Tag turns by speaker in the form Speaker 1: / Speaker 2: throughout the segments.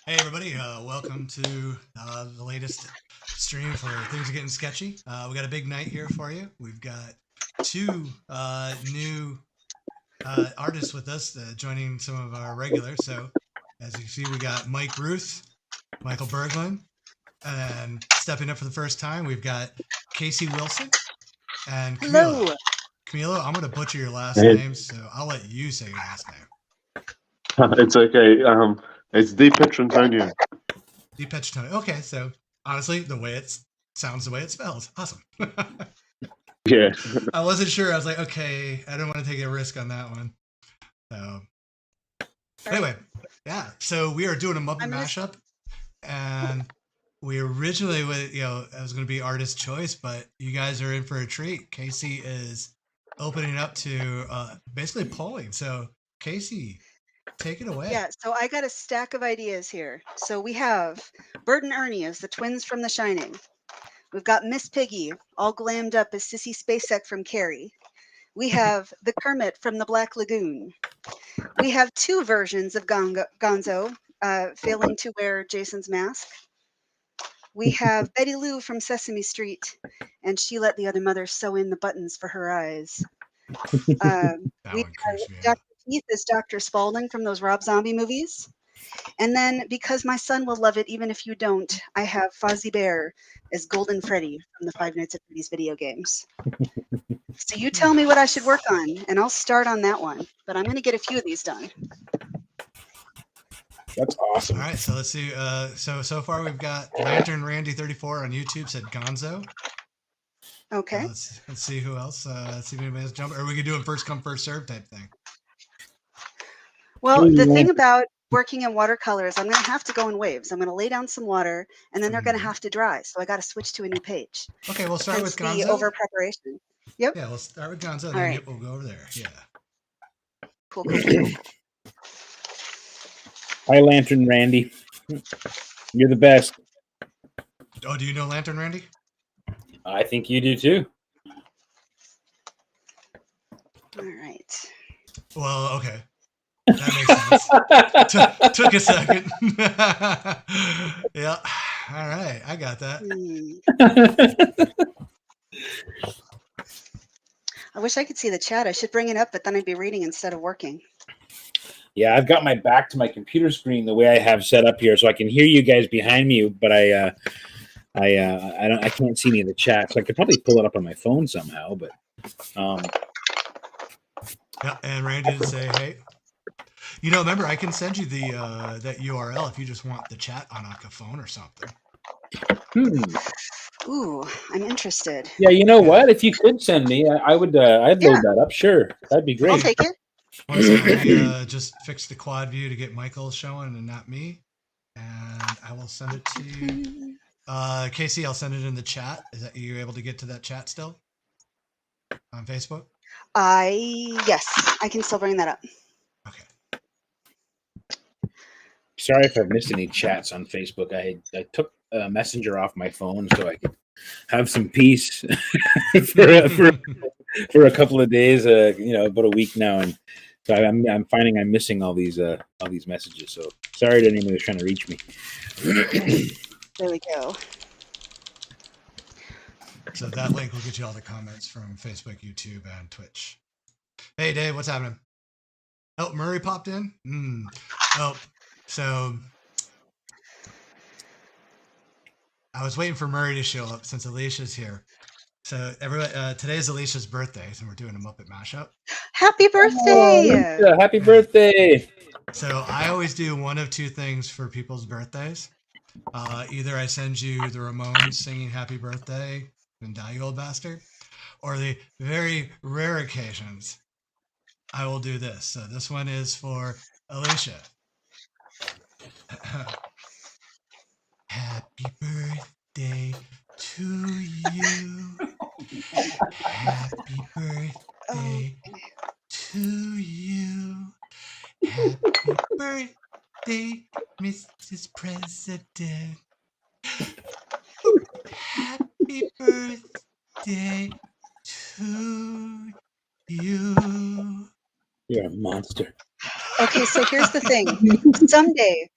Speaker 1: Hey everybody, welcome to the latest stream for Things Are Getting Sketchy. We got a big night here for you. We've got two new artists with us joining some of our regulars. So, as you see, we got Mike Rooth, Michael Berglund, and stepping up for the first time, we've got Casey Wilson and Camilo.
Speaker 2: Hello.
Speaker 1: Camilo, I'm going to butcher your last
Speaker 3: Hey.
Speaker 1: name, so I'll let you say your last name.
Speaker 3: It's okay. It's Di Pietrantonio.
Speaker 1: Di Pietrantonio. Okay, so honestly, the way it sounds, the way it spells, awesome.
Speaker 3: Yeah.
Speaker 1: I wasn't sure. I was like, okay, I don't want to take a risk on that one. So, anyway, yeah. So we are doing a Muppet Mashup, and we originally, it was going to be artist choice, but you guys are in for a treat. Casey is opening up to basically polling. So, Casey, take it away.
Speaker 2: Yeah, so I got a stack of ideas here. So we have Bert and Ernie as the twins from The Shining. We've got Miss Piggy, all glammed up as Sissy Spacek from Carrie. We have the Kermit from The Black Lagoon. We have two versions of Gonzo failing to wear Jason's mask. We have Betty Lou from Sesame Street, and she let the other mother sew in the buttons for her eyes. We have Dr. Keith as Dr. Spaulding from those Rob Zombie movies. And then, because my son will love it even if you don't, I have Fozzie Bear as Golden Freddy from the Five Nights at Freddy's video games. So you tell me what I should work on, and I'll start on that one. But I'm going to get a few of these done.
Speaker 4: That's awesome.
Speaker 1: All right, so let's see. So far we've got Lantern Randy 34 on YouTube said Gonzo.
Speaker 2: Okay.
Speaker 1: Let's see who else. Let's see if anybody has jump. Or we could do a first come first serve type thing.
Speaker 2: Well, the thing about working in watercolor is I'm going to have to go in waves. I'm going to lay down some water, and then they're going to have to dry. So I got to switch to a new page.
Speaker 1: Okay, we'll start with Gonzo.
Speaker 2: The over preparation. Yep.
Speaker 1: Yeah, we'll start with Gonzo, and
Speaker 2: All
Speaker 1: then
Speaker 2: right.
Speaker 1: we'll go over there. Yeah.
Speaker 2: Cool.
Speaker 4: Hi, Lantern Randy. You're the best.
Speaker 1: Oh, do you know Lantern Randy?
Speaker 4: I think you do too.
Speaker 2: All right.
Speaker 1: Well, okay. That makes sense. Took a second. Yeah. All right. I got that.
Speaker 2: I wish I could see the chat. I should bring it up, but then I'd be reading instead of working.
Speaker 4: Yeah, I've got my back to my computer screen the way I have set up here, so I can hear you guys behind me, but I can't see any of the chat, so I could probably pull it up on my phone somehow. But
Speaker 1: yeah, and Randy did say, "Hey, you know, remember I can send you the that URL if you just want the chat on like a phone or something."
Speaker 2: Ooh, I'm interested.
Speaker 4: Yeah, you know what? If you could send me, I'd load that up. Sure, that'd be great.
Speaker 2: I'll take it.
Speaker 1: Honestly, just fix the quad view to get Michael showing and not me, and I will send it to you. Casey, I'll send it in the chat. Is that you able to get to that chat still on Facebook?
Speaker 2: Yes, I can still bring that up.
Speaker 1: Okay.
Speaker 4: Sorry if I've missed any chats on Facebook. I took Messenger off my phone so I could have some peace for a couple of days. About a week now, and so I'm finding I'm missing all these messages. So sorry to anyone who's trying to reach me.
Speaker 2: There we go.
Speaker 1: So that link will get you all the comments from Facebook, YouTube, and Twitch. Hey, Dave, what's happening? Oh, Murray popped in? Oh, so I was waiting for Murray to show up since Alicia's here. So everyone, today is Alicia's birthday, so we're doing a Muppet Mashup.
Speaker 2: Happy birthday!
Speaker 4: Oh, happy birthday!
Speaker 1: So I always do one of two things for people's birthdays. Either I send you the Ramones singing Happy Birthday and Die You Old Bastard, or the very rare occasions, I will do this. So this one is for Alicia. Happy birthday to you. Happy birthday to you. Happy birthday, Mrs. President. Happy birthday to you.
Speaker 4: You're a monster.
Speaker 2: Okay, so here's the thing.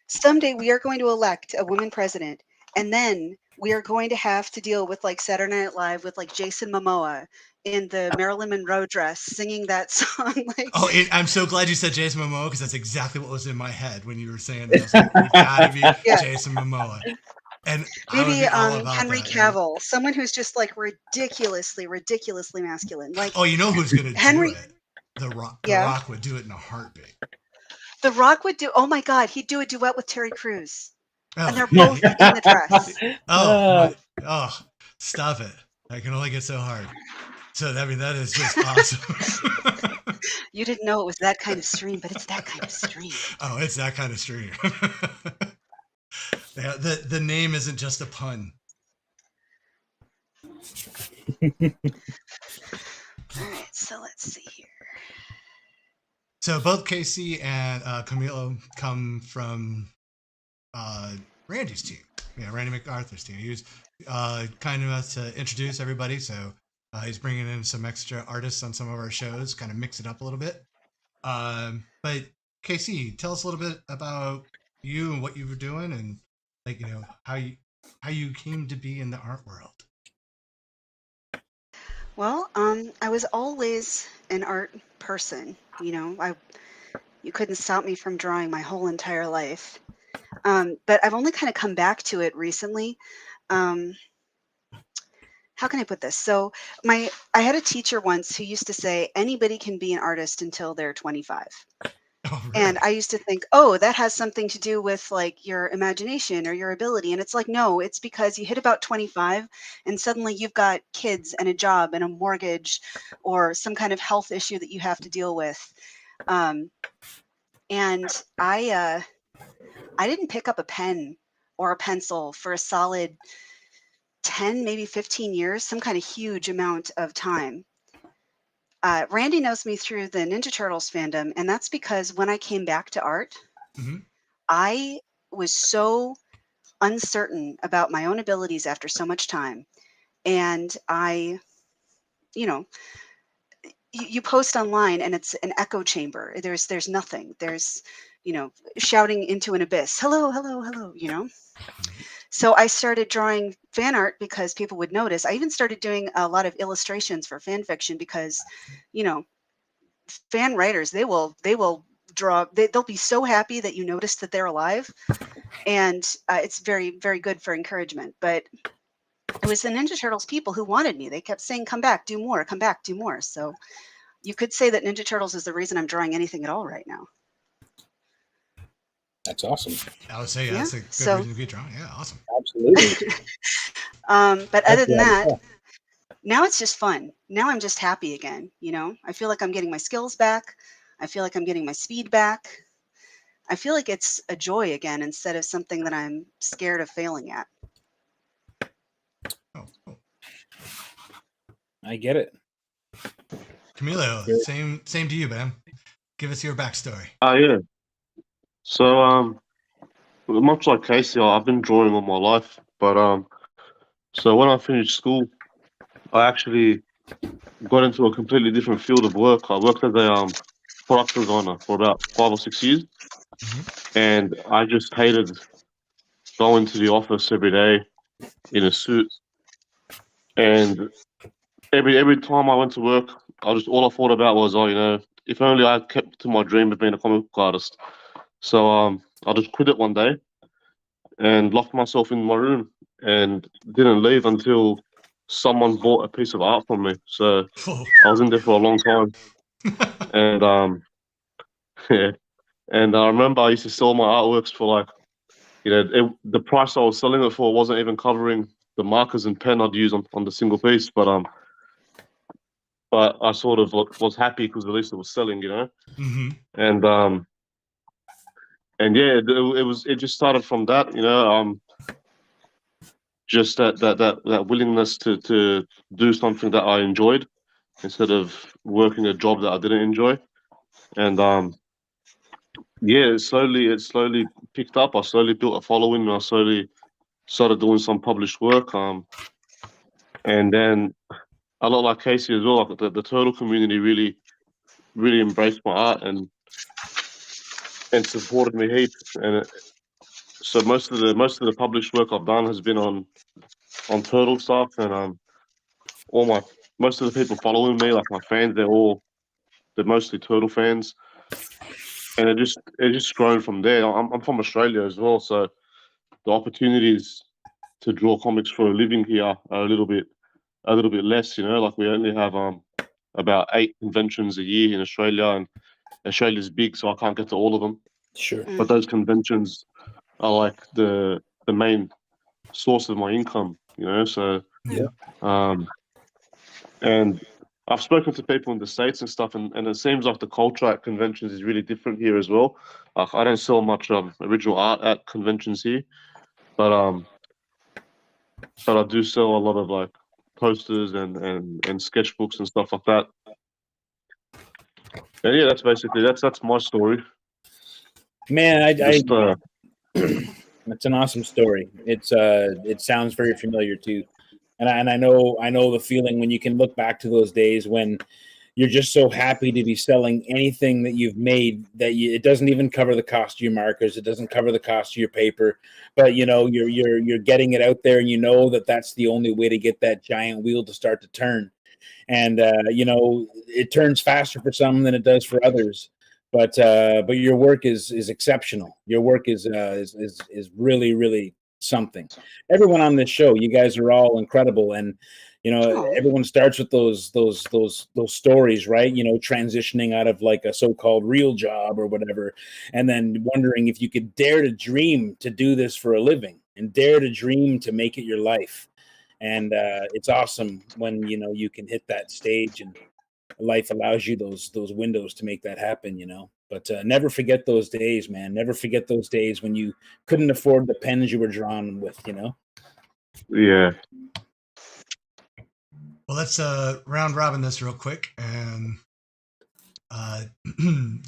Speaker 2: Someday we are going to elect a woman president, and then we are going to have to deal with like Saturday Night Live with like Jason Momoa in the Marilyn Monroe dress singing that song. Like,
Speaker 1: Oh, I'm so glad you said Jason Momoa because that's exactly what was in my head when you were saying that. I was like, it's gotta be
Speaker 2: yeah,
Speaker 1: Jason Momoa, and I would
Speaker 2: maybe
Speaker 1: be all about
Speaker 2: Henry
Speaker 1: that. Man.
Speaker 2: Cavill, someone who's just like ridiculously masculine. Like
Speaker 1: Oh, you know who's gonna do
Speaker 2: Henry,
Speaker 1: it? The Rock. The
Speaker 2: yeah,
Speaker 1: Rock would do it in a heartbeat.
Speaker 2: The Rock would do. Oh my God, he'd do a duet with Terry Crews, and
Speaker 1: Oh,
Speaker 2: they're both in the dress.
Speaker 1: oh my! Oh, stop it! I can only get so hard. So I mean, that is just awesome.
Speaker 2: You didn't know it was that kind of stream, but it's that kind of stream.
Speaker 1: Oh, it's that kind of stream. Yeah, the name isn't just a pun.
Speaker 2: All right, so let's see here.
Speaker 1: So both Casey and Camilo come from Randy's team. Yeah, Randy MacArthur's team. He was kind enough to introduce everybody. So he's bringing in some extra artists on some of our shows, kind of mix it up a little bit. But Casey, tell us a little bit about you and what you were doing, and like how you came to be in the art world.
Speaker 2: Well, I was always an art person. You couldn't stop me from drawing my whole entire life. But I've only kind of come back to it recently. How can I put this? So I had a teacher once who used to say anybody can be an artist until they're 25.
Speaker 1: Oh, really?
Speaker 2: And I used to think, oh, that has something to do with like your imagination or your ability. And it's like, no, it's because you hit about 25 and suddenly you've got kids and a job and a mortgage or some kind of health issue that you have to deal with. And I didn't pick up a pen or a pencil for a solid 10, maybe 15 years, some kind of huge amount of time. Randy knows me through the Ninja Turtles fandom, and that's because when I came back to art,
Speaker 1: Mhm.
Speaker 2: I was so uncertain about my own abilities after so much time. And you post online and it's an echo chamber. There's nothing. There's, shouting into an abyss. Hello, hello, hello. So I started drawing fan art because people would notice. I even started doing a lot of illustrations for fan fiction because, fan writers, they will draw. They'll be so happy that you noticed that they're alive, and it's very, very good for encouragement. But it was the Ninja Turtles people who wanted me. They kept saying, "Come back, do more. Come back, do more." So you could say that Ninja Turtles is the reason I'm drawing anything at all right now.
Speaker 4: That's awesome.
Speaker 1: I would say
Speaker 2: Yeah,
Speaker 1: that's a good
Speaker 2: so-
Speaker 1: reason to be drawing. Yeah, awesome.
Speaker 4: Absolutely.
Speaker 2: But other than
Speaker 4: That's
Speaker 2: that, now it's just fun. Now I'm just happy again. I feel like I'm getting my skills back. I feel like I'm getting my speed back. I feel like it's a joy again instead of something that I'm scared of failing at.
Speaker 1: Oh, cool.
Speaker 4: I get it.
Speaker 1: Camilo,
Speaker 4: Good.
Speaker 1: same to you, man. Give us your backstory.
Speaker 3: Yeah. So much like Casey, I've been drawing all my life, but so when I finished school, I actually got into a completely different field of work. I worked as a product designer for about 5 or 6 years, and I just hated going to the office every day in a suit. And every time I went to work, all I thought about was, if only I had kept to my dream of being a comic book artist. So I just quit it one day and locked myself in my room and didn't leave until someone bought a piece of art from me. So
Speaker 1: Oh.
Speaker 3: I was in there for a long time, and yeah. And I remember I used to sell my artworks for like, the price I was selling it for wasn't even covering the markers and pen I'd use on the single piece. But I sort of was happy because at least it was selling,
Speaker 1: Mm-hmm.
Speaker 3: And yeah, it just started from that, just that willingness to do something that I enjoyed instead of working a job that I didn't enjoy. And yeah, it slowly picked up. I slowly built a following, and I slowly started doing some published work. And then a lot like Casey as well, like the turtle community really embraced my art, and and supported me heaps. And so most of the published work I've done has been on turtle stuff, and most of the people following me, like my fans, they're mostly turtle fans, and it just grown from there. I'm from Australia as well, so the opportunities to draw comics for a living here are a little bit less. Like we only have about 8 conventions a year in Australia, and Australia's big, so I can't get to all of them.
Speaker 4: Sure.
Speaker 2: Mm.
Speaker 3: But those conventions are like the main source of my income. So
Speaker 4: Yeah.
Speaker 3: And I've spoken to people in the States and stuff, and it seems like the culture at conventions is really different here as well. Like I don't sell much original art at conventions here, but I do sell a lot of like posters and sketchbooks and stuff like that. And yeah, that's my story.
Speaker 4: Man,
Speaker 3: Just
Speaker 4: that's an awesome story. It sounds very familiar too, and I know the feeling when you can look back to those days when you're just so happy to be selling anything that you've made that it doesn't even cover the cost of your markers, it doesn't cover the cost of your paper, but you're getting it out there, and that's the only way to get that giant wheel to start to turn, and it turns faster for some than it does for others. But your work is exceptional. Your work is really, really something. Everyone on this show, you guys are all incredible, and
Speaker 2: Oh.
Speaker 4: everyone starts with those stories, right? Transitioning out of like a so-called real job or whatever, and then wondering if you could dare to dream to do this for a living and dare to dream to make it your life. And it's awesome when you can hit that stage and life allows you those windows to make that happen. But never forget those days, man. Never forget those days when you couldn't afford the pens you were drawing with.
Speaker 3: yeah.
Speaker 1: Well, let's round robin this real quick and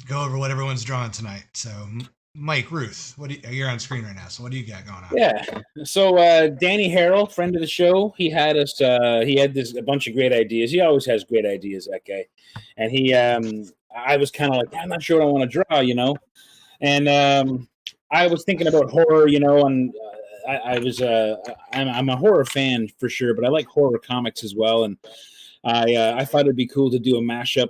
Speaker 1: go over what everyone's drawing tonight. So, Mike Rooth, you're on screen right now. So, what do you got going on?
Speaker 4: Yeah. So Danny Harrell, friend of the show, he had us. He had a bunch of great ideas. He always has great ideas, that guy. And I was kind of like, I'm not sure what I want to draw, and I was thinking about horror, and I'm a horror fan for sure, but I like horror comics as well, and I thought it'd be cool to do a mashup.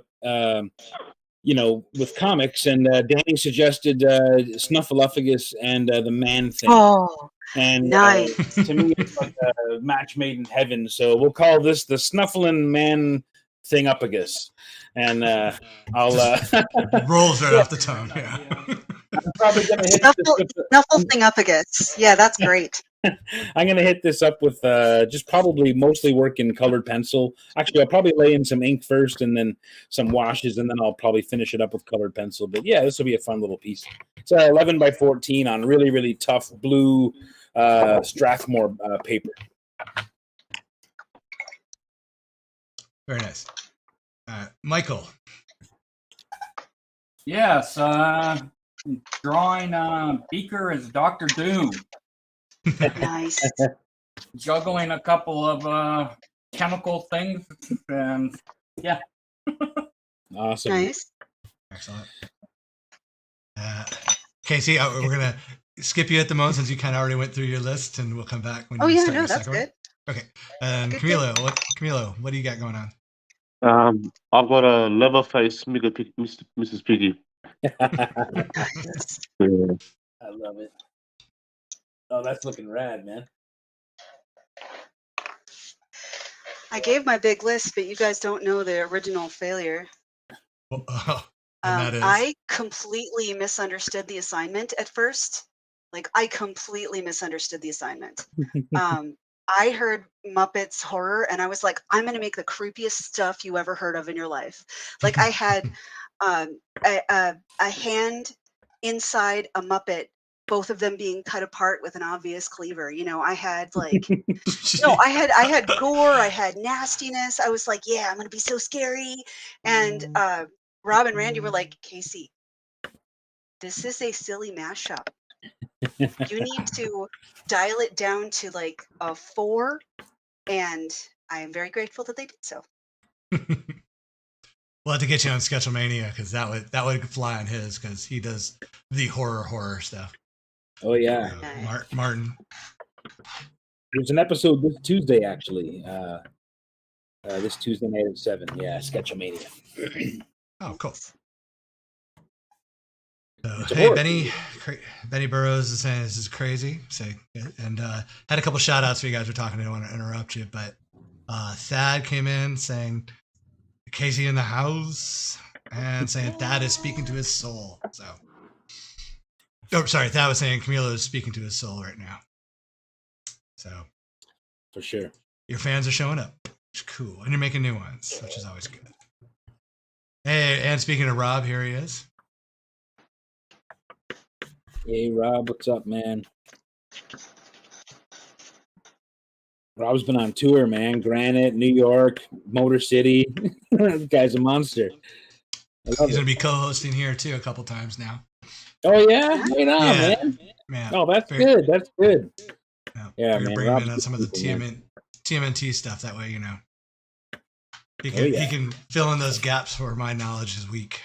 Speaker 4: With comics, and Danny suggested Snuffleupagus and the Man Thing.
Speaker 2: Oh,
Speaker 4: And
Speaker 2: nice.
Speaker 4: To me, it's like a match made in heaven. So we'll call this the Snuffling Man Thingupagus. And I'll
Speaker 1: rolls right off the tongue. Yeah.
Speaker 4: I'm probably gonna hit
Speaker 2: Snuffleupagus. Yeah, that's great.
Speaker 4: I'm gonna hit this up with just probably mostly work in colored pencil. Actually, I'll probably lay in some ink first, and then some washes, and then I'll probably finish it up with colored pencil. But yeah, this will be a fun little piece. It's 11 by 14 on really, really tough blue Strathmore paper.
Speaker 1: Very nice. Michael.
Speaker 5: Yes, drawing Beaker as Dr. Doom.
Speaker 2: Nice.
Speaker 5: Juggling a couple of chemical things, and yeah.
Speaker 4: Awesome.
Speaker 2: Nice.
Speaker 1: Excellent. Casey, we're going to skip you at the moment since you kind of already went through your list, and we'll come back when you start your
Speaker 2: that's
Speaker 1: second one.
Speaker 2: good.
Speaker 1: Okay. Camillo, what do you got going on?
Speaker 3: I've got a Leatherface Mrs. Piggy.
Speaker 2: Nice.
Speaker 3: Yeah.
Speaker 4: I love it. Oh, that's looking rad, man.
Speaker 2: I gave my big list, but you guys don't know the original failure.
Speaker 1: Well, and that is?
Speaker 2: I completely misunderstood the assignment at first. Like, I completely misunderstood the assignment. I heard Muppets horror, and I was like, I'm going to make the creepiest stuff you ever heard of in your life. Like, I had a hand inside a Muppet, both of them being cut apart with an obvious cleaver. I had like, I had gore, I had nastiness. I was like, yeah, I'm going to be so scary. And Rob and Randy were like, Casey, this is a silly mashup. You need to dial it down to like a 4, and I am very grateful that they did so.
Speaker 1: We'll have to get you on Sketchamania because that would fly on his because he does the horror stuff.
Speaker 4: Oh yeah,
Speaker 1: Martin.
Speaker 4: there's an episode this Tuesday actually. This Tuesday night at 7. Yeah, Sketchamania.
Speaker 1: Oh, cool. So,
Speaker 4: It's a
Speaker 1: hey,
Speaker 4: horror
Speaker 1: Benny Burrows is saying this is crazy. And had a couple shout outs for you guys were talking. I don't want to interrupt you, but Thad came in saying Casey in the house and saying Thad is speaking to his soul. So, oh, sorry, Thad was saying Camillo is speaking to his soul right now. So,
Speaker 4: For sure.
Speaker 1: your fans are showing up. It's cool, and you're making new ones, which is always good. Hey, and speaking of Rob, here he is.
Speaker 4: Hey Rob, what's up, man? Rob's been on tour, man. Granite, New York, Motor City. This guy's a monster.
Speaker 1: He's going to be co-hosting here too a couple times now.
Speaker 4: Oh yeah, right on,
Speaker 1: Yeah.
Speaker 4: man. Oh, that's good. That's good. Yeah, man.
Speaker 1: Bring
Speaker 4: Rob's
Speaker 1: in on some of the
Speaker 4: people, man.
Speaker 1: TMNT stuff. That way, you know, he
Speaker 4: yeah.
Speaker 1: can fill in those gaps where my knowledge is weak.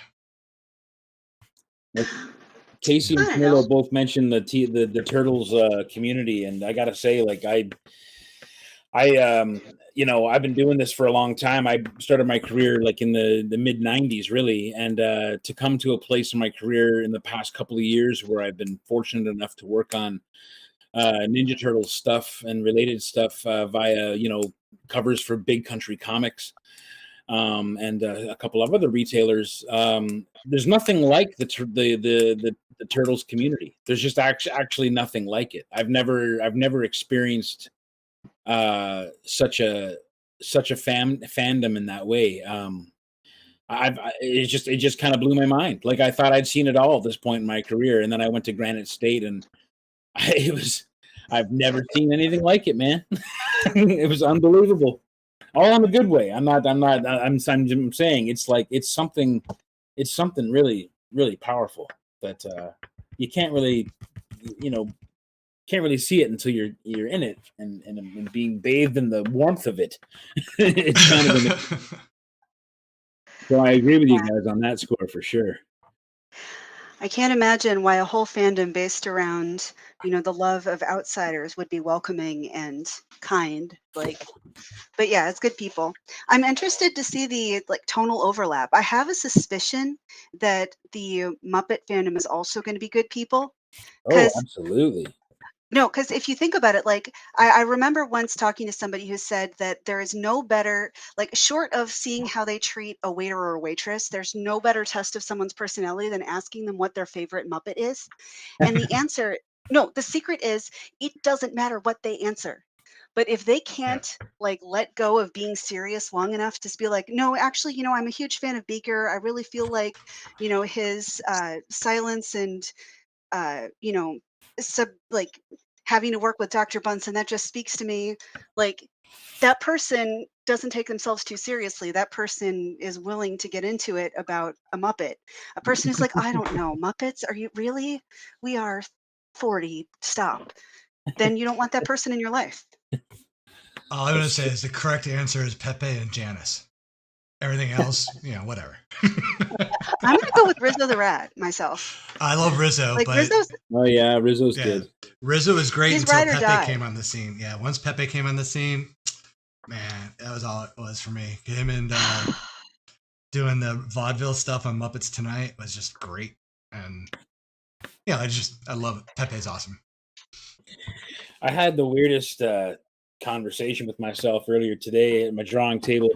Speaker 4: Casey and
Speaker 2: I don't
Speaker 4: Camillo
Speaker 2: know.
Speaker 4: both mentioned the Turtles community, and I gotta say, like I I've been doing this for a long time. I started my career like in the mid '90s, really, and to come to a place in my career in the past couple of years where I've been fortunate enough to work on Ninja Turtles stuff and related stuff via covers for Big Country Comics. And a couple of other retailers. There's nothing like the Turtles community. There's just actually nothing like it. I've never experienced such a fandom in that way. It just kind of blew my mind. Like I thought I'd seen it all at this point in my career, and then I went to Granite State, and I've never seen anything like it, man. It was unbelievable. All in a good way. I'm saying it's something really, really powerful that you can't really see it until you're in it and being bathed in the warmth of it. It's kind of so I agree with you guys on that score for sure.
Speaker 2: I can't imagine why a whole fandom based around, the love of outsiders would be welcoming and kind. But yeah, it's good people. I'm interested to see the tonal overlap. I have a suspicion that the Muppet fandom is also going to be good people.
Speaker 4: Oh, absolutely.
Speaker 2: No, because if you think about it, I remember once talking to somebody who said that there is no better, short of seeing how they treat a waiter or a waitress, there's no better test of someone's personality than asking them what their favorite Muppet is. And the answer, no, the secret is it doesn't matter what they answer. But if they can't let go of being serious long enough to be like, no, actually, I'm a huge fan of Beaker. I really feel like, his silence and, having to work with Dr. Bunsen, that just speaks to me. That person doesn't take themselves too seriously. That person is willing to get into it about a Muppet. A person who's like, I don't know, Muppets? Are you really? We are 40. Stop. Then you don't want that person in your life.
Speaker 1: All I'm going to say is the correct answer is Pepe and Janice. Everything else, whatever.
Speaker 2: I'm going to go with Rizzo the Rat myself.
Speaker 1: I love Rizzo, but
Speaker 2: Rizzo's,
Speaker 4: oh yeah, Rizzo's good.
Speaker 1: Rizzo was great
Speaker 2: He's
Speaker 1: until
Speaker 2: ride or
Speaker 1: Pepe
Speaker 2: die.
Speaker 1: came on the scene. Yeah, once Pepe came on the scene, man, that was all it was for me. Him and doing the vaudeville stuff on Muppets Tonight was just great, and I love it. Pepe's awesome.
Speaker 4: I had the weirdest conversation with myself earlier today at my drawing table.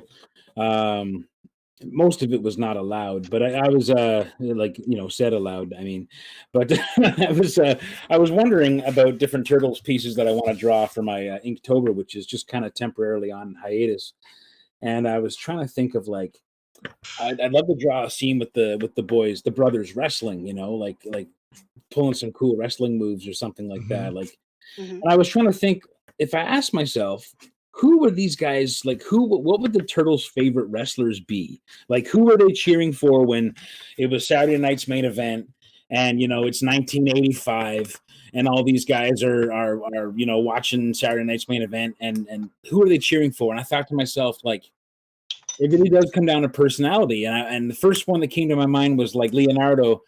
Speaker 4: Most of it was not allowed, but I was said aloud. I mean, but I was wondering about different Turtles pieces that I want to draw for my Inktober, which is just kind of temporarily on hiatus. And I was trying to think of I'd love to draw a scene with the boys, the brothers wrestling, like pulling some cool wrestling moves or something like that. And I was trying to think, if I asked myself, who were these guys? What would the Turtles' favorite wrestlers be? Who were they cheering for when it was Saturday night's main event? And it's 1985, and all these guys are watching Saturday night's main event, and who are they cheering for? And I thought to myself, It really does come down to personality. And the first one that came to my mind was like Leonardo.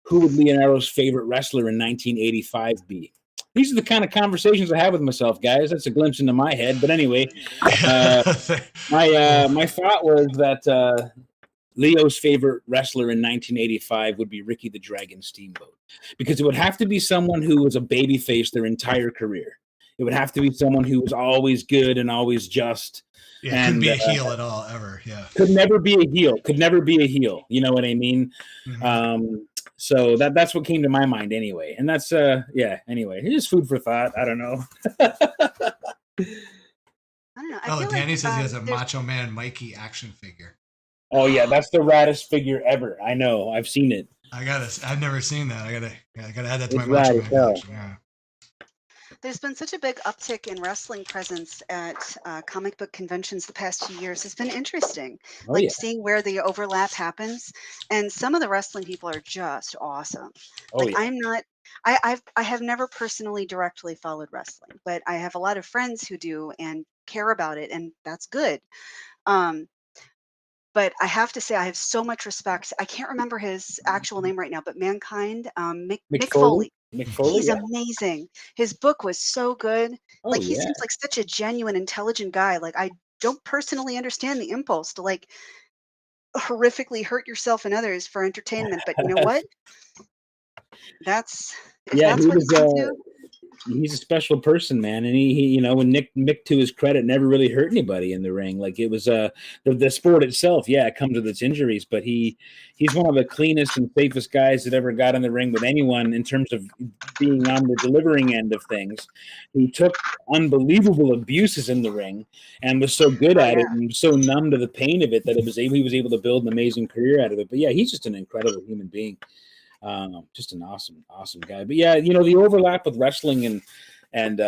Speaker 4: Who would Leonardo's favorite wrestler in 1985 be? These are the kind of conversations I have with myself, guys. That's a glimpse into my head. But anyway, my thought was that Leo's favorite wrestler in 1985 would be Ricky the Dragon Steamboat, because it would have to be someone who was a babyface their entire career. It would have to be someone who was always good and always just.
Speaker 1: Yeah, couldn't be a heel at all, ever. Yeah.
Speaker 4: Could never be a heel. Could never be a heel. You know what I mean?
Speaker 1: Mm-hmm.
Speaker 4: So that's what came to my mind anyway. And that's anyway, it's just food for thought. I don't know.
Speaker 2: I don't know. I feel
Speaker 1: Danny
Speaker 2: like,
Speaker 1: says he has a
Speaker 2: there's-
Speaker 1: Macho Man Mikey action figure.
Speaker 4: Oh yeah, that's the raddest figure ever. I know. I've seen it.
Speaker 1: I've never seen that. I gotta add that to
Speaker 4: It's
Speaker 1: my Macho
Speaker 4: rad
Speaker 1: Man
Speaker 4: as hell.
Speaker 1: collection. Yeah.
Speaker 2: There's been such a big uptick in wrestling presence at comic book conventions the past few years. It's been interesting,
Speaker 4: Oh
Speaker 2: like
Speaker 4: yeah.
Speaker 2: seeing where the overlap happens. And some of the wrestling people are just awesome.
Speaker 4: Oh
Speaker 2: Like
Speaker 4: yeah.
Speaker 2: I'm not, I have never personally directly followed wrestling, but I have a lot of friends who do and care about it, and that's good. Um, but I have to say, I have so much respect. I can't remember his actual name right now, but Mankind, Mick Foley.
Speaker 4: Mick Foley.
Speaker 2: He's
Speaker 4: Yeah.
Speaker 2: amazing. His book was so good.
Speaker 4: Oh
Speaker 2: Like he
Speaker 4: yeah.
Speaker 2: seems like such a genuine, intelligent guy. Like I don't personally understand the impulse to like horrifically hurt yourself and others for entertainment, but you know what? That's if
Speaker 4: Yeah,
Speaker 2: that's
Speaker 4: he
Speaker 2: what
Speaker 4: was.
Speaker 2: you do.
Speaker 4: He's a special person, man, and he you know, when Mick to his credit never really hurt anybody in the ring. Like it was the sport itself, yeah, it comes with its injuries, but he's one of the cleanest and safest guys that ever got in the ring with anyone in terms of being on the delivering end of things. He took unbelievable abuses in the ring and was so good at it and so numb to the pain of it that he was able to build an amazing career out of it. But yeah, he's just an incredible human being. Just an awesome guy. But yeah, you know, the overlap with wrestling and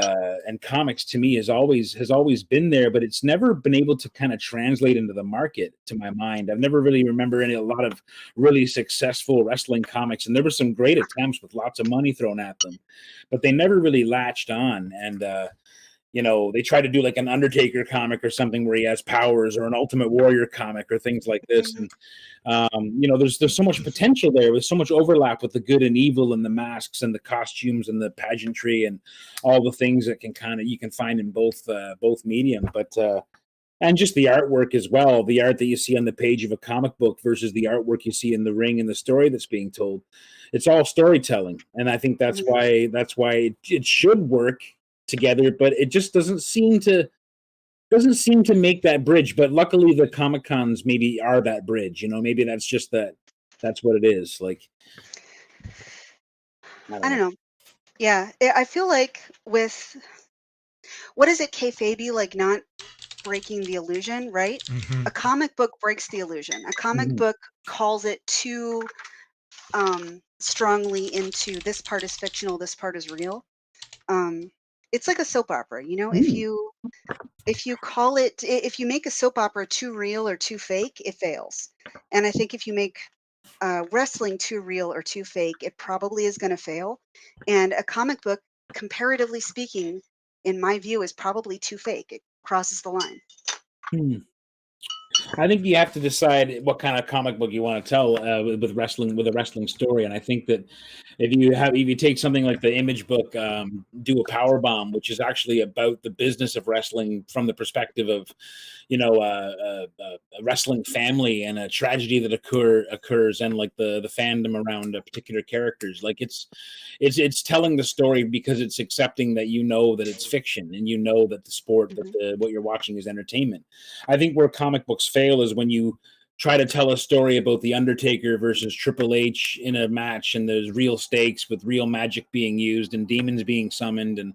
Speaker 4: comics to me has always been there, but it's never been able to kind of translate into the market to my mind. I've never really remember a lot of really successful wrestling comics, and there were some great attempts with lots of money thrown at them, but they never really latched on. And you know, they try to do like an Undertaker comic or something where he has powers, or an Ultimate Warrior comic or things like this. And you know, there's so much potential there with so much overlap with the good and evil and the masks and the costumes and the pageantry and all the things that you can find in both medium. But and just the artwork as well, the art that you see on the page of a comic book versus the artwork you see in the ring and the story that's being told. It's all storytelling, and I think that's why it should work together, but it just doesn't seem to make that bridge. But luckily the Comic Cons maybe are that bridge, you know. Maybe that's just that's what it is. Like I don't know.
Speaker 2: Yeah, I feel like with what is it, kayfabe, like not breaking the illusion, right?
Speaker 1: Mm-hmm.
Speaker 2: A comic book breaks the illusion. A comic book calls it too strongly into this part is fictional, this part is real. It's like a soap opera, you know. If you call it, if you make a soap opera too real or too fake, it fails. And I think if you make wrestling too real or too fake, it probably is going to fail. And a comic book, comparatively speaking, in my view, is probably too fake. It crosses the line.
Speaker 4: I think you have to decide what kind of comic book you want to tell with a wrestling story. And I think that if you take something like the Image book, Do a Power Bomb, which is actually about the business of wrestling from the perspective of, you know, a wrestling family and a tragedy that occurs and like the fandom around particular characters. Like it's telling the story because it's accepting that, you know, that it's fiction and you know that the sport that what you're watching is entertainment. I think where comic books fail is when you try to tell a story about the Undertaker versus Triple H in a match, and there's real stakes with real magic being used and demons being summoned and,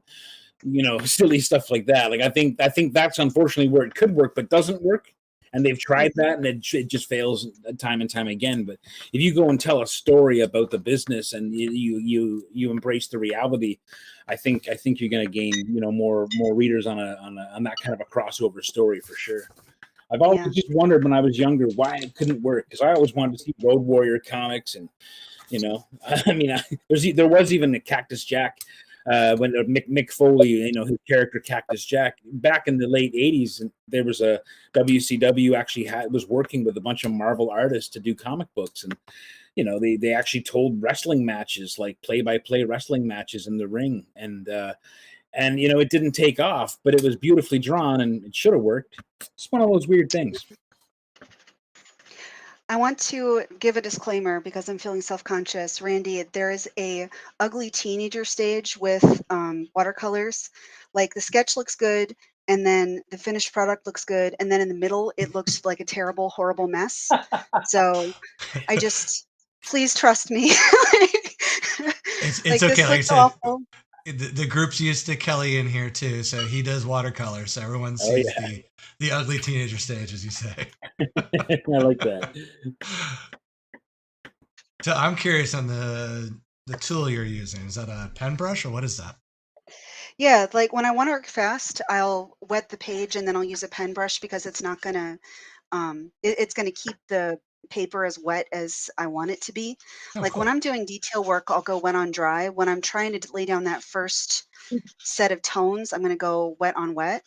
Speaker 4: you know, silly stuff like that. Like I think that's unfortunately where it could work but doesn't work, and they've tried that and it just fails time and time again. But if you go and tell a story about the business and you embrace the reality, I think you're going to gain, you know, more readers on that kind of a crossover story for sure. I've always just wondered when I was younger why it couldn't work, because I always wanted to see Road Warrior comics, and, you know, I mean, there was even a Cactus Jack when Mick Foley, his character Cactus Jack, back in the late '80s, there was a WCW actually was working with a bunch of Marvel artists to do comic books, and they actually told wrestling matches, like play-by-play wrestling matches in the ring, and it didn't take off, but it was beautifully drawn and it should have worked. It's one of those weird things.
Speaker 2: I want to give a disclaimer because I'm feeling self-conscious. Randy, there is a ugly teenager stage with watercolors. Like the sketch looks good, and then the finished product looks good, and then in the middle it looks like a terrible, horrible mess. So please trust me.
Speaker 1: It's
Speaker 2: Like,
Speaker 1: okay.
Speaker 2: this
Speaker 1: Like I
Speaker 2: looks
Speaker 1: said,
Speaker 2: awful.
Speaker 1: the group's used to Kelly in here too, so he does watercolor. So everyone
Speaker 4: Oh,
Speaker 1: sees
Speaker 4: yeah.
Speaker 1: the ugly teenager stage, as you say.
Speaker 4: I like that.
Speaker 1: So I'm curious on the tool you're using. Is that a pen brush or what is that?
Speaker 2: Yeah, like when I want to work fast, I'll wet the page and then I'll use a pen brush because it's not gonna it's gonna keep the paper as wet as I want it to be.
Speaker 1: Oh,
Speaker 2: Like
Speaker 1: cool.
Speaker 2: when I'm doing detail work, I'll go wet on dry. When I'm trying to lay down that first set of tones, I'm gonna go wet on wet.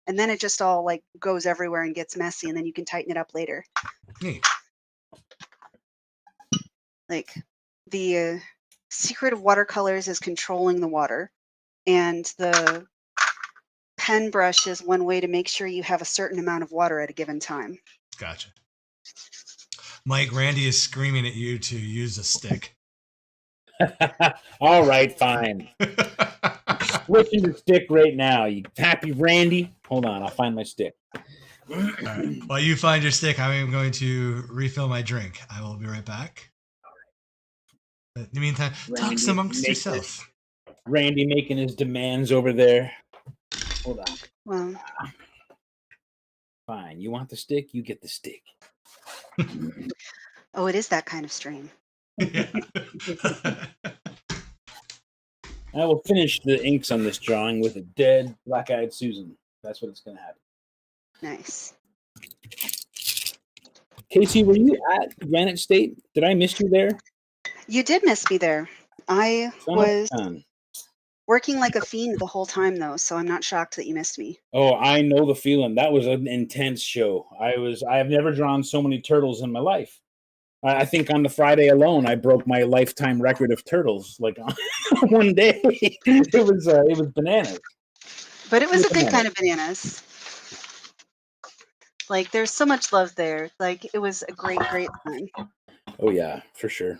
Speaker 2: And then it just all like goes everywhere and gets messy, and then you can tighten it up later.
Speaker 1: Neat.
Speaker 2: Like the secret of watercolors is controlling the water, and the pen brush is one way to make sure you have a certain amount of water at a given time.
Speaker 1: Gotcha. Mike, Randy is screaming at you to use a stick.
Speaker 4: All right, fine. Switching the stick right now. You happy, Randy? Hold on, I'll find my stick.
Speaker 1: All right. While you find your stick, I am going to refill my drink. I will be right back. But in the meantime, talk amongst yourself.
Speaker 4: Randy making his demands over there. Hold on.
Speaker 2: Well,
Speaker 4: Fine. You want the stick? You get the stick.
Speaker 2: oh, it is that kind of stream.
Speaker 4: I will finish the inks on this drawing with a dead black-eyed Susan. That's what it's going to happen.
Speaker 2: Nice.
Speaker 4: Casey, were you at Granite State? Did I miss you there?
Speaker 2: You did miss me there. I was working like a fiend the whole time, though, so I'm not shocked that you missed me.
Speaker 4: Oh, I know the feeling. That was an intense show. I have never drawn so many turtles in my life. I think on the Friday alone, I broke my lifetime record of turtles. Like on one day, it was bananas.
Speaker 2: But it was a good kind of bananas. Like, there's so much love there. Like, it was a great, great time.
Speaker 4: Oh yeah, for sure.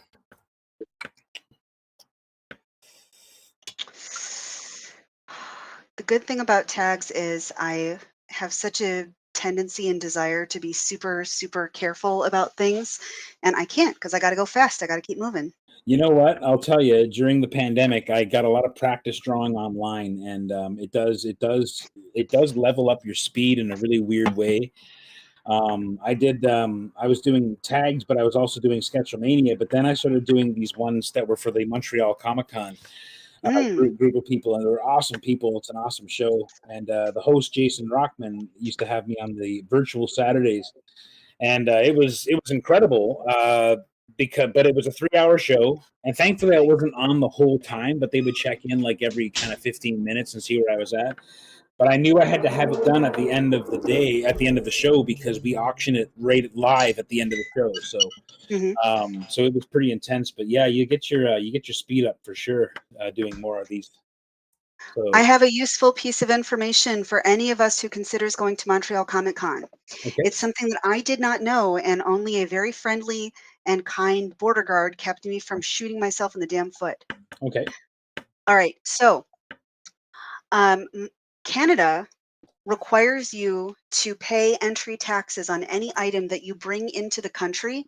Speaker 2: The good thing about tags is I have such a tendency and desire to be super, super careful about things, and I can't because I got to go fast. I got to keep moving.
Speaker 4: You know what? I'll tell you. During the pandemic, I got a lot of practice drawing online, and it does level up your speed in a really weird way. I was doing tags, but I was also doing Sketchamania. But then I started doing these ones that were for the Montreal Comic Con. Group of people, and they're awesome people. It's an awesome show, and the host Jason Rockman used to have me on the virtual Saturdays, and it was incredible but it was a 3-hour show, and thankfully I wasn't on the whole time, but they would check in like every kind of 15 minutes and see where I was at. But I knew I had to have it done at the end of the day, at the end of the show, because we auction it right live at the end of the show. So, so it was pretty intense. But yeah, you get your speed up for sure doing more of these. So,
Speaker 2: I have a useful piece of information for any of us who considers going to Montreal Comic Con.
Speaker 4: okay.
Speaker 2: It's something that I did not know, and only a very friendly and kind border guard kept me from shooting myself in the damn foot.
Speaker 4: Okay.
Speaker 2: All right, so Canada requires you to pay entry taxes on any item that you bring into the country,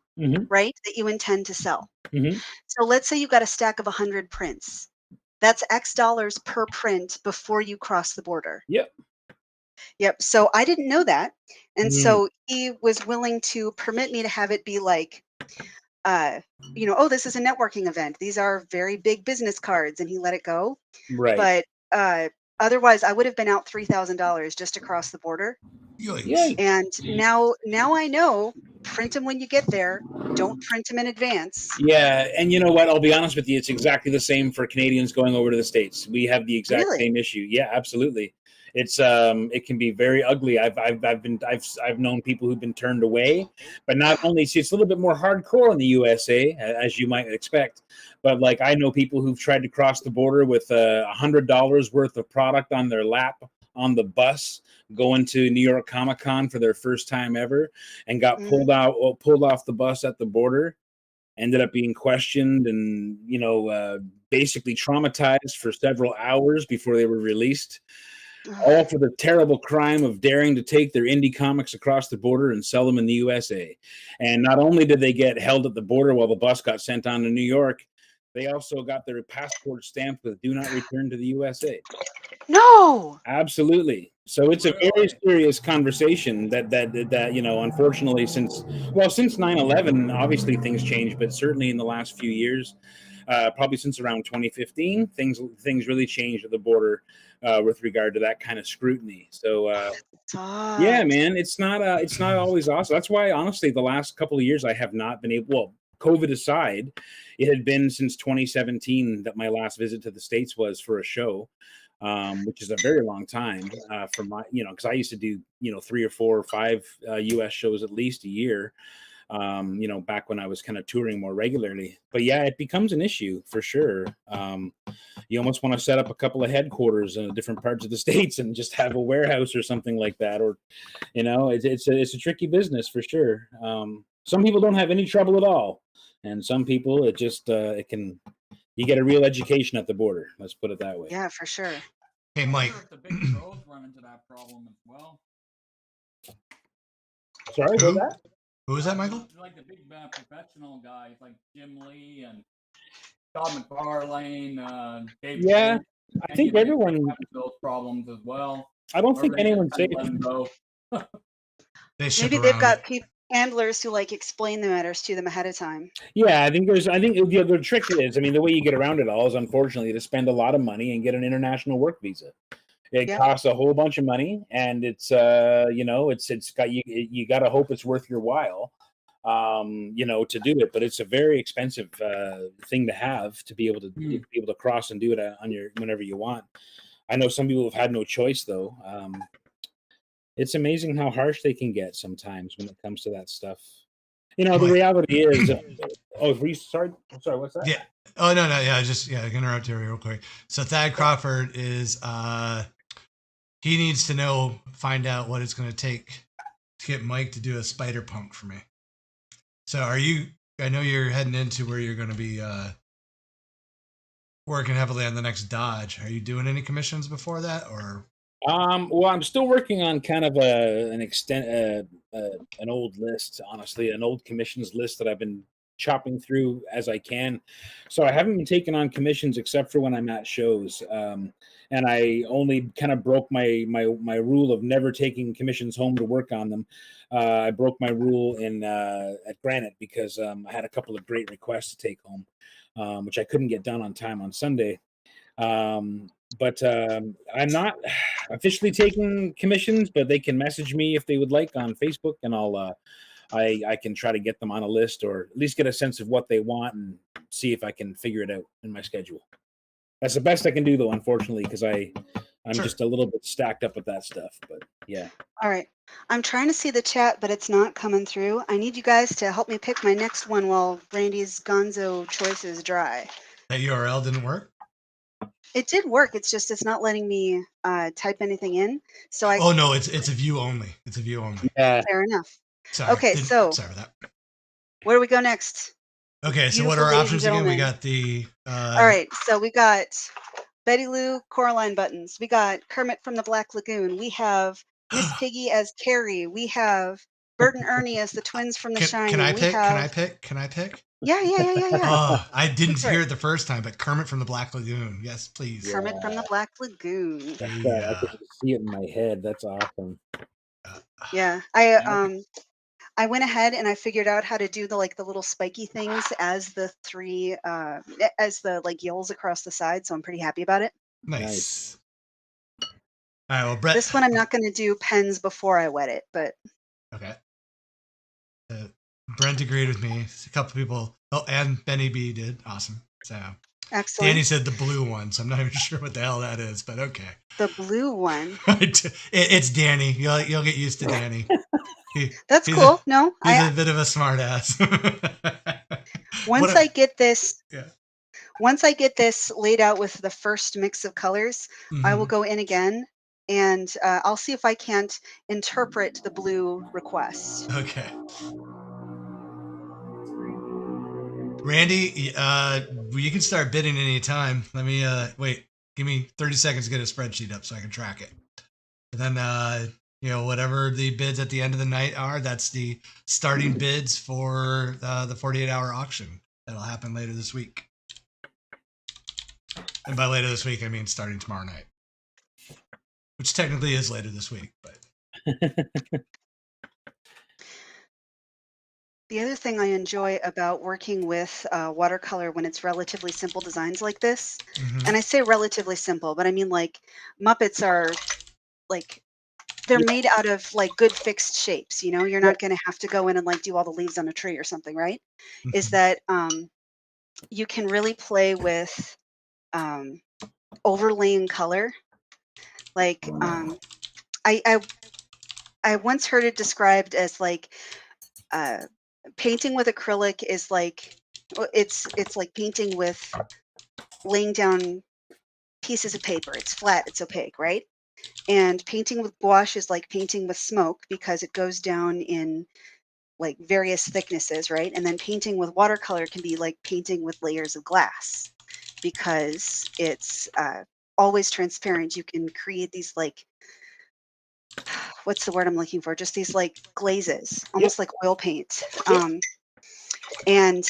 Speaker 2: right, that you intend to sell. So let's say you got a stack of 100 prints. That's X dollars per print before you cross the border. Yep. So I didn't know that. And so he was willing to permit me to have it be like, oh, this is a networking event. These are very big business cards. And he let it go.
Speaker 4: Right.
Speaker 2: But Otherwise, I would have been out $3,000 just across the border.
Speaker 1: Yikes.
Speaker 2: And now I know, print them when you get there. Don't print them in advance.
Speaker 4: Yeah, and you know what? I'll be honest with you. It's exactly the same for Canadians going over to the States. We have the exact
Speaker 2: Really?
Speaker 4: same issue. Yeah, absolutely. It's it can be very ugly. I've known people who've been turned away, but not only see it's a little bit more hardcore in the USA as you might expect, but like I know people who've tried to cross the border with $100 worth of product on their lap on the bus going to New York Comic Con for their first time ever, and got pulled off the bus at the border, ended up being questioned and basically traumatized for several hours before they were released, all for the terrible crime of daring to take their indie comics across the border and sell them in the USA. And not only did they get held at the border while the bus got sent on to New York, they also got their passport stamped with "Do not return to the USA."
Speaker 2: No.
Speaker 4: Absolutely. So it's a very serious conversation that unfortunately, since 9/11, obviously things changed, but certainly in the last few years, probably since around 2015, things really changed at the border with regard to that kind of scrutiny. So yeah, man, it's not always awesome. That's why, honestly, the last couple of years I have not been able. Well, COVID aside, it had been since 2017 that my last visit to the States was for a show. Which is a very long time for my, because I used to do, 3 or 4 or 5 US shows at least a year, back when I was kind of touring more regularly. But yeah, it becomes an issue for sure. You almost want to set up a couple of headquarters in different parts of the States and just have a warehouse or something like that. Or, it's a tricky business for sure. Some people don't have any trouble at all. And some people, it just, you get a real education at the border. Let's put it that way.
Speaker 2: Yeah, for sure.
Speaker 1: Hey, Mike.
Speaker 5: The big pros run into that problem as well.
Speaker 4: Sorry about that.
Speaker 1: Who was that, Michael?
Speaker 5: Like the big professional guys like Jim Lee and Todd McFarlane, Dave.
Speaker 4: Yeah, I think everyone
Speaker 5: have those problems as well.
Speaker 4: I don't think anyone's safe.
Speaker 1: Maybe
Speaker 2: they've got handlers who explain the matters to them ahead of time.
Speaker 4: Yeah, I think the trick is, the way you get around it all is unfortunately to spend a lot of money and get an international work visa. It costs a whole bunch of money, and it's it's got you got to hope it's worth your while, to do it. But it's a very expensive thing to have to be able to cross and do it on your whenever you want. I know some people have had no choice though. It's amazing how harsh they can get sometimes when it comes to that stuff. The reality is. Sorry, what's that?
Speaker 1: Yeah. Oh no. Yeah, I can interrupt you real quick. So Thad Crawford is he needs to find out what it's going to take to get Mike to do a spider punk for me. So I know you're heading into where you're going to be working heavily on the next Dodge. Are you doing any commissions before that, or?
Speaker 4: Well, I'm still working on kind of an old list, honestly, an old commissions list that I've been chopping through as I can. So I haven't been taking on commissions except for when I'm at shows. And I only kind of broke my rule of never taking commissions home to work on them. I broke my rule at Granite because I had a couple of great requests to take home, which I couldn't get done on time on Sunday. But I'm not officially taking commissions, but they can message me if they would like on Facebook, and I can try to get them on a list or at least get a sense of what they want and see if I can figure it out in my schedule. That's the best I can do, though, unfortunately, because I'm just a little bit stacked up with that stuff. But yeah.
Speaker 2: All right. I'm trying to see the chat, but it's not coming through. I need you guys to help me pick my next one while Randy's gonzo choices dry.
Speaker 1: That URL didn't work?
Speaker 2: It did work. It's not letting me type anything in. So
Speaker 1: Oh no, it's a view only. It's a view only.
Speaker 4: Yeah.
Speaker 2: Fair enough.
Speaker 1: Sorry.
Speaker 2: Okay, so
Speaker 1: sorry for that.
Speaker 2: Where do we go next?
Speaker 1: Okay, so what are our options again? We got the.
Speaker 2: All right, so we got Betty Lou Coraline buttons. We got Kermit from the Black Lagoon. We have Miss Piggy as Carrie. We have Bert and Ernie as the twins from The Shining.
Speaker 1: Can I pick? Can I pick?
Speaker 2: Yeah.
Speaker 1: Oh, I didn't hear it the first time, but Kermit from the Black Lagoon. Yes, please.
Speaker 2: Kermit from the Black Lagoon.
Speaker 4: I can see it in my head. That's awesome.
Speaker 2: Yeah, I went ahead and I figured out how to do the little spiky things as the three as the yells across the side, so I'm pretty happy about it.
Speaker 1: Nice. All right. Well, Brett.
Speaker 2: This one I'm not going to do pens before I wet it, but
Speaker 1: Okay. Brent agreed with me. A couple people. Oh, and Benny B did. Awesome. So
Speaker 2: excellent.
Speaker 1: Danny said the blue one, so I'm not even sure what the hell that is, but okay.
Speaker 2: The blue one.
Speaker 1: It's Danny. You'll get used to Danny.
Speaker 2: That's
Speaker 1: he's
Speaker 2: cool. No,
Speaker 1: He's a bit of a smart ass.
Speaker 2: once I get this,
Speaker 1: Yeah.
Speaker 2: once I get this laid out with the first mix of colors, I will go in again and I'll see if I can't interpret the blue request.
Speaker 1: Okay. Randy, you can start bidding any time. Let me wait. Give me 30 seconds to get a spreadsheet up so I can track it. And then whatever the bids at the end of the night are, that's the starting bids for the 48-hour auction that'll happen later this week. And by later this week, I mean starting tomorrow night, which technically is later this week, but.
Speaker 2: The other thing I enjoy about working with watercolor when it's relatively simple designs like this, and I say relatively simple, but I mean like Muppets are like, they're made out of like good fixed shapes, you know, you're not going to have to go in and like do all the leaves on a tree or something, right? Is that you can really play with overlaying color. Like I once heard it described as like painting with acrylic is like it's like painting with laying down pieces of paper. It's flat, it's opaque, right? And painting with gouache is like painting with smoke because it goes down in like various thicknesses, right? And then painting with watercolor can be like painting with layers of glass because it's always transparent. You can create these like, what's the word I'm looking for? Just these like glazes, almost like oil paint. And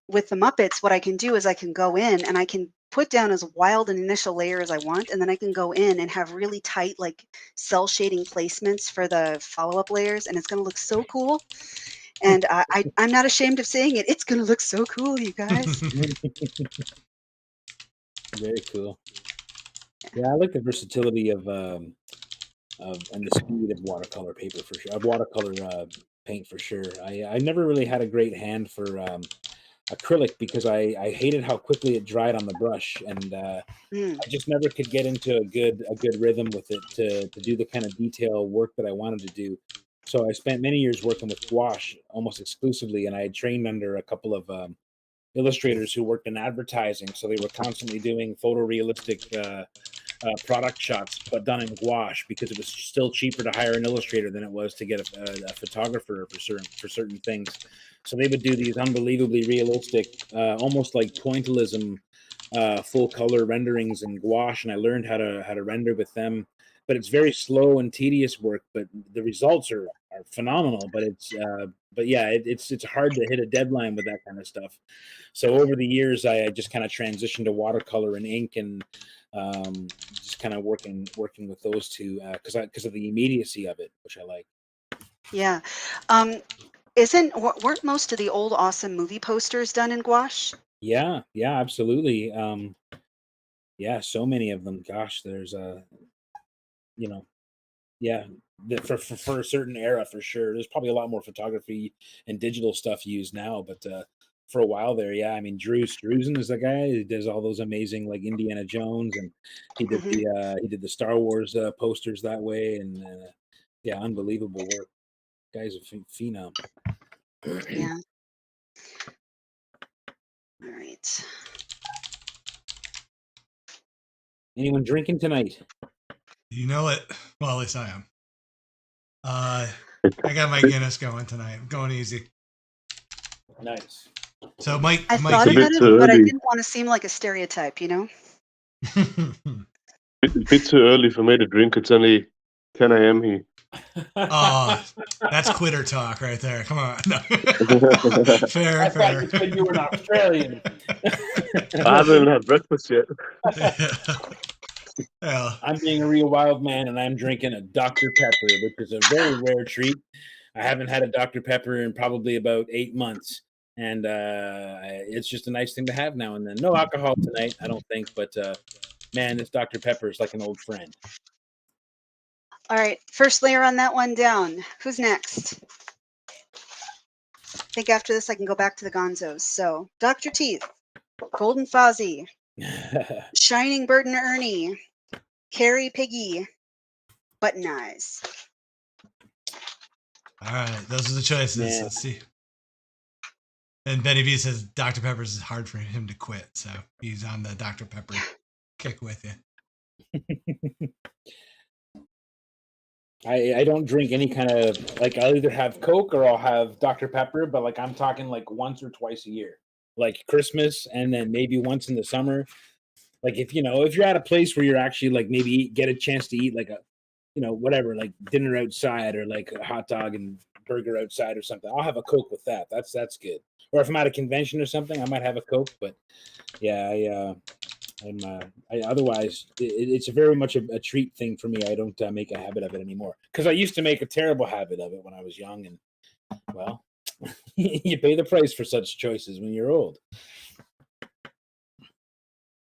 Speaker 2: with the Muppets, what I can do is I can go in and I can put down as wild an initial layer as I want, and then I can go in and have really tight like cell shading placements for the follow-up layers, and it's going to look so cool. And I'm not ashamed of saying it. It's going to look so cool, you guys.
Speaker 4: Very cool. Yeah, I like the versatility of and the speed of watercolor paper for sure. Of watercolor paint for sure. I never really had a great hand for acrylic because I hated how quickly it dried on the brush, and I just never could get into a good rhythm with it to do the kind of detail work that I wanted to do. So I spent many years working with gouache almost exclusively, and I had trained under a couple of illustrators who worked in advertising, so they were constantly doing photorealistic product shots, but done in gouache because it was still cheaper to hire an illustrator than it was to get a photographer for certain things. So they would do these unbelievably realistic, almost like pointillism, full color renderings in gouache, and I learned how to render with them. But it's very slow and tedious work, but the results are phenomenal. But it's hard to hit a deadline with that kind of stuff. So over the years, I just kind of transitioned to watercolor and ink, and just kind of working with those two because of the immediacy of it, which I like.
Speaker 2: Yeah. Weren't most of the old awesome movie posters done in gouache?
Speaker 4: Yeah, absolutely. Yeah, so many of them. Gosh, there's yeah, for a certain era for sure. There's probably a lot more photography and digital stuff used now, but for a while there, yeah. I mean, Drew Struzan is the guy who does all those amazing like Indiana Jones, and he did the Star Wars posters that way, and yeah, unbelievable work. Guy's a phenom.
Speaker 2: Yeah. All right.
Speaker 4: Anyone drinking tonight?
Speaker 1: You know it. Well, at least I am. I got my Guinness going tonight. I'm going easy.
Speaker 4: Nice.
Speaker 1: So Mike,
Speaker 2: I thought
Speaker 3: a bit
Speaker 2: about it,
Speaker 3: too
Speaker 2: but I
Speaker 3: early.
Speaker 2: didn't want to seem like a stereotype, you know?
Speaker 3: Bit too early for me to drink. It's only 10 a.m. here.
Speaker 1: Oh, that's quitter talk right there. Come on. No. Fair.
Speaker 4: I thought you said you were an Australian.
Speaker 3: I haven't even had breakfast yet.
Speaker 1: Yeah.
Speaker 4: I'm being a real wild man, and I'm drinking a Dr. Pepper, which is a very rare treat. I haven't had a Dr. Pepper in probably about 8 months, and it's just a nice thing to have now and then. No alcohol tonight, I don't think, but man, this Dr. Pepper is like an old friend.
Speaker 2: All right, first layer on that one down. Who's next? I think after this I can go back to the Gonzos. So, Dr. Teeth, Golden Fozzie, Shining Bird and Ernie, Carrie Piggy, Button Eyes.
Speaker 1: All right, those are the choices.
Speaker 4: Yeah.
Speaker 1: Let's see. And Benny B says Dr. Pepper's is hard for him to quit, so he's on the Dr. Pepper kick with you.
Speaker 4: I don't drink any kind of, like, I'll either have Coke or I'll have Dr. Pepper, but like I'm talking like once or twice a year, like Christmas and then maybe once in the summer. Like if you're at a place where you're actually like maybe get a chance to eat like a whatever, like dinner outside or like a hot dog and burger outside or something, I'll have a Coke with that. That's good. Or if I'm at a convention or something, I might have a Coke. But yeah, otherwise, it's very much a treat thing for me. I don't make a habit of it anymore because I used to make a terrible habit of it when I was young, and well, you pay the price for such choices when you're old.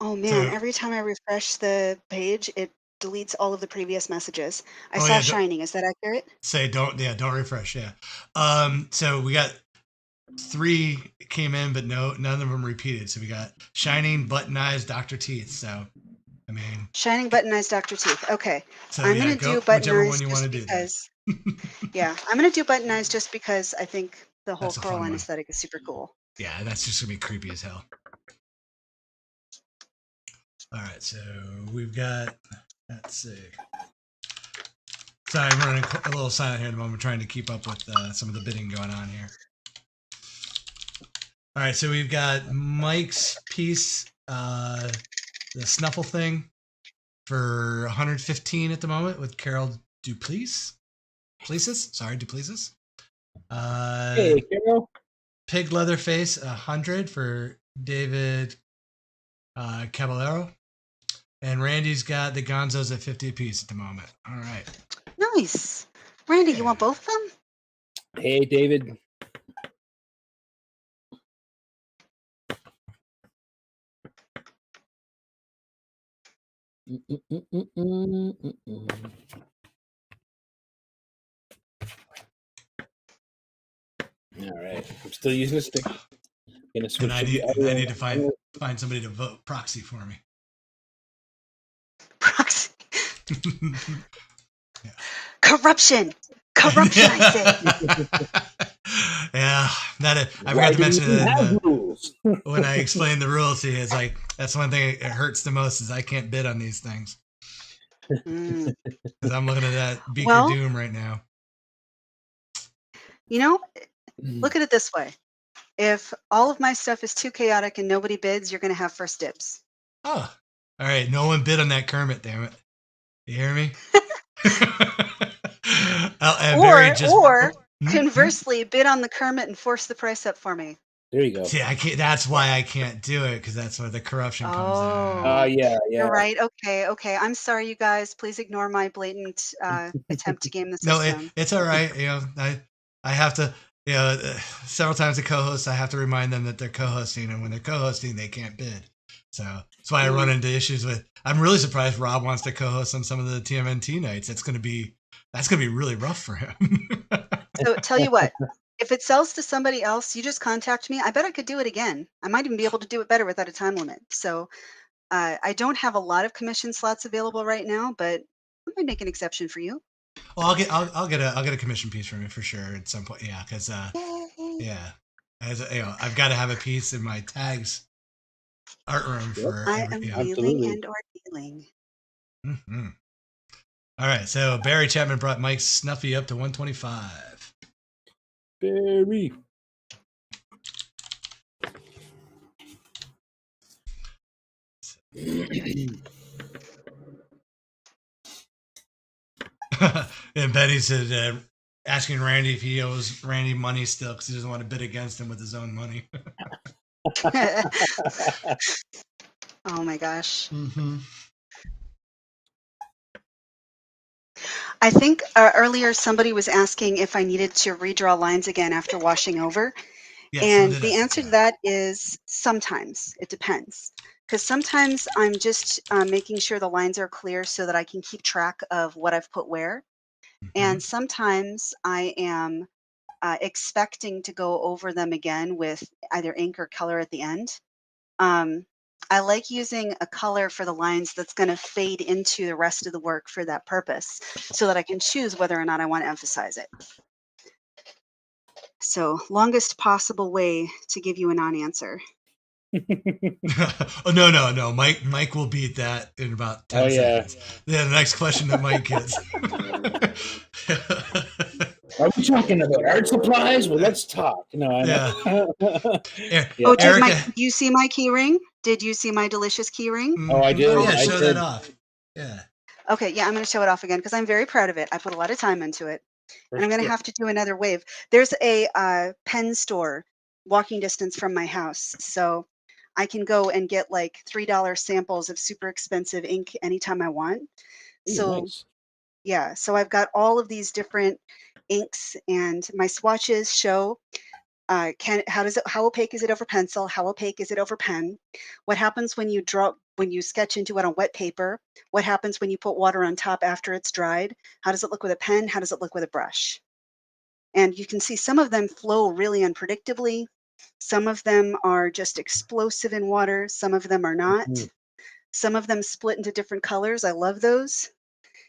Speaker 2: Oh man,
Speaker 1: So-
Speaker 2: every time I refresh the page, it deletes all of the previous messages. I
Speaker 1: Oh,
Speaker 2: saw
Speaker 1: yeah,
Speaker 2: Shining. Is that accurate?
Speaker 1: Say don't refresh. Yeah. So we got 3 came in, but none of them repeated. So we got Shining, Button Eyes, Dr. Teeth. So I mean,
Speaker 2: Shining, Button Eyes, Dr. Teeth. Okay,
Speaker 1: so
Speaker 2: I'm
Speaker 1: yeah,
Speaker 2: gonna
Speaker 1: go
Speaker 2: do Button
Speaker 1: whichever
Speaker 2: Eyes
Speaker 1: one you want
Speaker 2: just
Speaker 1: to do.
Speaker 2: because. Yeah, I'm gonna do Button Eyes just because I think the whole
Speaker 1: That's a fun
Speaker 2: Coraline
Speaker 1: one.
Speaker 2: aesthetic is super cool.
Speaker 1: Yeah, that's just gonna be creepy as hell. All right, so we've got. Let's see. Sorry, I'm running a little silent here at the moment, trying to keep up with some of the bidding going on here. All right, so we've got Mike's piece, the Snuffle thing, for 115 at the moment with Carol Duplessis. Duplessis.
Speaker 4: Hey, Carol.
Speaker 1: Pig Leatherface 100 for David Caballero. And Randy's got the Gonzos at 50 apiece at the moment. All right.
Speaker 2: Nice, Randy. You want both of them?
Speaker 4: Hey, David. All right, I'm still using a stick. Gonna switch.
Speaker 1: And I
Speaker 4: to
Speaker 1: need to find somebody to vote proxy for me.
Speaker 2: Proxy.
Speaker 1: Yeah.
Speaker 2: Corruption. I say.
Speaker 1: Yeah, I forgot to mention it when I explained the rules to you. It's like that's one thing it hurts the most is I can't bid on these things
Speaker 2: Mm.
Speaker 1: because I'm looking at that Beaker
Speaker 2: Well-
Speaker 1: Doom right now.
Speaker 2: You know, look at it this way. If all of my stuff is too chaotic and nobody bids, you're going to have first dibs.
Speaker 1: Oh, all right. No one bid on that Kermit. Damn it! You hear me?
Speaker 2: Or
Speaker 1: Hmm?
Speaker 2: conversely, bid on the Kermit and force the price up for me.
Speaker 4: There you go.
Speaker 1: See, I can't. That's why I can't do it because that's where the corruption comes
Speaker 2: Oh.
Speaker 1: in.
Speaker 4: Yeah.
Speaker 2: You're right. Okay. I'm sorry, you guys. Please ignore my blatant attempt to game the
Speaker 1: No,
Speaker 2: system.
Speaker 1: it's all right. I have to. Several times the co-hosts, I have to remind them that they're co-hosting, and when they're co-hosting, they can't bid. So that's why I run into issues with. I'm really surprised Rob wants to co-host on some of the TMNT nights. That's gonna be really rough for him.
Speaker 2: So tell you what, if it sells to somebody else, you just contact me. I bet I could do it again. I might even be able to do it better without a time limit. So I don't have a lot of commission slots available right now, but I might make an exception for you.
Speaker 1: Well, I'll get a commission piece from you for sure at some point. Yeah, because yeah, I've got to have a piece in my tags art room for.
Speaker 2: I am
Speaker 1: yeah.
Speaker 2: wheeling
Speaker 4: absolutely.
Speaker 2: and or dealing.
Speaker 1: Mm-hmm. All right, so Barry Chapman brought Mike Snuffy up to 125.
Speaker 4: Barry.
Speaker 1: And Betty said, asking Randy if he owes Randy money still because he doesn't want to bid against him with his own money.
Speaker 2: Oh my gosh.
Speaker 1: Mm-hmm.
Speaker 2: I think earlier somebody was asking if I needed to redraw lines again after washing over.
Speaker 1: Yes,
Speaker 2: And
Speaker 1: so did
Speaker 2: the
Speaker 1: I,
Speaker 2: answer to
Speaker 1: yeah.
Speaker 2: that is sometimes. It depends. Because sometimes I'm just making sure the lines are clear so that I can keep track of what I've put where. And sometimes I am expecting to go over them again with either ink or color at the end. I like using a color for the lines that's going to fade into the rest of the work for that purpose so that I can choose whether or not I want to emphasize it. So longest possible way to give you a non-answer.
Speaker 1: Oh no. Mike will beat that in about 10 seconds. Yeah, the next question that Mike gets.
Speaker 4: Are we talking about art supplies? Well, let's talk. No, I know.
Speaker 2: Oh,
Speaker 1: Erica.
Speaker 2: did you see my key ring? Did you see my delicious key ring?
Speaker 4: Oh, I did.
Speaker 1: Oh, yeah,
Speaker 4: I
Speaker 1: show
Speaker 4: did.
Speaker 1: that off. Yeah.
Speaker 2: Okay, yeah, I'm going to show it off again because I'm very proud of it. I put a lot of time into it. And I'm going to have to do another wave. There's a pen store walking distance from my house. So I can go and get like $3 samples of super expensive ink anytime I want. So
Speaker 4: nice.
Speaker 2: yeah, so I've got all of these different inks, and my swatches show how opaque is it over pencil? How opaque is it over pen? What happens when you sketch into it on wet paper? What happens when you put water on top after it's dried? How does it look with a pen? How does it look with a brush? And you can see some of them flow really unpredictably. Some of them are just explosive in water. Some of them are not. Some of them split into different colors. I love those.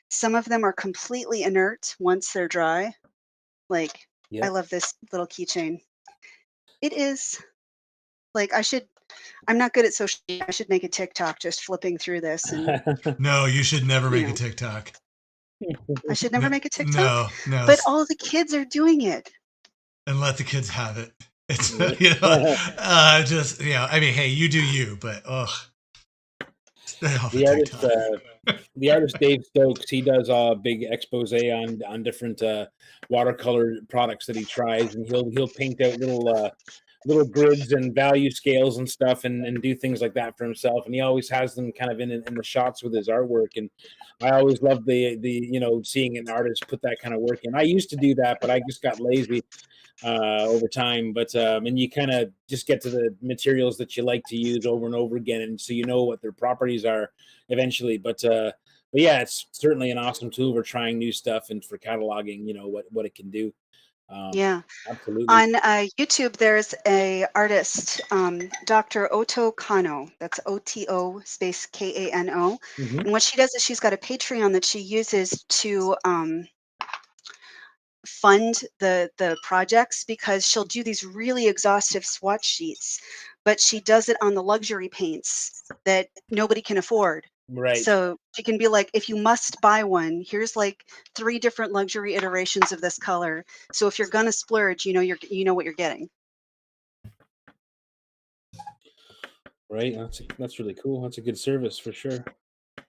Speaker 2: Some of them are completely inert once they're dry. Like, I love this little keychain. It is like I'm not good at social media. I should make a TikTok just flipping through this. And
Speaker 1: No, you should never make a TikTok.
Speaker 2: I should never make a TikTok.
Speaker 1: No.
Speaker 2: But all the kids are doing it.
Speaker 1: And let the kids have it. It's I mean, hey, you do you, but
Speaker 4: the artist Dave Stokes, he does a big expose on different watercolor products that he tries, and he'll paint out little grids and value scales and stuff, and do things like that for himself. And he always has them kind of in the shots with his artwork. And I always love the seeing an artist put that kind of work in. I used to do that, but I just got lazy over time. But and you kind of just get to the materials that you like to use over and over again, and so you know what their properties are eventually. But yeah, it's certainly an awesome tool for trying new stuff and for cataloging, what it can do.
Speaker 2: Yeah.
Speaker 4: Absolutely.
Speaker 2: On YouTube, there's a artist, Dr. Oto Kano. That's OTO space KANO. And what she does is she's got a Patreon that she uses to fund the projects, because she'll do these really exhaustive swatch sheets, but she does it on the luxury paints that nobody can afford.
Speaker 4: Right.
Speaker 2: So she can be like, if you must buy one, here's like 3 different luxury iterations of this color. So if you're gonna splurge, you know what you're getting.
Speaker 4: Right. That's really cool. That's a good service for sure.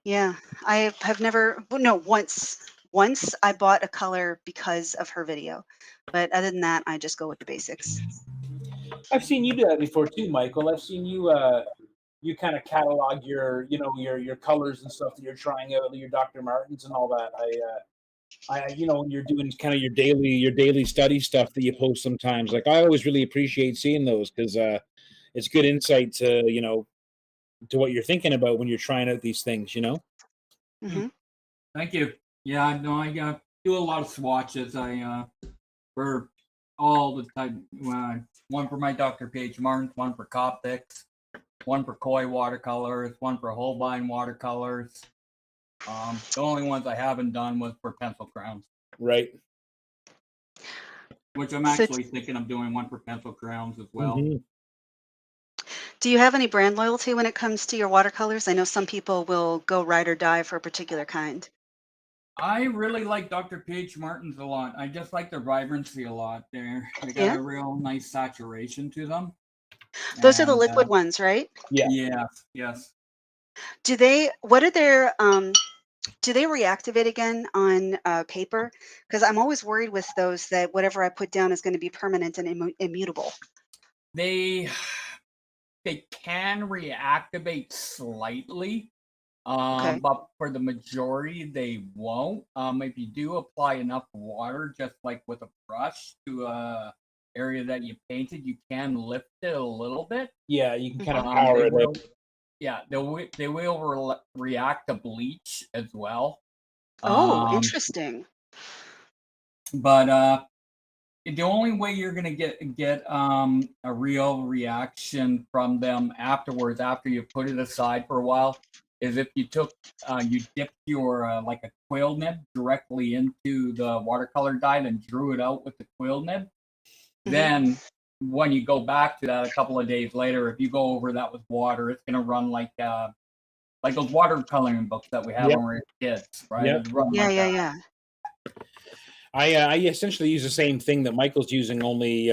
Speaker 2: Yeah, I have never. Well, no, once I bought a color because of her video, but other than that, I just go with the basics.
Speaker 4: I've seen you do that before too, Michael. I've seen you you kind of catalog your your colors and stuff that you're trying out, your Dr. Martens and all that. I when you're doing kind of your daily study stuff that you post sometimes, like I always really appreciate seeing those, because it's good insight to to what you're thinking about when you're trying out these things.
Speaker 5: Thank you. Yeah, no, I do a lot of swatches. I for all the time. One for my Dr. Page Martins, one for Copics, one for Koi watercolors, one for Holbein watercolors. The only ones I haven't done was for pencil crowns.
Speaker 4: Right.
Speaker 5: Which I'm actually thinking of doing one for pencil crowns as well.
Speaker 2: Do you have any brand loyalty when it comes to your watercolors? I know some people will go ride or die for a particular kind.
Speaker 5: I really like Dr. Page Martins a lot. I just like their vibrancy a lot. They got a real nice saturation to them.
Speaker 2: Those are the liquid ones, right?
Speaker 5: Yeah. Yes.
Speaker 2: Do they reactivate again on paper? Because I'm always worried with those that whatever I put down is going to be permanent and immutable.
Speaker 5: They can reactivate slightly, but for the majority they won't. If you do apply enough water, just like with a brush, to a area that you painted, you can lift it a little bit.
Speaker 4: Yeah, you can kind of power it up.
Speaker 5: Yeah, they will react to bleach as well.
Speaker 2: Oh, interesting.
Speaker 5: But the only way you're gonna get a real reaction from them afterwards, after you put it aside for a while, is if you dipped your like a quill nib directly into the watercolor dye and drew it out with the quill nib. Then when you go back to that a couple of days later, if you go over that with water, it's gonna run like those watercoloring books that we have when we were kids, right?
Speaker 4: Yep.
Speaker 5: It'd run
Speaker 2: Yeah,
Speaker 5: like
Speaker 2: yeah,
Speaker 5: that.
Speaker 2: yeah.
Speaker 4: I essentially use the same thing that Michael's using, only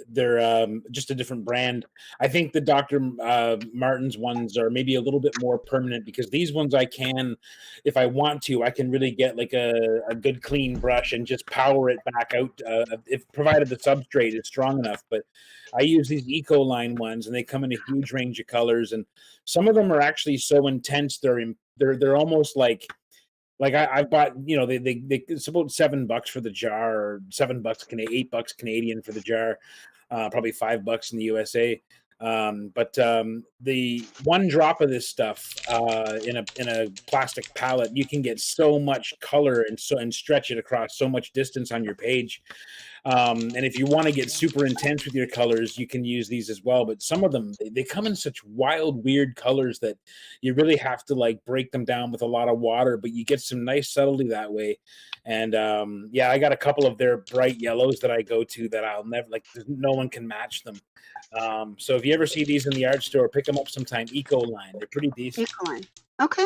Speaker 4: they're just a different brand. I think the Dr. Martin's ones are maybe a little bit more permanent, because these ones I can, if I want to, I can really get like a good clean brush and just power it back out, if provided the substrate is strong enough. But I use these Eco Line ones, and they come in a huge range of colors, and some of them are actually so intense they're almost like I bought, they it's about $7 for the jar, or $7 $8 Canadian for the jar, probably $5 in the USA. But the one drop of this stuff in a plastic palette, you can get so much color and stretch it across so much distance on your page. And if you want to get super intense with your colors, you can use these as well. But some of them, they come in such wild, weird colors that you really have to like break them down with a lot of water, but you get some nice subtlety that way. And I got a couple of their bright yellows that I go to that I'll never, like, no one can match them. So if you ever see these in the art store, pick them up sometime. Eco Line, they're pretty decent.
Speaker 2: Eco Line. Okay.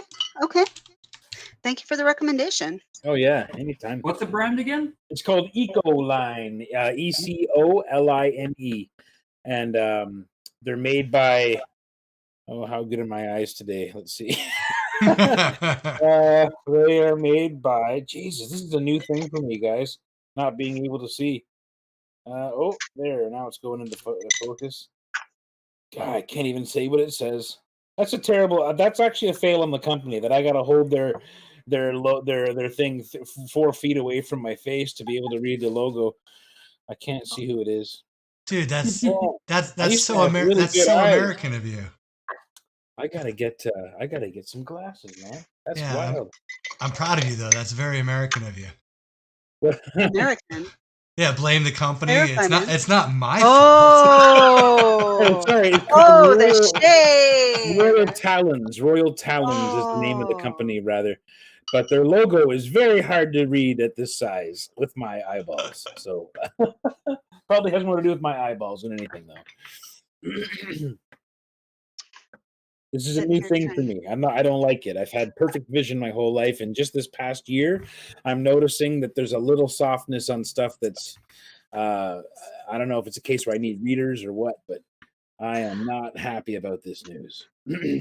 Speaker 2: Thank you for the recommendation.
Speaker 4: Oh yeah, anytime.
Speaker 5: What's the brand again?
Speaker 4: It's called Eco Line, ECOLINE, and they're made by. Oh, how good are my eyes today? Let's see. They are made by. Jesus, this is a new thing for me, guys. Not being able to see. Oh, there. Now it's going into focus. God, I can't even say what it says. That's a terrible. That's actually a fail on the company, that I got to hold their thing 4 feet away from my face to be able to read the logo. I can't see who it is.
Speaker 1: Dude, that's
Speaker 4: used
Speaker 1: that's
Speaker 4: to
Speaker 1: so
Speaker 4: have really
Speaker 1: that's
Speaker 4: good
Speaker 1: so
Speaker 4: eyes.
Speaker 1: American of you.
Speaker 4: I gotta get some glasses, man. That's
Speaker 1: Yeah,
Speaker 4: wild.
Speaker 1: I'm proud of you though. That's very American of you.
Speaker 2: American.
Speaker 1: Yeah, blame the company.
Speaker 2: Verify, man.
Speaker 1: It's not my fault.
Speaker 2: Oh,
Speaker 4: Sorry. It's called
Speaker 2: the shade.
Speaker 4: Royal Talons. Royal Talons is the name of the company, rather. But their logo is very hard to read at this size with my eyeballs. So probably has more to do with my eyeballs than anything, though. This is a new thing for me. I don't like it. I've had perfect vision my whole life, and just this past year, I'm noticing that there's a little softness on stuff that's I don't know if it's a case where I need readers or what, but I am not happy about this news.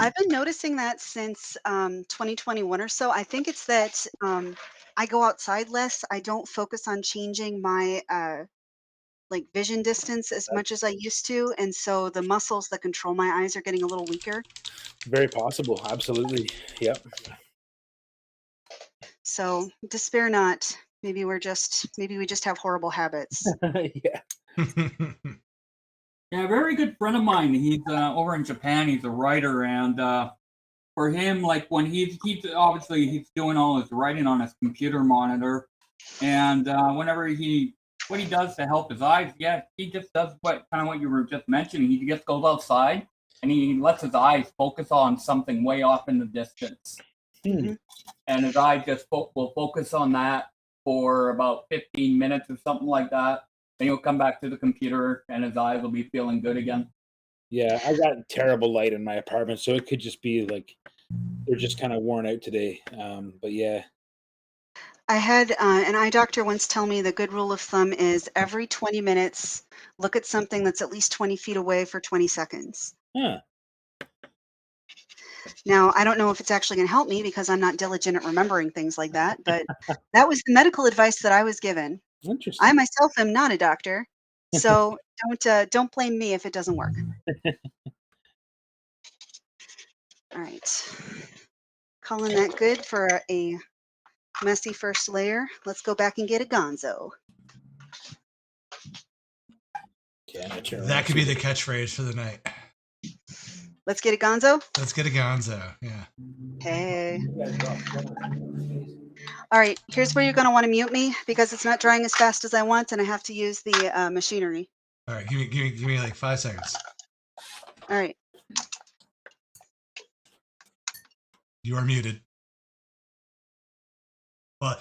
Speaker 2: I've been noticing that since 2021 or so. I think it's that I go outside less. I don't focus on changing my like vision distance as much as I used to, and so the muscles that control my eyes are getting a little weaker.
Speaker 4: Very possible. Absolutely. Yep.
Speaker 2: So despair not. Maybe we just have horrible habits.
Speaker 4: Yeah.
Speaker 5: Yeah, a very good friend of mine. He's over in Japan. He's a writer, and for him, like when he's obviously he's doing all his writing on his computer monitor, and whenever what he does to help his eyes, he just does what you were just mentioning. He just goes outside and he lets his eyes focus on something way off in the distance, and his eye just will focus on that for about 15 minutes or something like that. Then he'll come back to the computer and his eyes will be feeling good again.
Speaker 4: Yeah, I got terrible light in my apartment, so it could just be like they're just kind of worn out today. But yeah.
Speaker 2: I had an eye doctor once tell me the good rule of thumb is every 20 minutes, look at something that's at least 20 feet away for 20 seconds.
Speaker 4: Huh.
Speaker 2: Now, I don't know if it's actually going to help me because I'm not diligent at remembering things like that, but that was the medical advice that I was given.
Speaker 4: Interesting.
Speaker 2: I myself am not a doctor, so don't blame me if it doesn't work. All right. Calling that good for a messy first layer. Let's go back and get a gonzo.
Speaker 1: That could be the catchphrase for the night.
Speaker 2: Let's get a gonzo?
Speaker 1: Let's get a gonzo. Yeah.
Speaker 2: Hey. All right, here's where you're going to want to mute me because it's not drying as fast as I want, and I have to use the machinery.
Speaker 1: All right, give me like 5 seconds.
Speaker 2: All right.
Speaker 1: You are muted. Well,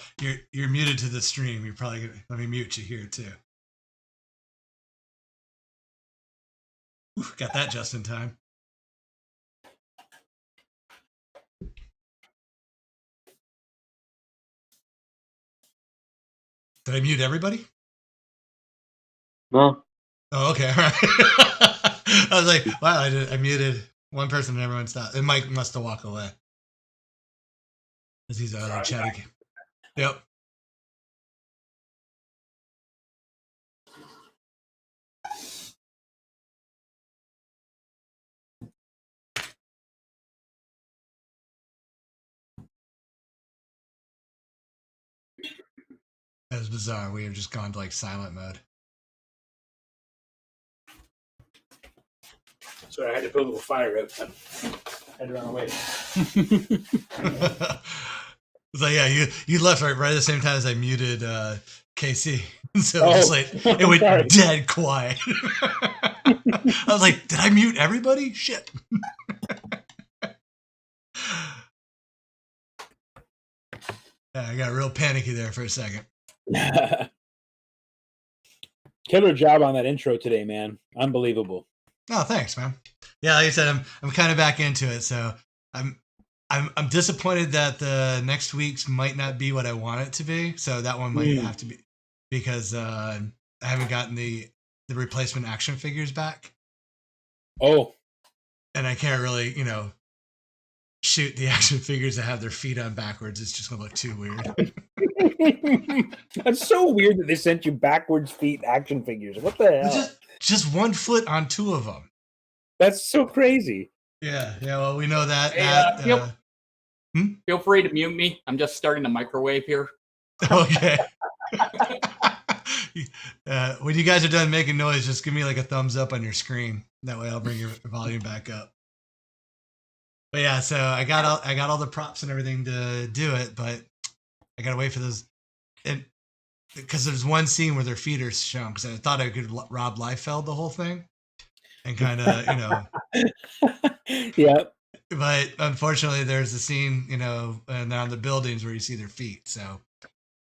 Speaker 1: you're muted to the stream. You're probably gonna let me mute you here too. Ooh, got that just in time. Did I mute everybody?
Speaker 3: No.
Speaker 1: Oh, okay. All right. I was like, wow, I muted one person and everyone stopped. And Mike must have walked away. Because he's like chatting. Yep. That was bizarre. We have just gone to like silent mode.
Speaker 4: Sorry, I had to put a little fire out. I had to run away.
Speaker 1: It's like, yeah, you left right at the same time as I muted KC. So
Speaker 4: Oh,
Speaker 1: just like it went
Speaker 4: sorry.
Speaker 1: dead quiet. I was like, did I mute everybody? Shit. Yeah, I got real panicky there for a second.
Speaker 4: Killer job on that intro today, man. Unbelievable.
Speaker 1: Oh, thanks, man. Yeah, like I said, I'm kind of back into it, so I'm disappointed that the next week's might not be what I want it to be. So that one might have to be because I haven't gotten the replacement action figures back.
Speaker 4: Oh,
Speaker 1: And I can't really, shoot the action figures that have their feet on backwards. It's just gonna look too weird.
Speaker 4: that's so weird that they sent you backwards feet action figures. What the hell?
Speaker 1: Just 1 foot on 2 of them.
Speaker 4: That's so crazy.
Speaker 1: Yeah. Well, we know that.
Speaker 5: Hey, feel free to mute me. I'm just starting the microwave here.
Speaker 1: Okay. When you guys are done making noise, just give me like a thumbs up on your screen. That way I'll bring your volume back up. But yeah, so I got all the props and everything to do it, but I gotta wait for those. And because there's one scene where their feet are shown, because I thought I could Rob Liefeld the whole thing and kind of,
Speaker 4: Yeah.
Speaker 1: But unfortunately, there's a scene, and they're on the buildings where you see their feet. So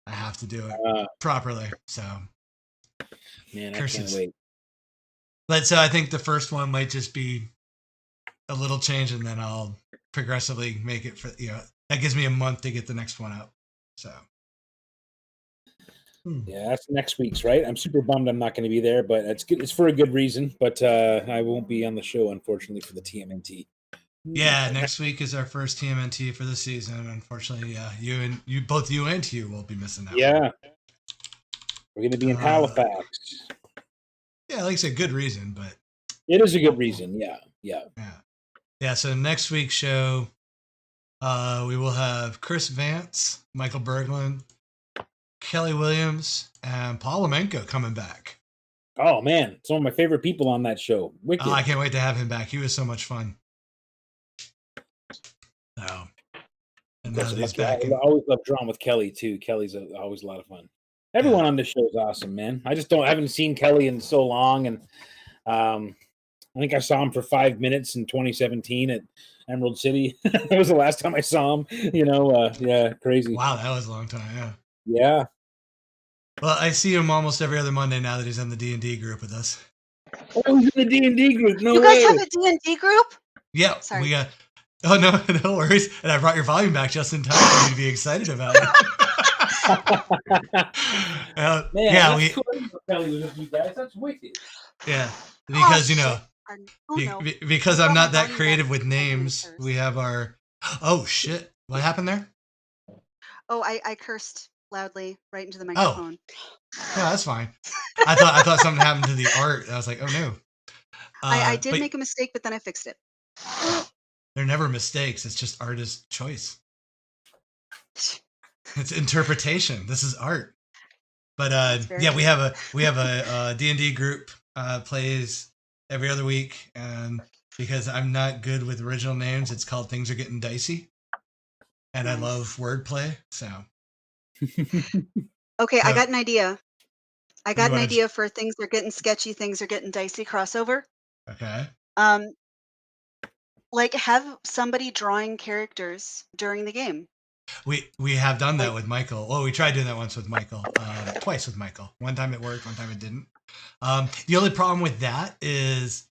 Speaker 1: I have to do it properly. So,
Speaker 4: Man,
Speaker 1: curses.
Speaker 4: I can't wait.
Speaker 1: But so I think the first one might just be a little change, and then I'll progressively make it for, that gives me a month to get the next one up. So.
Speaker 4: Yeah, that's next week's, right? I'm super bummed I'm not going to be there, but it's good. It's for a good reason. But I won't be on the show, unfortunately, for the TMNT.
Speaker 1: Yeah, next week is our first TMNT for the season. Unfortunately, both you and Hugh will be missing out.
Speaker 4: Yeah, we're going to be in Halifax.
Speaker 1: Yeah, like I said, good reason, but
Speaker 4: it is a good reason. Yeah.
Speaker 1: So next week's show, we will have Chris Vance, Michael Berglund, Kelly Williams, and Paul Lamenko coming back.
Speaker 4: Oh man, some of my favorite people on that show. Wicked.
Speaker 1: I can't wait to have him back. He was so much fun. So, and now he's back.
Speaker 4: I always love drawing with Kelly too. Kelly's always a lot of fun. Everyone on this show is awesome, man. I haven't seen Kelly in so long, and I think I saw him for 5 minutes in 2017 at Emerald City. That was the last time I saw him. Yeah, crazy.
Speaker 1: Wow, that was a long time. Yeah.
Speaker 4: Yeah.
Speaker 1: Well, I see him almost every other Monday now that he's in the D&D group with us.
Speaker 4: Oh, he's in the D&D group. No
Speaker 2: You
Speaker 4: way.
Speaker 2: guys have a D&D group?
Speaker 1: Yeah,
Speaker 2: Sorry.
Speaker 1: we got. Oh no worries. And I brought your volume back just in time for you to be excited about it.
Speaker 4: Man,
Speaker 1: yeah,
Speaker 4: cool. Kelly was with you guys. That's wicked.
Speaker 1: Yeah, because because I'm
Speaker 2: Throw
Speaker 1: not
Speaker 2: my
Speaker 1: that
Speaker 2: volume
Speaker 1: creative
Speaker 2: back
Speaker 1: with
Speaker 2: to my
Speaker 1: names.
Speaker 2: first.
Speaker 1: We have our. Oh shit! What happened there?
Speaker 2: Oh, I cursed loudly right into the microphone.
Speaker 1: No, that's fine. I thought something happened to the art. I was like, oh no.
Speaker 2: I did make a mistake, but then I fixed it.
Speaker 1: They're never mistakes. It's just artist choice. It's interpretation. This is art. But yeah, we have a D&D group plays every other week, and because I'm not good with original names, it's called Things Are Getting Dicey, and I love wordplay. So
Speaker 2: Okay, I
Speaker 1: So,
Speaker 2: got an idea. I
Speaker 1: you
Speaker 2: got an
Speaker 1: wanna
Speaker 2: idea for things are getting sketchy, things are getting dicey crossover.
Speaker 1: okay.
Speaker 2: Um, like have somebody drawing characters during the game.
Speaker 1: We have done that
Speaker 2: Like,
Speaker 1: with Michael. Well, we tried doing that once with Michael. Twice with Michael. One time it worked, one time it didn't. The only problem with that is,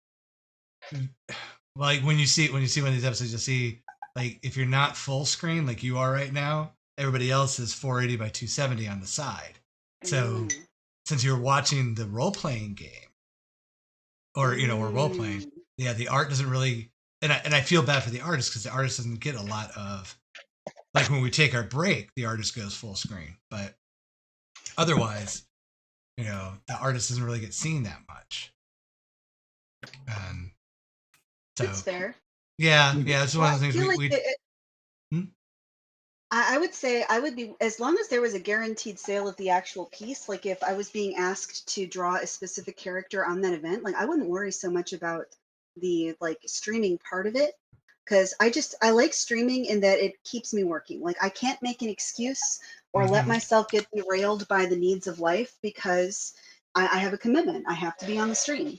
Speaker 1: like, when you see one of these episodes, you'll see, like, if you're not full screen like you are right now, everybody else is 480 by 270 on the side. So since you're watching the role playing game, or we're role playing,
Speaker 2: mm,
Speaker 1: yeah, the art doesn't really, and I feel bad for the artist because the artist doesn't get a lot of, like, when we take our break, the artist goes full screen, but otherwise, the artist doesn't really get seen that much. And so,
Speaker 2: that's fair.
Speaker 1: yeah, it's one
Speaker 2: Well,
Speaker 1: of the
Speaker 2: I
Speaker 1: things
Speaker 2: feel like
Speaker 1: we hmm?
Speaker 2: I would say I would be, as long as there was a guaranteed sale of the actual piece, like if I was being asked to draw a specific character on that event, like I wouldn't worry so much about the like streaming part of it. Because I like streaming in that it keeps me working. Like I can't make an excuse or let
Speaker 1: Mhm.
Speaker 2: myself get derailed by the needs of life because I have a commitment. I have to be on the stream.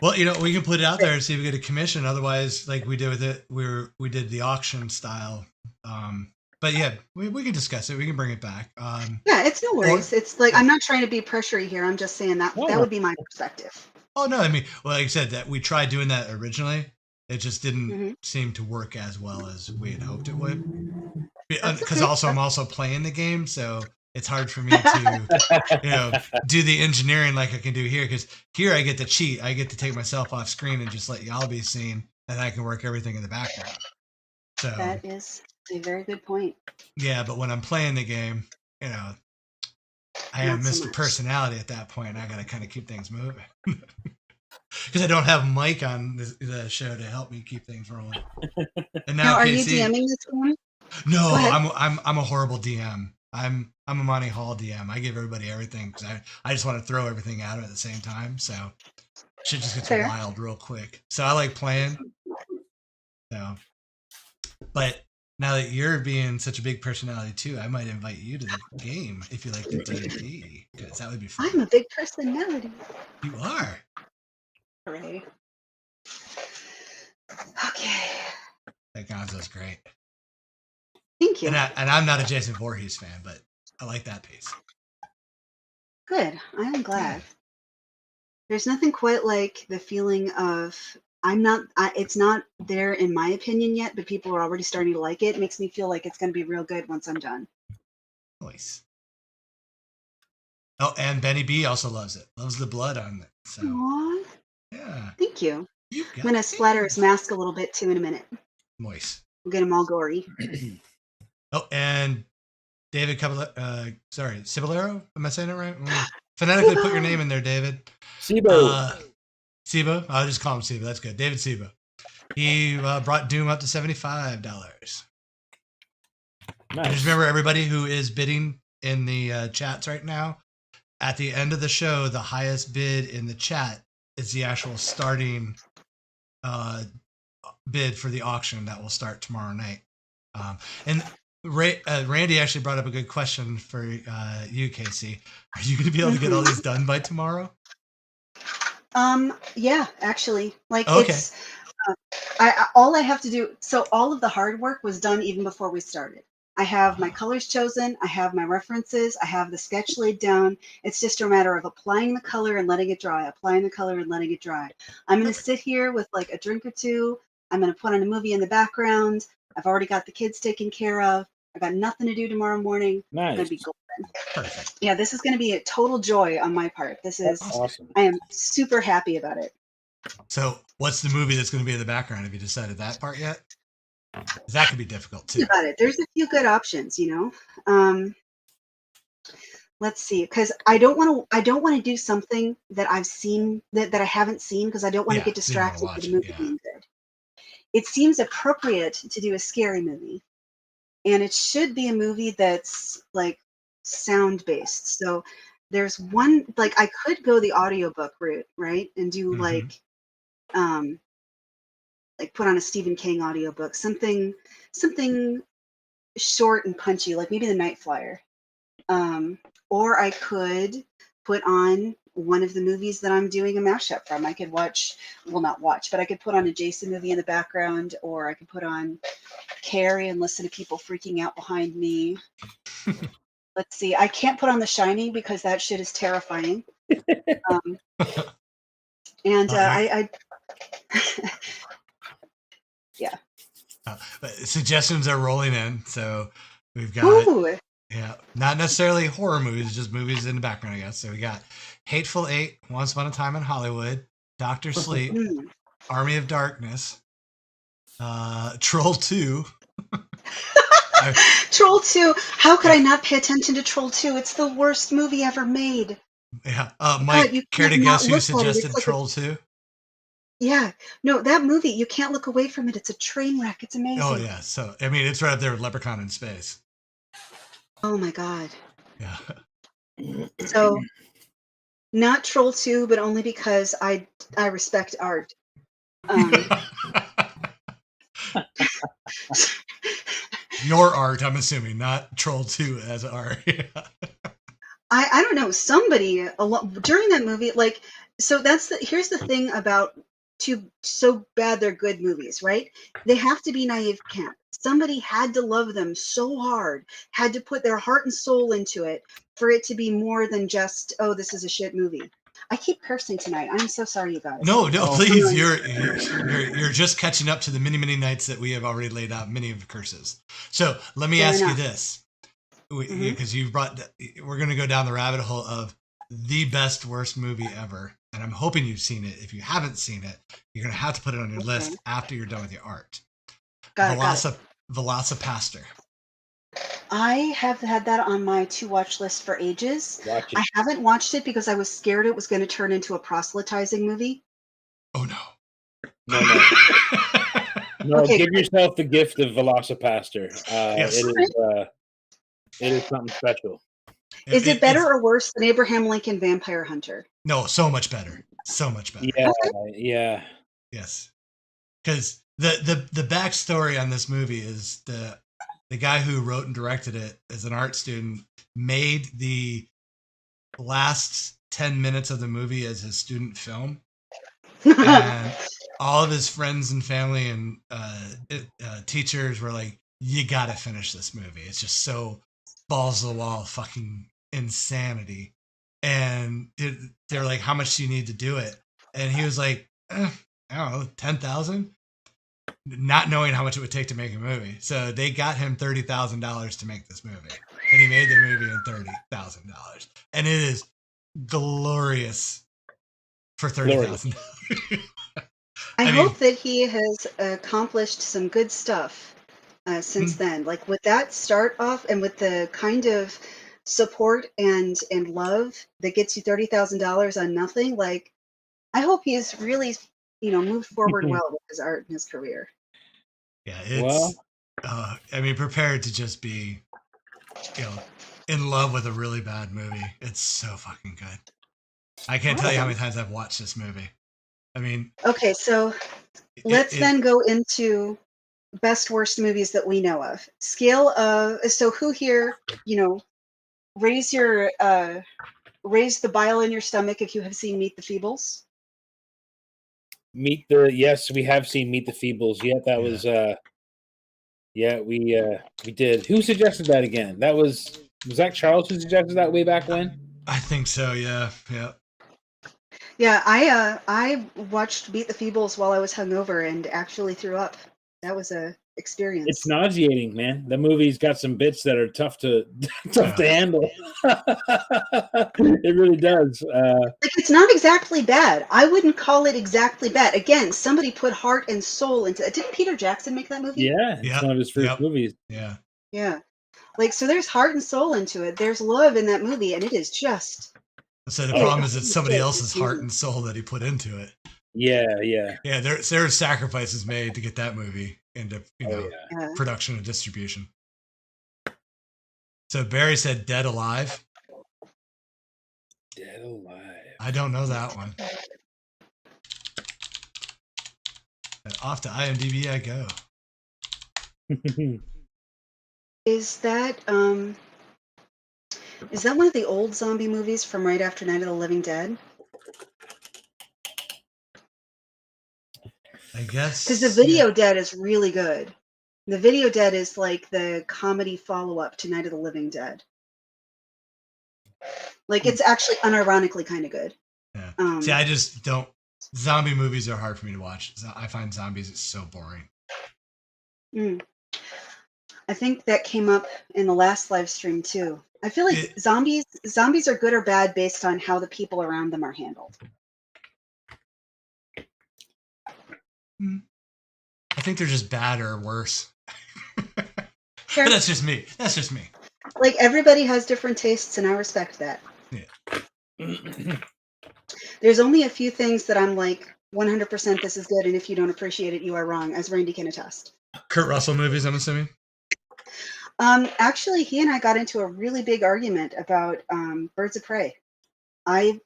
Speaker 1: Well, we can put it out there and see if we get a commission. Otherwise, like we did with it, we did the auction style. But yeah, we can discuss it. We can bring it back.
Speaker 2: Yeah, it's no
Speaker 1: Or
Speaker 2: worries. It's like I'm not trying to be pressury here. I'm just saying that
Speaker 4: No,
Speaker 2: that
Speaker 4: no.
Speaker 2: would be my perspective.
Speaker 1: oh no, I mean, well, like I said, that we tried doing that originally. It just didn't
Speaker 2: Hmm.
Speaker 1: seem to work as well as we had hoped it would.
Speaker 2: That's
Speaker 1: Because
Speaker 2: okay.
Speaker 1: also I'm also playing the game, so it's hard for me to do the engineering like I can do here, because here I get to cheat. I get to take myself off screen and just let y'all be seen, and I can work everything in the background. So
Speaker 2: That is a very good point.
Speaker 1: yeah, but when I'm playing the game, I have
Speaker 2: Not so
Speaker 1: Mr.
Speaker 2: much.
Speaker 1: Personality at that point, and I got to kind of keep things moving. Because I don't have Mike on the show to help me keep things rolling. And
Speaker 2: Now,
Speaker 1: now
Speaker 2: are you
Speaker 1: KC,
Speaker 2: DMing this one?
Speaker 1: no,
Speaker 2: Go ahead.
Speaker 1: I'm a horrible DM. I'm a Monty Hall DM. I give everybody everything because I just want to throw everything at the same time. So shit just gets
Speaker 2: Fair.
Speaker 1: wild real quick. So I like playing. So, but now that you're being such a big personality too, I might invite you to the game if you like the D&D, because that would be fun.
Speaker 2: I'm a big personality.
Speaker 1: You are.
Speaker 2: Hooray. Okay.
Speaker 1: That Gonzo's great.
Speaker 2: Thank you.
Speaker 1: And I'm not a Jason Voorhees fan, but I like that piece.
Speaker 2: Good. I am glad.
Speaker 1: Yeah.
Speaker 2: There's nothing quite like the feeling of it's not there in my opinion yet, but people are already starting to like it. It makes me feel like it's going to be real good once I'm done.
Speaker 1: Nice. Oh, and Benny B also loves it. Loves the blood on it. So
Speaker 2: Aww.
Speaker 1: yeah.
Speaker 2: Thank you.
Speaker 1: You
Speaker 2: I'm
Speaker 1: got
Speaker 2: going to splatter
Speaker 1: it.
Speaker 2: his mask a little bit too in a minute.
Speaker 1: Moist.
Speaker 2: We'll get him all gory.
Speaker 1: Oh, and David Ciballero? Am I saying it right? Phonetically put your name in there, David.
Speaker 4: Sibo.
Speaker 1: Sibo? I'll just call him Sibo. That's good. David Sibo. He brought Doom up to $75.
Speaker 4: Nice.
Speaker 1: And just remember, everybody who is bidding in the chats right now, at the end of the show, the highest bid in the chat is the actual starting bid for the auction that will start tomorrow night. And Randy actually brought up a good question for you, Casey. Are you going to be able to get all these done by tomorrow?
Speaker 2: Yeah, actually, like
Speaker 1: Okay.
Speaker 2: it's all I have to do. So all of the hard work was done even before we started. I have my colors chosen. I have my references. I have the sketch laid down. It's just a matter of applying the color and letting it dry, applying the color and letting it dry. I'm going to sit here with like a drink or two. I'm going to put on a movie in the background. I've already got the kids taken care of. I got nothing to do tomorrow morning. I'm going
Speaker 4: Nice.
Speaker 2: to be golden.
Speaker 1: Perfect.
Speaker 2: Yeah, this is going to be a total joy on my part. This is
Speaker 4: Awesome.
Speaker 2: I am super happy about it.
Speaker 1: So what's the movie that's going to be in the background? Have you decided that part yet? 'Cause that could be difficult too.
Speaker 2: Think about it. There's a few good options, Let's see, because I don't want to do something that I've seen that I haven't seen because I don't want to get
Speaker 1: so you wanna
Speaker 2: distracted
Speaker 1: watch
Speaker 2: with the
Speaker 1: it,
Speaker 2: movie
Speaker 1: yeah.
Speaker 2: being good. It seems appropriate to do a scary movie, and it should be a movie that's like sound based. So there's one, like I could go the audiobook route, right, and do
Speaker 1: Mhm.
Speaker 2: like put on a Stephen King audiobook, something short and punchy, like maybe The Night Flyer. Or I could put on one of the movies that I'm doing a mashup from. I could watch, well, not watch, but I could put on a Jason movie in the background, or I could put on Carrie and listen to people freaking out behind me. Let's see. I can't put on The Shining because that shit is terrifying. And I yeah.
Speaker 1: Suggestions are rolling in, so we've got
Speaker 2: Ooh.
Speaker 1: yeah, not necessarily horror movies, just movies in the background, I guess. So we got Hateful Eight, Once Upon a Time in Hollywood, Doctor Sleep, Army of Darkness, Troll 2.
Speaker 2: Troll 2. How could I not pay attention to Troll 2? It's the worst movie ever made.
Speaker 1: Yeah, Mike,
Speaker 2: you
Speaker 1: care to
Speaker 2: can't
Speaker 1: guess
Speaker 2: not
Speaker 1: who
Speaker 2: look at it.
Speaker 1: suggested
Speaker 2: It's like
Speaker 1: Troll 2?
Speaker 2: Yeah. No, that movie, you can't look away from it. It's a train wreck. It's amazing.
Speaker 1: Oh yeah, so I mean, it's right up there with Leprechaun in Space.
Speaker 2: Oh my God.
Speaker 1: Yeah.
Speaker 2: So, not Troll 2, but only because I respect art.
Speaker 1: Your art, I'm assuming, not Troll 2 as art.
Speaker 2: I don't know, somebody during that movie, like, so here's the thing about so bad they're good movies, right? They have to be naive camp. Somebody had to love them so hard, had to put their heart and soul into it for it to be more than just, oh, this is a shit movie. I keep cursing tonight. I'm so sorry, you guys.
Speaker 1: No, please. You're just catching up to the many nights that we have already laid out many of the curses. So let me ask you this, because we're going to go down the rabbit hole of the best worst movie ever, and I'm hoping you've seen it. If you haven't seen it, you're going to have to put it on your list after you're done with your art. Velocipaster.
Speaker 2: I have had that on my to-watch list for ages. I haven't watched it because I was scared it was going to turn into a proselytizing movie.
Speaker 1: Oh, no.
Speaker 4: No,
Speaker 2: Okay,
Speaker 4: give yourself the gift of Velocipaster.
Speaker 1: Yes.
Speaker 4: It is something special.
Speaker 2: Is it better or worse than Abraham Lincoln Vampire Hunter?
Speaker 1: No, so much better. So much better.
Speaker 4: Yeah,
Speaker 2: Okay.
Speaker 4: yeah.
Speaker 1: Yes. Because the backstory on this movie is the guy who wrote and directed it as an art student made the last 10 minutes of the movie as his student film. And all of his friends and family and teachers were like, you got to finish this movie. It's just so balls to the wall fucking insanity. And they're like, how much do you need to do it? And he was like, I don't know, 10,000? Not knowing how much it would take to make a movie. So they got him $30,000 to make this movie. And he made the movie in $30,000. And it is glorious for $30,000.
Speaker 2: I hope that he has accomplished some good stuff since then. Like with that start off and with the kind of support and love that gets you $30,000 on nothing, like I hope he's really, moved forward well with his art and his career.
Speaker 1: Yeah, it's I mean, prepared to just be, in love with a really bad movie. It's so fucking good. I can't tell you how many times I've watched this movie. I mean,
Speaker 2: okay, so let's then go into best worst movies that we know of. Scale of, so who here, raise the bile in your stomach if you have seen Meet the Feebles.
Speaker 4: Yes, we have seen Meet the Feebles. Yeah, that was we did. Who suggested that again? That was that Charles who suggested that way back when?
Speaker 1: I think so, yeah.
Speaker 2: Yeah, I watched Meet the Feebles while I was hungover and actually threw up. That was a experience.
Speaker 4: It's nauseating, man. The movie's got some bits that are tough to handle. It really does.
Speaker 2: Like, it's not exactly bad. I wouldn't call it exactly bad. Again, somebody put heart and soul into it. Didn't Peter Jackson make that movie?
Speaker 4: Yeah, it's one of his first movies.
Speaker 1: Yeah.
Speaker 2: Yeah. Like, so there's heart and soul into it. There's love in that movie, and it is just...
Speaker 1: So the problem is it's somebody else's heart and soul that he put into it.
Speaker 4: Yeah.
Speaker 1: Yeah, there are sacrifices made to get that movie into production and distribution. So Barry said Dead Alive.
Speaker 4: Dead Alive.
Speaker 1: I don't know that one. And off to IMDb I go.
Speaker 2: Is that one of the old zombie movies from right after Night of the Living Dead?
Speaker 1: I guess.
Speaker 2: Because the Video Dead is really good. The Video Dead is like the comedy follow-up to Night of the Living Dead. Like, it's actually unironically kind of good.
Speaker 1: Yeah. See, I just don't. Zombie movies are hard for me to watch. I find zombies is so boring.
Speaker 2: I think that came up in the last live stream too. I feel like zombies are good or bad based on how the people around them are handled.
Speaker 1: I think they're just bad or worse.
Speaker 2: Sure.
Speaker 1: But that's just me. That's just me.
Speaker 2: Like, everybody has different tastes, and I respect that.
Speaker 1: Yeah.
Speaker 2: There's only a few things that I'm like, 100% this is good, and if you don't appreciate it, you are wrong, as Randy can attest.
Speaker 1: Kurt Russell movies, I'm assuming?
Speaker 2: Actually, he and I got into a really big argument about Birds of Prey. I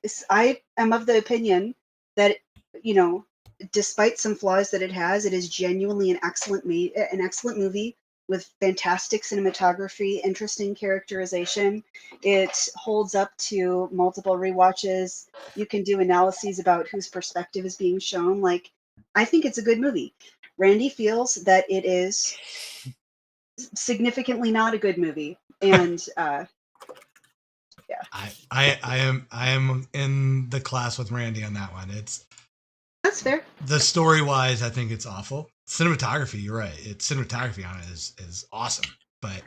Speaker 2: am of the opinion that, you know, despite some flaws that it is genuinely an excellent movie with fantastic cinematography, interesting characterization. It holds up to multiple rewatches. You can do analyses about whose perspective is being shown. Like, I think it's a good movie. Randy feels that it is significantly not a good movie, and yeah,
Speaker 1: I am in the class with Randy on that one.
Speaker 2: that's fair.
Speaker 1: The story wise, I think it's awful. Cinematography, you're right. Cinematography on it is awesome, but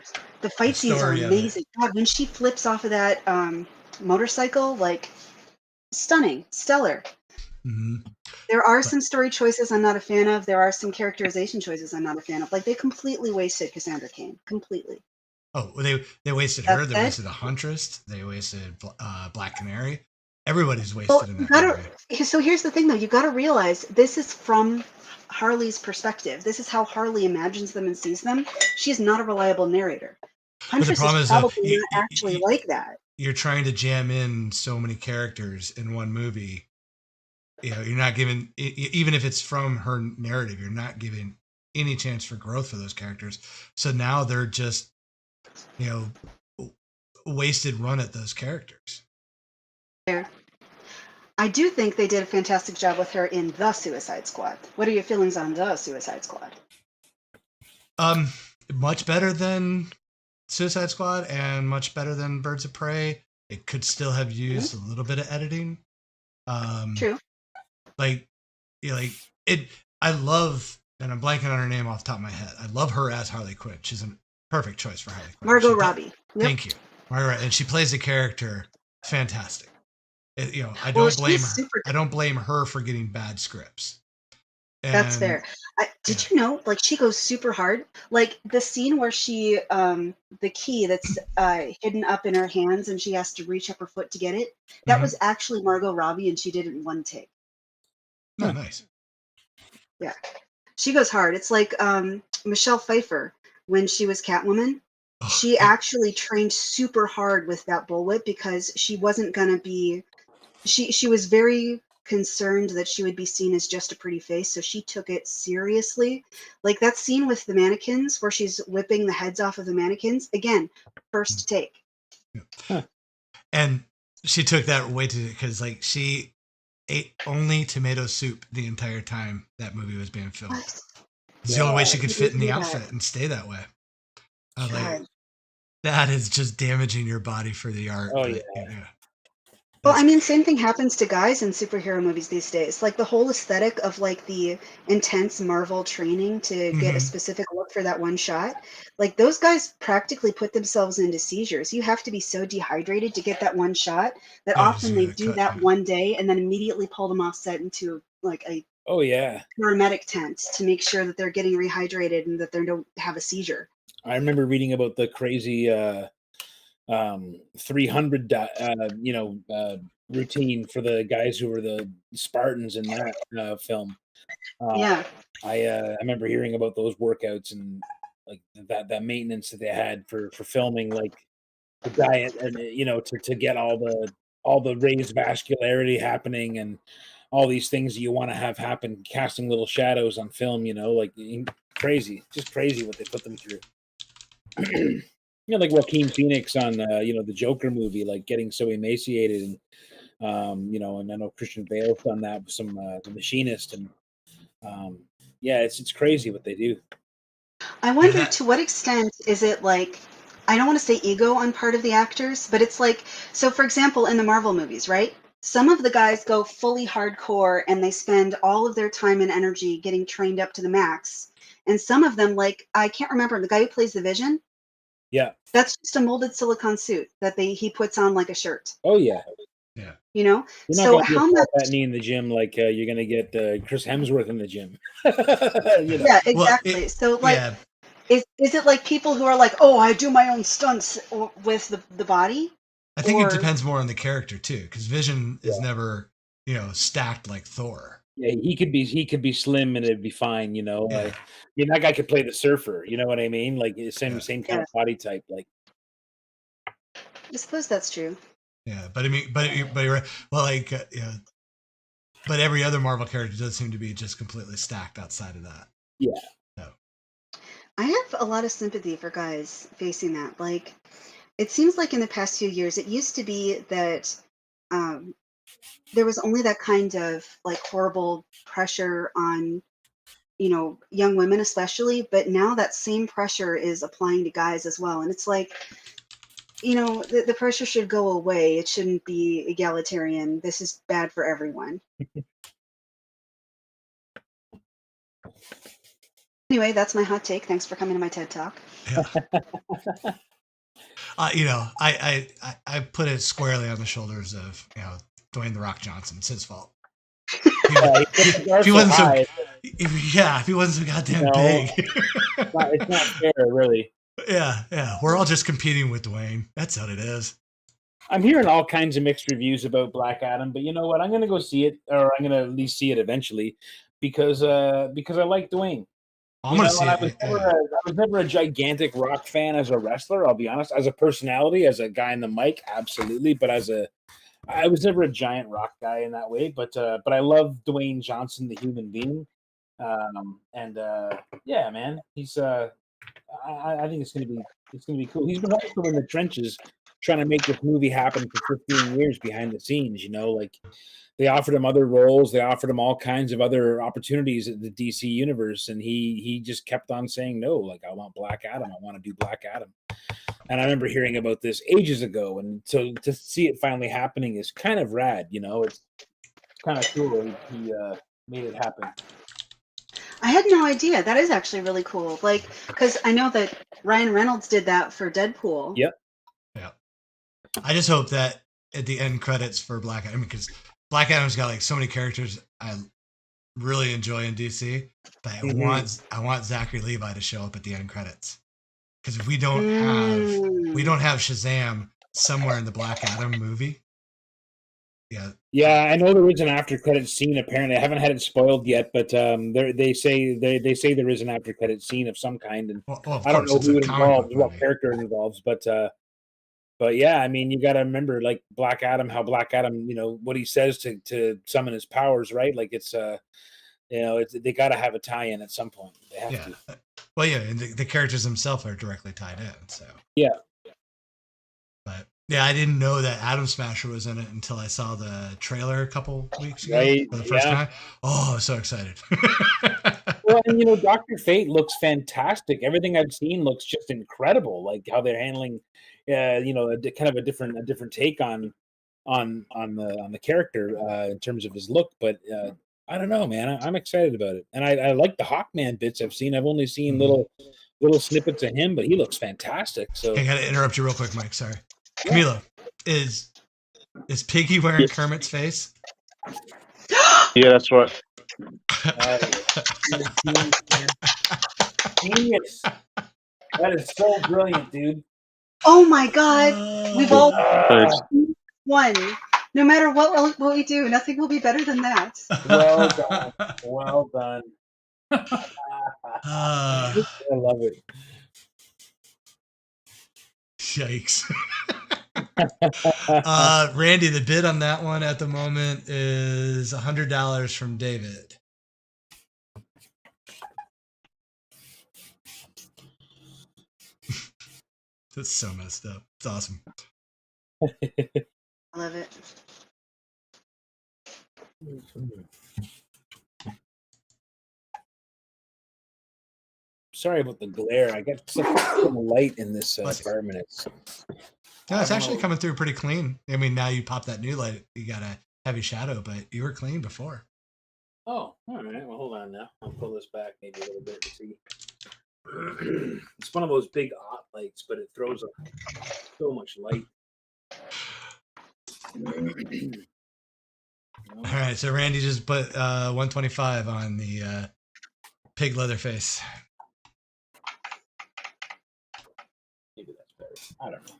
Speaker 2: The fight scenes are amazing. God, when she flips off of that motorcycle, like, stunning, stellar.
Speaker 1: Mm-hmm.
Speaker 2: There are some story choices I'm not a fan of. There are some characterization choices I'm not a fan of. Like, they completely wasted Cassandra Cain. Completely.
Speaker 1: Oh, they wasted her. They wasted a Huntress. They wasted Black Canary. Everybody's wasted in that movie.
Speaker 2: So here's the thing, though. You got to realize this is from Harley's perspective. This is how Harley imagines them and sees them. She is not a reliable narrator. Huntress is probably not actually like that.
Speaker 1: You're trying to jam in so many characters in one movie. You know, you're not giving, even if it's from her narrative, you're not giving any chance for growth for those characters. So now they're just, you know, wasted run at those characters.
Speaker 2: I do think they did a fantastic job with her in The Suicide Squad. What are your feelings on The Suicide Squad?
Speaker 1: Much better than Suicide Squad and much better than Birds of Prey. It could still have used a little bit of editing.
Speaker 2: True.
Speaker 1: Like, you know, like it. I love, and I'm blanking on her name off the top of my head. I love her as Harley Quinn. She's a perfect choice for Harley Quinn.
Speaker 2: Margot Robbie. Yep.
Speaker 1: Thank you, Margot. And she plays the character fantastic. You know, I don't blame her. I don't blame her for getting bad scripts.
Speaker 2: That's fair. Did you know, like, she goes super hard? Like, the scene where she, the key that's hidden up in her hands and she has to reach up her foot to get it, that was actually Margot Robbie, and she did it in one take.
Speaker 1: Oh, nice.
Speaker 2: Yeah. She goes hard. It's like Michelle Pfeiffer, when she was Catwoman, she actually trained super hard with that bullwhip because she wasn't going to be, she was very concerned that she would be seen as just a pretty face, so she took it seriously. Like that scene with the mannequins where she's whipping the heads off of the mannequins, again, first take.
Speaker 1: And she took that way to, because like she ate only tomato soup the entire time that movie was being filmed. It's the only way she could fit in the outfit and stay that way. I was like, that is just damaging your body for the art.
Speaker 4: Oh,
Speaker 1: but,
Speaker 4: yeah.
Speaker 2: Well, I mean, same thing happens to guys in superhero movies these days. Like the whole aesthetic of like the intense Marvel training to get a specific look for that one shot. Like those guys practically put themselves into seizures. You have to be so dehydrated to get that one shot that often they do that one day and then immediately pull them off set into like a paramedic tent to make sure that they're getting rehydrated and that they don't have a seizure.
Speaker 4: I remember reading about the crazy 300 routine for the guys who were the Spartans in that film. I remember hearing about those workouts and like that maintenance that they had for filming, like the diet and to get all the raised vascularity happening and all these things that you want to have happen, casting little shadows on film, like crazy, just crazy what they put them through. like Joaquin Phoenix on the Joker movie, like getting so emaciated, and and I know Christian Bale's done that with some The Machinist, and yeah, it's crazy what they do.
Speaker 2: I wonder to what extent is it like, I don't want to say ego on part of the actors, but it's like, so for example, in the Marvel movies, right? Some of the guys go fully hardcore and they spend all of their time and energy getting trained up to the max. And some of them, like, I can't remember, the guy who plays the Vision,
Speaker 4: Yeah.
Speaker 2: that's just a molded silicone suit that he puts on like a shirt.
Speaker 4: Oh yeah.
Speaker 1: Yeah.
Speaker 2: You know?
Speaker 4: You're not
Speaker 2: So
Speaker 4: going to
Speaker 2: how
Speaker 4: get
Speaker 2: much
Speaker 4: that knee in the gym like you're going to get Chris Hemsworth in the gym.
Speaker 2: Yeah, exactly.
Speaker 1: Well,
Speaker 2: so like
Speaker 1: yeah,
Speaker 2: is it like people who are like, "Oh, I do my own stunts with the body?"
Speaker 1: I think
Speaker 2: Or
Speaker 1: it depends more on the character too, because Vision is
Speaker 4: Yeah.
Speaker 1: never, stacked like Thor.
Speaker 4: Yeah, he could be slim and it'd be fine,
Speaker 1: Yeah.
Speaker 4: I mean, that guy could play the surfer, you know what I mean? Like
Speaker 1: Yeah.
Speaker 4: same kind of body type. Like,
Speaker 2: I suppose that's true.
Speaker 1: Yeah, but I mean, but you're right. Well, like, but every other Marvel character does seem to be just completely stacked outside of that.
Speaker 4: yeah,
Speaker 1: So,
Speaker 2: I have a lot of sympathy for guys facing that. Like, it seems like in the past few years, it used to be that there was only that kind of like horrible pressure on, young women especially, but now that same pressure is applying to guys as well. And it's like, the pressure should go away. It shouldn't be egalitarian. This is bad for everyone. Anyway, that's my hot take. Thanks for coming to my TED Talk.
Speaker 1: yeah. I put it squarely on the shoulders of Dwayne the Rock Johnson. It's his fault. If he wasn't if he wasn't so goddamn big.
Speaker 4: it's not fair, really.
Speaker 1: Yeah. We're all just competing with Dwayne. That's what it is.
Speaker 4: I'm hearing all kinds of mixed reviews about Black Adam, but you know what? I'm going to go see it, or I'm going to at least see it eventually, because I like Dwayne.
Speaker 1: I'm gonna see
Speaker 4: I
Speaker 1: it.
Speaker 4: was never a gigantic Rock fan as a wrestler. I'll be honest. As a personality, as a guy in the mic, absolutely. But I was never a giant Rock guy in that way. But I love Dwayne Johnson, the human being. Yeah, man, he's. I think it's gonna be cool. He's been also in the trenches trying to make this movie happen for 15 years behind the scenes. Like they offered him other roles, they offered him all kinds of other opportunities at the DC universe, and he just kept on saying no. Like, I want Black Adam, I want to do Black Adam. And I remember hearing about this ages ago, and so to see it finally happening is kind of rad. It's kind of cool. He made it happen.
Speaker 2: I had no idea. That is actually really cool. Like, because I know that Ryan Reynolds did that for Deadpool.
Speaker 4: Yep.
Speaker 1: Yeah. I just hope that at the end credits for Black Adam, because Black Adam's got like so many characters I really enjoy in DC, but I want Zachary Levi to show up at the end credits. Because if we don't have Shazam somewhere in the Black Adam movie.
Speaker 4: Yeah, I know there is an after credit scene. Apparently, I haven't had it spoiled yet, but they say there is an after credit scene of some kind, and I don't know who it involves, what character it involves, but yeah, I mean, you got to remember, like Black Adam, how Black Adam, what he says to summon his powers, right? Like it's they got to have a tie-in at some point. They have to.
Speaker 1: Well, yeah, and the characters themselves are directly tied in. So
Speaker 4: yeah,
Speaker 1: but. Yeah, I didn't know that Atom Smasher was in it until I saw the trailer a couple weeks ago for the first time. Oh, I was so excited.
Speaker 4: Well, and Dr. Fate looks fantastic. Everything I've seen looks just incredible. Like how they're handling, kind of a different take on the character in terms of his look. But I don't know, man. I'm excited about it, and I like the Hawkman bits I've seen. I've only seen little snippets of him, but he looks fantastic. So
Speaker 1: I got to interrupt you real quick, Mike. Sorry. Camillo, is Piggy wearing Kermit's face?
Speaker 3: Yeah, that's right.
Speaker 4: Genius. That is so brilliant, dude.
Speaker 2: Oh my God. We've all won. No matter what we do, nothing will be better than that.
Speaker 4: Well done. Well done. I love it.
Speaker 1: Yikes. Randy, the bid on that one at the moment is $100 from David. That's so messed up. It's awesome.
Speaker 2: I love it.
Speaker 4: Sorry about the glare. I got such light in this apartment.
Speaker 1: No, it's actually coming through pretty clean. I mean, now you pop that new light, you got a heavy shadow, but you were clean before.
Speaker 4: Oh, all right. Well, hold on now. I'll pull this back maybe a little bit to see. It's one of those big hot lights, but it throws so much light.
Speaker 1: All right, so Randy just put 125 on the pig leather face.
Speaker 4: Maybe that's better. I don't know.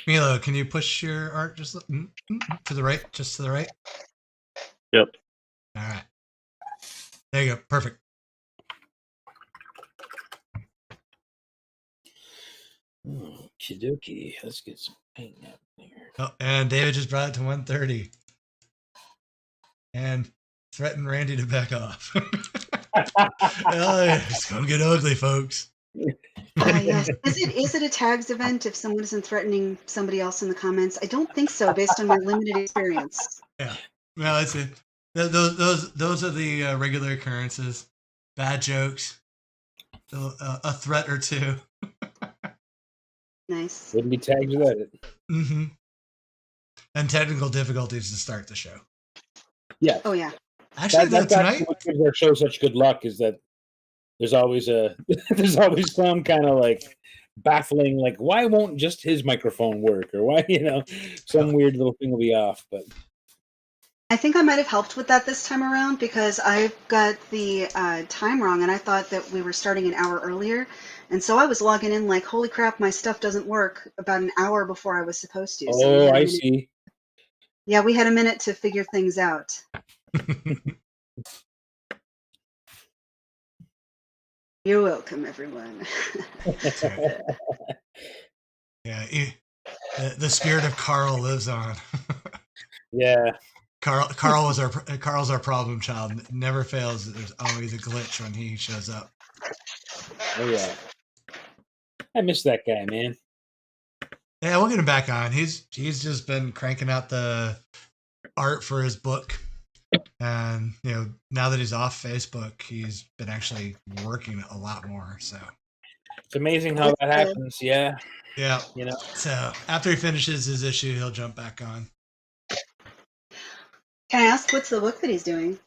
Speaker 1: Milo, can you push your art just to the right? Just to the right?
Speaker 3: Yep.
Speaker 1: All right. There you go. Perfect.
Speaker 4: Okie dokie. Let's get some paint up there.
Speaker 1: Oh, and David just brought it to 130. And threatened Randy to back off. Oh, yeah, it's going to get ugly, folks.
Speaker 2: Yes. Is it a tags event if someone isn't threatening somebody else in the comments? I don't think so, based on my limited experience.
Speaker 1: Yeah. Well, that's it. Those are the regular occurrences. Bad jokes. A threat or two.
Speaker 2: Nice.
Speaker 4: Wouldn't be tagged without it.
Speaker 1: Mm-hmm. And technical difficulties to start the show.
Speaker 2: Yeah. Oh yeah.
Speaker 1: Actually,
Speaker 4: that's
Speaker 1: tonight
Speaker 4: what gives our show such good luck is that there's always some kind of like baffling, like why won't just his microphone work, or why some weird little thing will be off. But
Speaker 2: I think I might have helped with that this time around because I've got the time wrong, and I thought that we were starting an hour earlier, and so I was logging in like, holy crap, my stuff doesn't work about an hour before I was supposed to. So
Speaker 4: I see.
Speaker 2: Yeah, we had a minute to figure things out. You're welcome, everyone.
Speaker 1: That's right. Yeah, the spirit of Carl lives on.
Speaker 4: Yeah.
Speaker 1: Carl's our problem child. Never fails. There's always a glitch when he shows up.
Speaker 4: Oh yeah. I miss that guy, man.
Speaker 1: Yeah, we'll get him back on. He's just been cranking out the art for his book. And now that he's off Facebook, he's been actually working a lot more. So
Speaker 4: it's amazing how that happens. Yeah.
Speaker 1: Yeah. So after he finishes his issue, he'll jump back on.
Speaker 2: Can I ask what's the book that he's doing?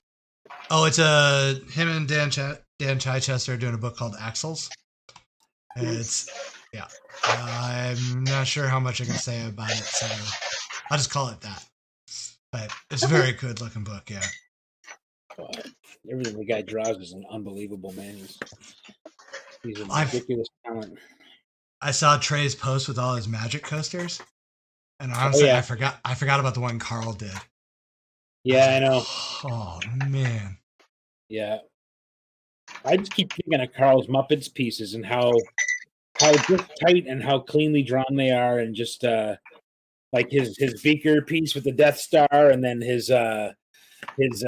Speaker 1: Oh, it's him and Dan Chichester are doing a book called Axles. It's I'm not sure how much I can say about it, so I'll just call it that. But it's a very good looking book, yeah.
Speaker 4: Everything the guy draws is an unbelievable, man. He's a ridiculous talent.
Speaker 1: I saw Trey's post with all his Magic coasters, and honestly, I forgot about the one Carl did.
Speaker 4: Yeah, I know.
Speaker 1: Oh man.
Speaker 4: Yeah, I just keep thinking of Carl's Muppets pieces and how just tight and how cleanly drawn they are, and just like his Beaker piece with the Death Star, and then he's just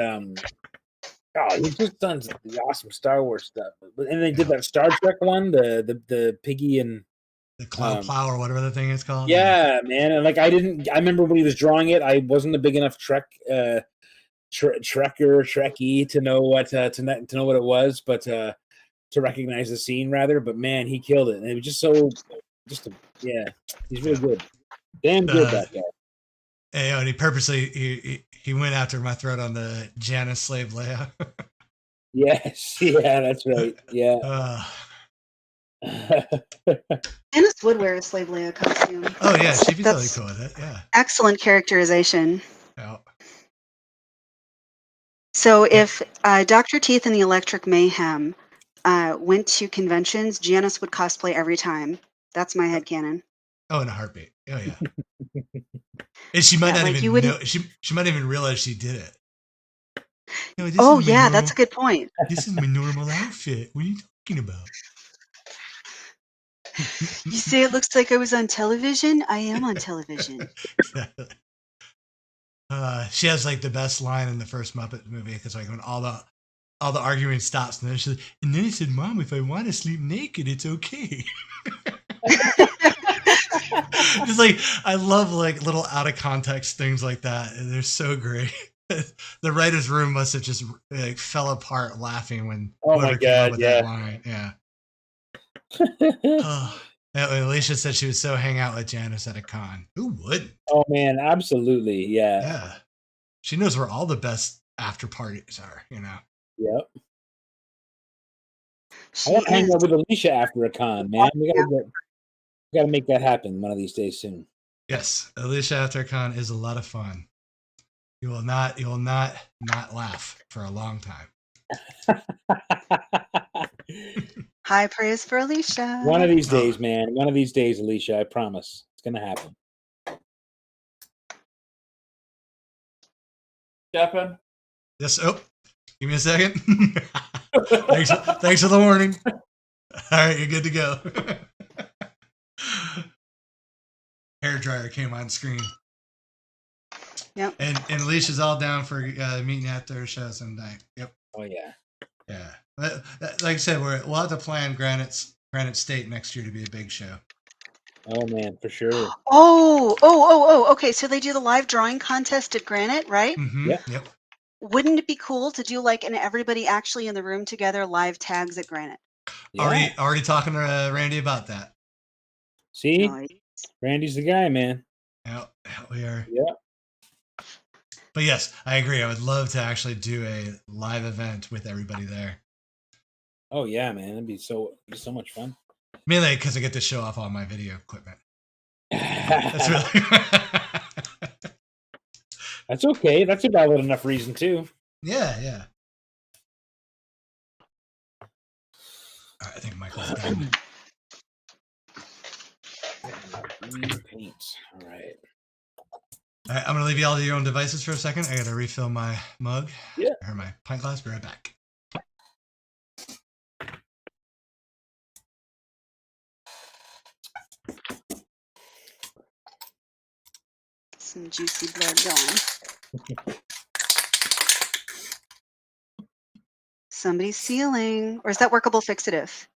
Speaker 4: done the awesome Star Wars stuff. And they did that Star Trek one, the piggy and
Speaker 1: the Cloud Plow or whatever the thing is called.
Speaker 4: Yeah, man. And like I remember when he was drawing it, I wasn't a big enough Trekkie to know what it was, but to recognize the scene rather. But man, he killed it, and it was just he's really good. Damn good, that guy.
Speaker 1: And he purposely he went after my throat on the Janice Slave Leia.
Speaker 4: Yes, yeah, that's right. Yeah.
Speaker 2: Janice would wear a Slave Leia costume.
Speaker 1: Oh yeah, she'd be totally cool with it. Yeah.
Speaker 2: Excellent characterization.
Speaker 1: Yeah.
Speaker 2: So if Dr. Teeth and the Electric Mayhem went to conventions, Janice would cosplay every time. That's my headcanon.
Speaker 1: Oh, in a heartbeat. Oh yeah. And she might not even know. She might even realize she did it.
Speaker 2: That's a good point.
Speaker 1: This is my normal outfit. What are you talking about?
Speaker 2: You say it looks like I was on television? I am on television.
Speaker 1: She has like the best line in the first Muppet movie because like when all the all the arguing stops, and then he said, "Mom, if I want to sleep naked, it's okay." Just like I love like little out of context things like that. They're so great. The writer's room must have just like fell apart laughing when
Speaker 4: Oh my
Speaker 1: whoever came up
Speaker 4: God,
Speaker 1: with
Speaker 4: yeah.
Speaker 1: that line. Yeah. And Alicia said she would so hang out with Janice at a con. Who wouldn't?
Speaker 4: Oh man, absolutely. Yeah.
Speaker 1: Yeah. She knows where all the best after parties are, you know.
Speaker 4: Yep. I
Speaker 2: She
Speaker 4: want to hang
Speaker 2: is.
Speaker 4: out with Alicia after a con, man. We gotta make that happen one of these days soon.
Speaker 1: Yes, Alicia after a con is a lot of fun. You will not laugh for a long time.
Speaker 2: High praise for Alicia.
Speaker 4: One of these days, man. One of these days, Alicia. I promise. It's gonna happen.
Speaker 5: Stefan?
Speaker 1: Yes. Oh, give me a second. Thanks for the warning. All right, you're good to go. Hair dryer came on screen.
Speaker 2: Yep.
Speaker 1: And Alicia's all down for meeting after a show sometime. Yep.
Speaker 4: Oh yeah.
Speaker 1: Yeah. Like I said, we'll have to plan Granite State next year to be a big show.
Speaker 4: Oh man, for sure.
Speaker 2: Oh. Okay, so they do the live drawing contest at Granite, right?
Speaker 1: Mm-hmm. Yep.
Speaker 2: Wouldn't it be cool to do like an everybody actually in the room together live tags at Granite?
Speaker 1: Yeah. Already talking to Randy about that.
Speaker 4: See?
Speaker 2: Nice.
Speaker 4: Randy's the guy, man.
Speaker 1: Yeah, we are.
Speaker 4: Yeah.
Speaker 1: But yes, I agree. I would love to actually do a live event with everybody there.
Speaker 4: Oh yeah, man. It'd be so much fun.
Speaker 1: Mainly because I get to show off all my video equipment. That's really.
Speaker 4: That's okay. That's a valid enough reason too.
Speaker 1: Yeah. All right, I think Michael's done.
Speaker 4: Paint. All right.
Speaker 1: All right, I'm gonna leave you all to your own devices for a second. I gotta refill my mug.
Speaker 4: Yeah.
Speaker 1: Or my pint glass. Be right back.
Speaker 2: Some juicy blood going. Somebody's sealing. Or is that workable fixative?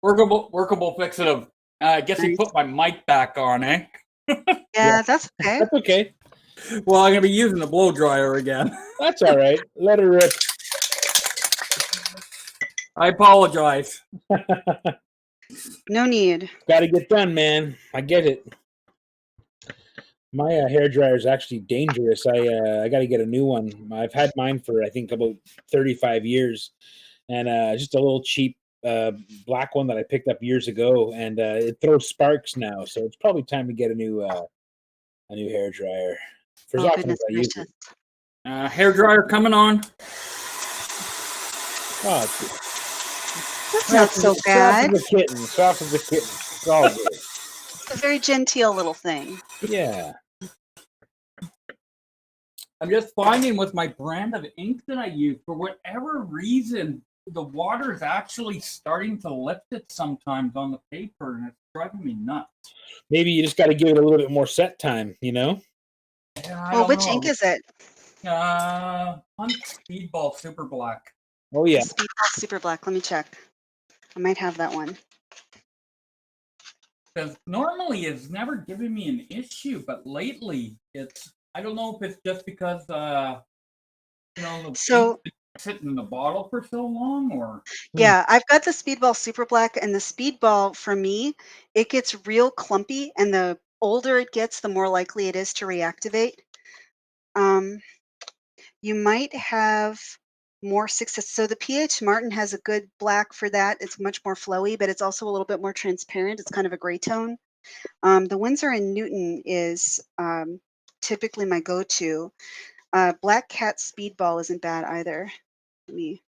Speaker 5: Workable fixative. I guess he put my mic back on, eh?
Speaker 2: Yeah, that's okay.
Speaker 4: That's okay.
Speaker 5: Well, I'm gonna be using the blow dryer again.
Speaker 4: That's all right. Let her rip.
Speaker 5: I apologize.
Speaker 2: No need.
Speaker 4: Got to get done, man. I get it. My hair dryer is actually dangerous. I got to get a new one. I've had mine for I think about 35 years, and just a little cheap black one that I picked up years ago, and it throws sparks now. So it's probably time to get a new hair dryer. For as often as I use it.
Speaker 5: Hair dryer coming on.
Speaker 4: Oh,
Speaker 2: That's not so bad.
Speaker 4: Soft as a kitten. Soft as a kitten. It's all good.
Speaker 2: It's a very genteel little thing.
Speaker 4: Yeah.
Speaker 5: I'm just finding with my brand of ink that I use, for whatever reason, the water is actually starting to lift it sometimes on the paper, and it's driving me nuts.
Speaker 4: Maybe you just got to give it a little bit more set time, you know?
Speaker 5: Yeah,
Speaker 2: Well, which ink is it?
Speaker 5: On Speedball Super Black.
Speaker 4: Oh, yeah.
Speaker 2: Speedball Super Black. Let me check. I might have that one.
Speaker 5: Because normally it's never given me an issue, but lately it's, I don't know if it's just because, the
Speaker 2: So
Speaker 5: sitting in the bottle for so long, or
Speaker 2: yeah, I've got the Speedball Super Black, and the Speedball for me, it gets real clumpy, and the older it gets, the more likely it is to reactivate. You might have more success. So the PH Martin has a good black for that. It's much more flowy, but it's also a little bit more transparent. It's kind of a gray tone. The Winsor & Newton is typically my go-to. Black Cat Speedball isn't bad either. Let me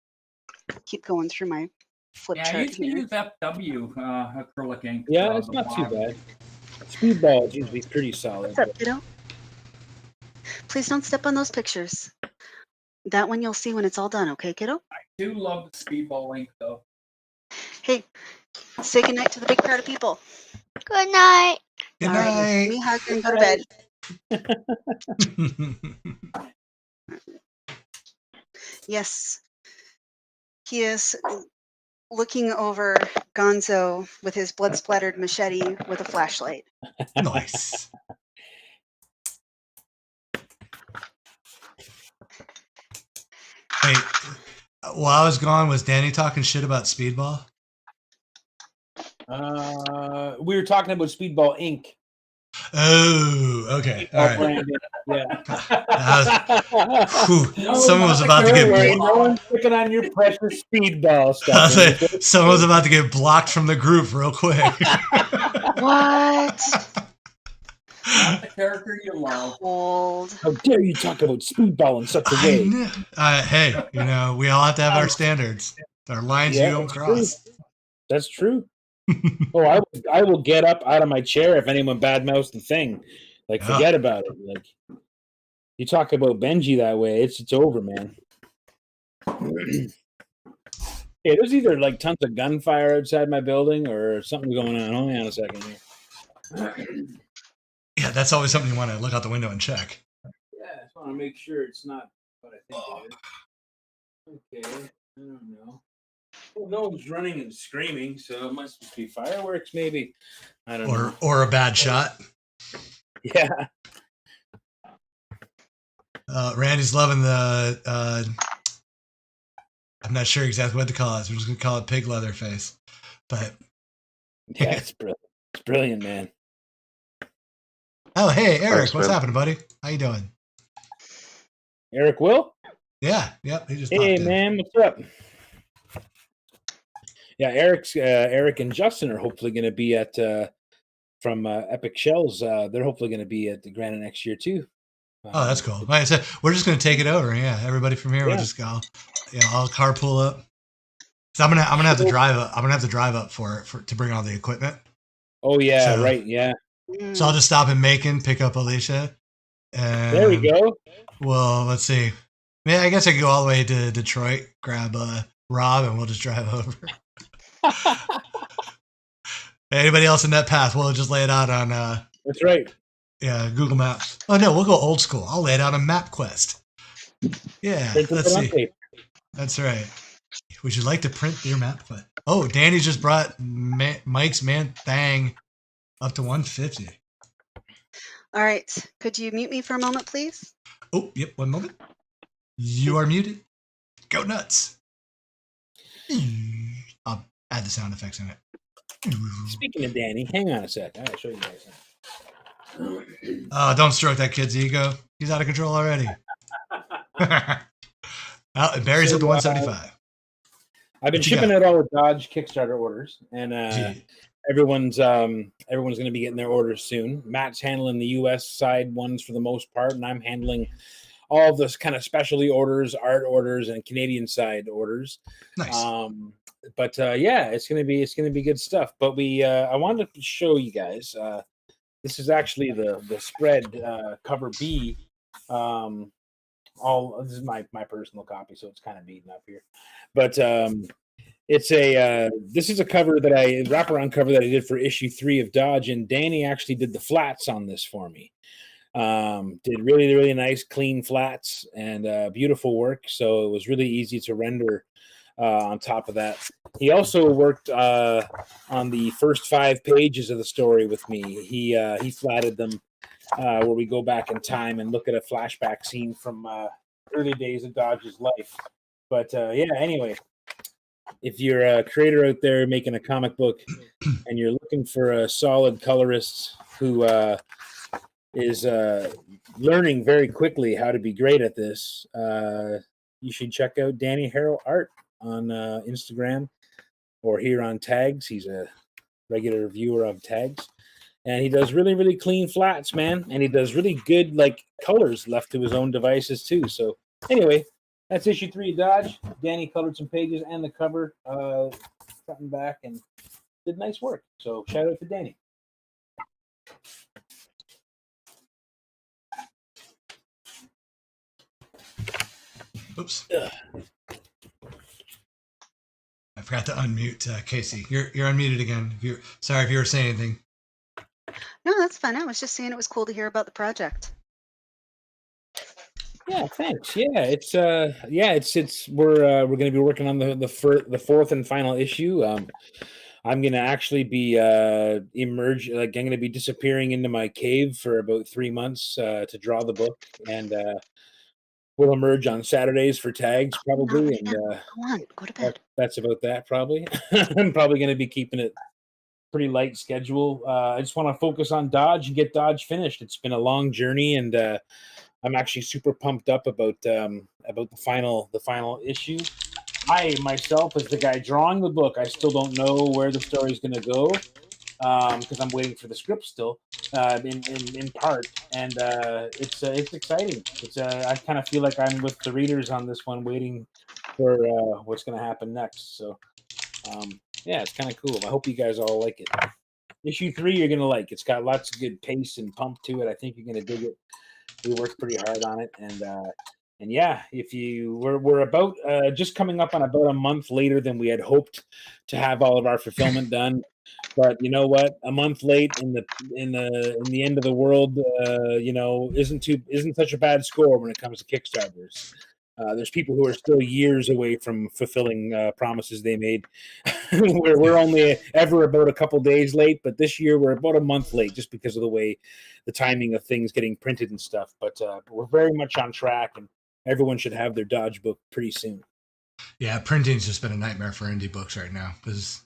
Speaker 2: keep going through my flip
Speaker 5: yeah, I
Speaker 2: chart
Speaker 5: used to
Speaker 2: here.
Speaker 5: use FW acrylic ink.
Speaker 4: Yeah, it's not too bad. Speedball is usually pretty solid.
Speaker 2: What's up, kiddo? Please don't step on those pictures. That one you'll see when it's all done, okay, kiddo?
Speaker 5: I do love the Speedball ink, though.
Speaker 2: Hey, say goodnight to the big crowd of people.
Speaker 6: Good night.
Speaker 1: Good
Speaker 2: All right,
Speaker 1: night.
Speaker 2: me hug and go to bed. Yes. He is looking over Gonzo with his blood-splattered machete with a flashlight.
Speaker 1: Nice. Wait, while I was gone, was Danny talking shit about Speedball?
Speaker 4: We were talking about Speedball Inc.
Speaker 1: Oh, okay. All right.
Speaker 4: Brandon. Yeah.
Speaker 1: Someone was about to get
Speaker 4: blocked. No one's picking on your precious Speedball stuff.
Speaker 1: Someone was about to get blocked from the group real quick.
Speaker 2: What?
Speaker 5: Not the character you love.
Speaker 2: Cold.
Speaker 4: How dare you talk about Speedball in such a way?
Speaker 1: Hey, we all have to have our standards. Our lines you don't cross.
Speaker 4: True. That's true. Oh, I will get up out of my chair if anyone badmouths the thing. Like, forget about it. Like, you talk about Benji that way, it's over, man. Hey, there's either like tons of gunfire outside my building or something going on. Hold on a second here.
Speaker 1: Yeah, that's always something you want to look out the window and check.
Speaker 4: Yeah, I just want to make sure it's not what I think it is. Okay, I don't know. Well, no one's running and screaming, so it must just be fireworks, maybe. I don't know.
Speaker 1: Or a bad shot.
Speaker 4: Yeah.
Speaker 1: Randy's loving the. I'm not sure exactly what to call it. So we're just gonna call it pig leather face. But
Speaker 4: yeah, it's brilliant. It's brilliant, man.
Speaker 1: Oh, hey, Eric,
Speaker 3: Thanks,
Speaker 1: what's
Speaker 3: man.
Speaker 1: happening, buddy? How you doing?
Speaker 4: Eric Will?
Speaker 1: Yeah, yep. He just
Speaker 4: Hey,
Speaker 1: popped in.
Speaker 4: man, what's up? Yeah, Eric and Justin are hopefully going to be at from Epic Shells. They're hopefully going to be at the Granite next year too.
Speaker 1: Oh, that's cool. Like I said, we're just gonna take it over. Yeah, everybody from here will
Speaker 4: Yeah.
Speaker 1: just go. Yeah, I'll carpool up. So I'm gonna have to drive up. I'm gonna have to drive up for to bring all the equipment.
Speaker 4: Oh yeah,
Speaker 1: So-
Speaker 4: right. Yeah,
Speaker 1: So I'll just stop in Macon, pick up Alicia. And
Speaker 4: there we go.
Speaker 1: Well, let's see. Yeah, I guess I could go all the way to Detroit, grab Rob, and we'll just drive over. Anybody else in that path? We'll just lay it out on
Speaker 4: That's right.
Speaker 1: Google Maps. Oh no, we'll go old school. I'll lay it out on MapQuest. Yeah,
Speaker 4: Print it
Speaker 1: let's
Speaker 4: on
Speaker 1: see.
Speaker 4: tape.
Speaker 1: That's right. Would you like to print your MapQuest? Oh, Danny just brought Mike's man thang up to 150.
Speaker 2: All right. Could you mute me for a moment, please?
Speaker 1: Oh, yep. One moment. You are muted. Go nuts. I'll add the sound effects in it.
Speaker 4: Speaking of Danny, hang on a sec. I'll show you guys.
Speaker 1: Don't stroke that kid's ego. He's out of control already. Barry's up to 175.
Speaker 4: I've been
Speaker 1: What you
Speaker 4: shipping
Speaker 1: got?
Speaker 4: out all the Dodge Kickstarter orders, and everyone's going to be getting their orders soon. Matt's handling the U.S. side ones for the most part, and I'm handling all of this kind of specialty orders, art orders, and Canadian side orders.
Speaker 1: Nice.
Speaker 4: But yeah, it's gonna be good stuff. But I wanted to show you guys. This is actually the spread cover B. This is my personal copy, so it's kind of beaten up here. But it's this is a cover wraparound cover that I did for issue 3 of Dodge, and Danny actually did the flats on this for me. Did really, really nice, clean flats and beautiful work. So it was really easy to render on top of that. He also worked on the first 5 pages of the story with me. He flatted them where we go back in time and look at a flashback scene from early days of Dodge's life. But yeah, anyway, if you're a creator out there making a comic book and you're looking for a solid colorist who is learning very quickly how to be great at this, you should check out Danny Harrell Art on Instagram or here on Tags. He's a regular viewer of Tags, and he does really, really clean flats, man. And he does really good colors left to his own devices too. So anyway, that's issue 3 of Dodge. Danny colored some pages and the cover front and back, and did nice work. So shout out to Danny.
Speaker 1: Oops. I forgot to unmute Casey. You're unmuted again. Sorry if you were saying anything.
Speaker 2: No, that's fine. I was just saying it was cool to hear about the project.
Speaker 4: Yeah, thanks. Yeah, it's we're going to be working on the fourth and final issue. I'm going to actually be I'm going to be disappearing into my cave for about 3 months to draw the book, and we'll emerge on Saturdays for tags
Speaker 2: Not
Speaker 4: probably,
Speaker 2: right
Speaker 4: and
Speaker 2: now. Go on, go to bed.
Speaker 4: that's about that probably. I'm probably going to be keeping it pretty light schedule. I just want to focus on Dodge and get Dodge finished. It's been a long journey, and I'm actually super pumped up about the final issue. I myself, as the guy drawing the book, I still don't know where the story is going to go because I'm waiting for the script still, in part, and it's exciting. I kind of feel like I'm with the readers on this one, waiting for what's going to happen next. So yeah, it's kind of cool. I hope you guys all like it. Issue 3 you're gonna like. It's got lots of good pace and pump to it. I think you're gonna dig it. We worked pretty hard on it, and yeah, if you we're about just coming up on about a month later than we had hoped to have all of our fulfillment done. But you know what? A month late in the end of the world, isn't such a bad score when it comes to Kickstarters. There's people who are still years away from fulfilling promises they made. we're only ever about a couple days late, but this year we're about a month late just because of the way the timing of things getting printed and stuff. But we're very much on track, and everyone should have their Dodge book pretty soon.
Speaker 1: Yeah, printing's just been a nightmare for indie books right now.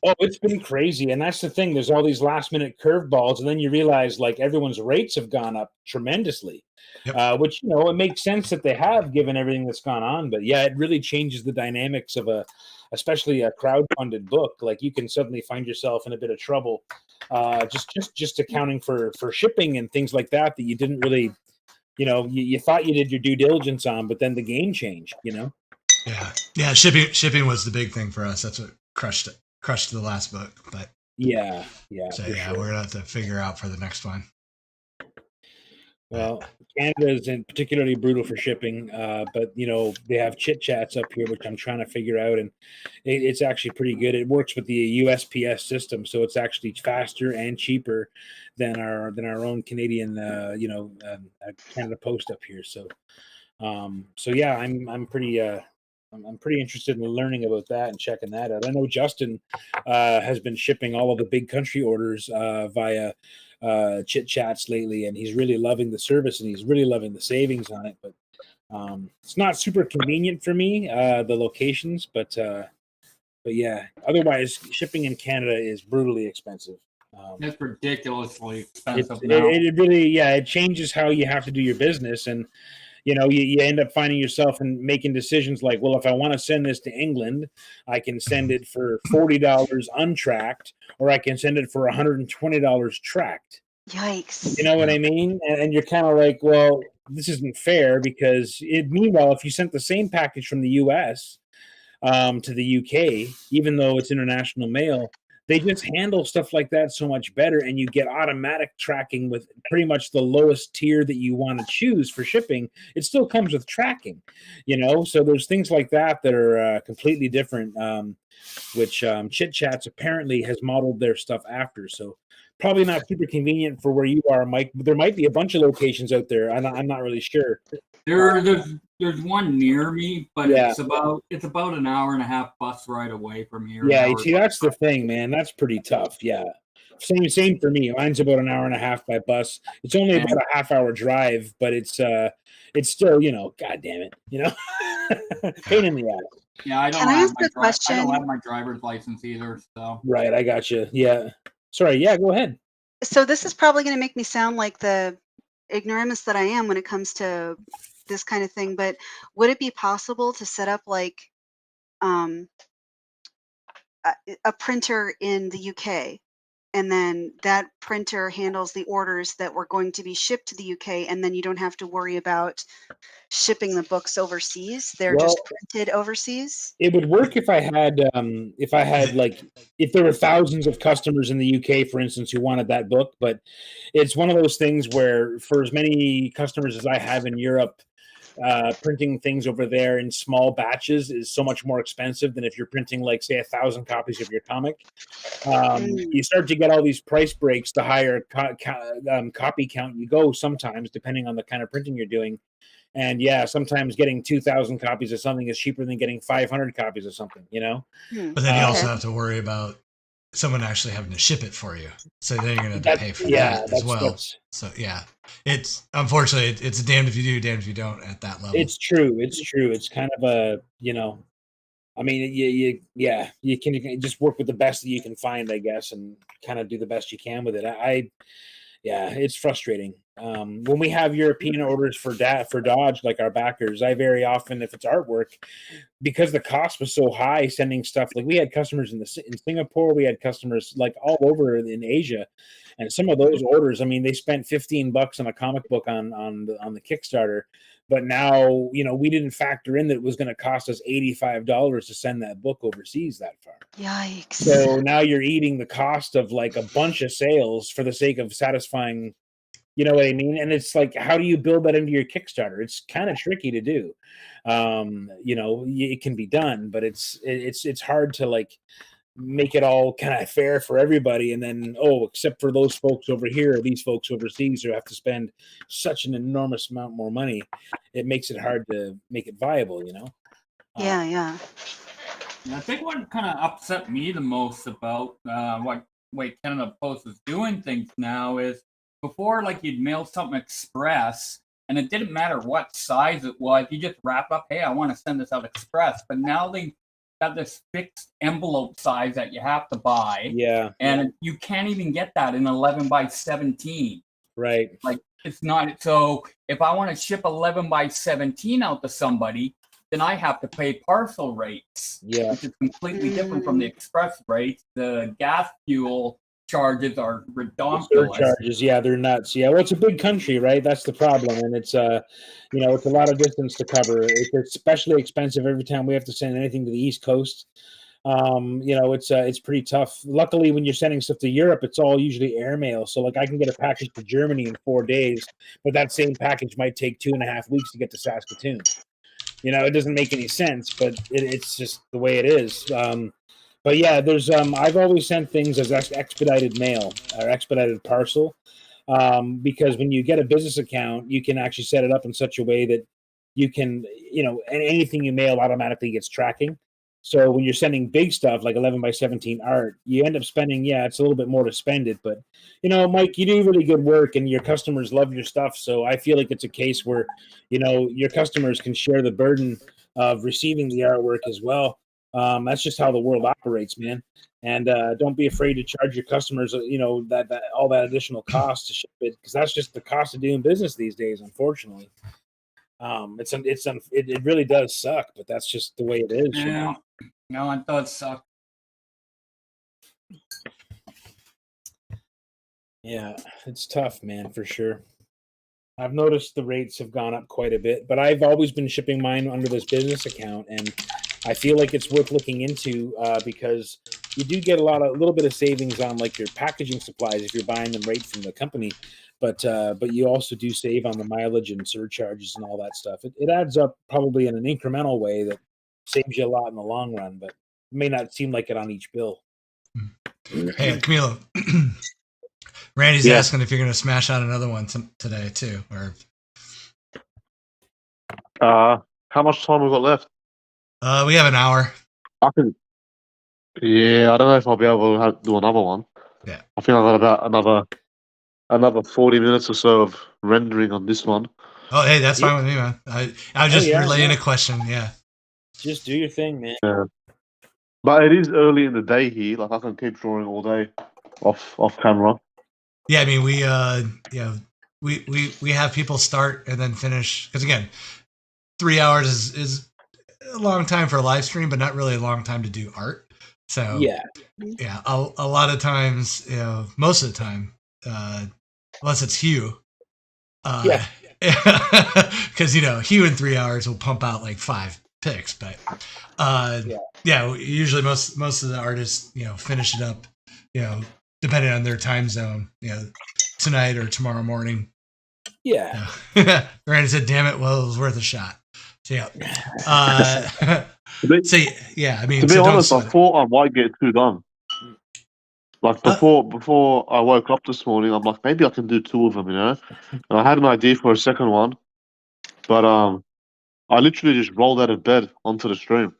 Speaker 4: Oh, it's been crazy, and that's the thing. There's all these last-minute curveballs, and then you realize like everyone's rates have gone up tremendously, which it makes sense that they have given everything that's gone on. But yeah, it really changes the dynamics of especially a crowd-funded book. Like you can suddenly find yourself in a bit of trouble, just accounting for shipping and things like that you didn't really, you thought you did your due diligence on, but then the game changed.
Speaker 1: Yeah. Shipping was the big thing for us. That's what crushed the last book. But
Speaker 4: yeah.
Speaker 1: So
Speaker 4: for sure.
Speaker 1: we're gonna have to figure out for the next one.
Speaker 4: Well, Canada isn't particularly brutal for shipping, but they have chit chats up here, which I'm trying to figure out, and it's actually pretty good. It works with the USPS system, so it's actually faster and cheaper than our own Canadian, Canada Post up here. So yeah, I'm pretty. I'm pretty interested in learning about that and checking that out. I know Justin has been shipping all of the big country orders via chit chats lately, and he's really loving the service and he's really loving the savings on it. But it's not super convenient for me, the locations, but yeah. Otherwise, shipping in Canada is brutally expensive.
Speaker 5: It's ridiculously expensive now.
Speaker 4: It really, it changes how you have to do your business, and you end up finding yourself and making decisions like, well, if I want to send this to England, I can send it for $40 untracked, or I can send it for $120 tracked.
Speaker 2: Yikes.
Speaker 4: You know what I mean? And you're kind of like, well, this isn't fair because meanwhile, if you sent the same package from the US to the UK, even though it's international mail, they just handle stuff like that so much better, and you get automatic tracking with pretty much the lowest tier that you want to choose for shipping. It still comes with tracking, so there's things like that are completely different, which Chit Chats apparently has modeled their stuff after. So probably not super convenient for where you are, Mike. There might be a bunch of locations out there. I'm not really sure.
Speaker 5: There's one near me, but it's about an hour and a half bus ride away from here.
Speaker 4: Yeah, you see, that's the thing, man. That's pretty tough. Yeah, same for me. Mine's about an hour and a half by bus. It's only about a half-hour drive, but it's still, God damn it, pain in the ass.
Speaker 5: Yeah, I don't have my driver's license either. So
Speaker 4: right, I got you. Yeah, sorry. Yeah, go ahead.
Speaker 2: So this is probably going to make me sound like the ignoramus that I am when it comes to this kind of thing, but would it be possible to set up like a printer in the UK, and then that printer handles the orders that were going to be shipped to the UK, and then you don't have to worry about shipping the books overseas? They're just printed overseas.
Speaker 4: It would work if I had if there were thousands of customers in the UK, for instance, who wanted that book. But it's one of those things where for as many customers as I have in Europe, printing things over there in small batches is so much more expensive than if you're printing, like, say, 1,000 copies of your comic. You start to get all these price breaks the higher copy count you go sometimes, depending on the kind of printing you're doing. And yeah, sometimes getting 2,000 copies of something is cheaper than getting 500 copies of something, you know?
Speaker 1: But then you also
Speaker 2: Okay.
Speaker 1: have to worry about someone actually having to ship it for you. So then you're going to have to pay for that as well. So yeah, it's unfortunately it's damned if you do, damned if you don't at that level.
Speaker 4: It's true. It's true. It's kind of a, you know, I mean, you can just work with the best that you can find, I guess, and kind of do the best you can with it. Yeah, it's frustrating. When we have European orders for Dodge, like our backers, I very often, if it's artwork, because the cost was so high, sending stuff like we had customers in Singapore, we had customers like all over in Asia, and some of those orders, I mean, they spent $15 on a comic book on the Kickstarter, but now we didn't factor in that it was going to cost us $85 to send that book overseas that far.
Speaker 2: Yikes.
Speaker 4: So now you're eating the cost of like a bunch of sales for the sake of satisfying, you know what I mean? And it's like, how do you build that into your Kickstarter? It's kind of tricky to do. It can be done, but it's hard to like make it all kind of fair for everybody. And then, except for those folks over here, or these folks overseas who have to spend such an enormous amount more money, it makes it hard to make it viable,
Speaker 2: Yeah.
Speaker 5: I think what kind of upset me the most about what way Canada Post is doing things now is before, like, you'd mail something express, and it didn't matter what size it was. You just wrap up, hey, I want to send this out express. But now they got this fixed envelope size that you have to buy.
Speaker 4: Yeah.
Speaker 5: And you can't even get that in 11 by 17.
Speaker 4: Right.
Speaker 5: Like, it's not. So if I want to ship 11 by 17 out to somebody, then I have to pay parcel rates, which is completely different from the express rates. The gas fuel charges are ridiculous.
Speaker 4: Surcharges, they're nuts. Yeah, well, it's a big country, right? That's the problem, and it's it's a lot of distance to cover. It's especially expensive every time we have to send anything to the East Coast. It's pretty tough. Luckily, when you're sending stuff to Europe, it's all usually airmail. So, like, I can get a package to Germany in 4 days, but that same package might take 2.5 weeks to get to Saskatoon. It doesn't make any sense, but it's just the way it is. But yeah, there's I've always sent things as expedited mail or expedited parcel, because when you get a business account, you can actually set it up in such a way that you can, and anything you mail automatically gets tracking. So when you're sending big stuff like 11 by 17 art, you end up spending, it's a little bit more to spend it. But, Mike, you do really good work and your customers love your stuff. So I feel like it's a case where, your customers can share the burden of receiving the artwork as well. That's just how the world operates, man. And don't be afraid to charge your customers, that all that additional cost to ship it, because that's just the cost of doing business these days, unfortunately. It really does suck, but that's just the way it is.
Speaker 5: Yeah. No, it does suck.
Speaker 4: Yeah, it's tough, man, for sure. I've noticed the rates have gone up quite a bit, but I've always been shipping mine under this business account, and I feel like it's worth looking into because you do get a little bit of savings on like your packaging supplies if you're buying them right from the company, but you also do save on the mileage and surcharges and all that stuff. It adds up probably in an incremental way that saves you a lot in the long run, but it may not seem like it on each bill.
Speaker 1: Hey, Camillo. Randy's asking if you're going to smash out another one today too, or
Speaker 3: how much time we got left?
Speaker 1: We have an hour.
Speaker 3: I don't know if I'll be able to do another one.
Speaker 1: Yeah,
Speaker 3: I think I got about another 40 minutes or so of rendering on this one.
Speaker 1: Oh, hey, that's fine with me, man. I was just relaying a question. Yeah,
Speaker 4: just do your thing, man.
Speaker 3: Yeah. But it is early in the day here. Like, I can keep drawing all day off camera.
Speaker 1: Yeah, I mean, we have people start and then finish, because again, 3 hours is a long time for a live stream, but not really a long time to do art. So a lot of times, most of the time, unless it's Hugh, because Hugh in 3 hours will pump out like 5 pics, but usually most of the artists finish it up depending on their time zone, tonight or tomorrow morning.
Speaker 4: Yeah.
Speaker 1: Randy said, "Damn it! Well, it was worth a shot." So yeah. I mean,
Speaker 3: to be honest, I thought I might get 2 done. Like before I woke up this morning, I'm like, maybe I can do 2 of them, And I had an idea for a second one, but I literally just rolled out of bed onto the stream.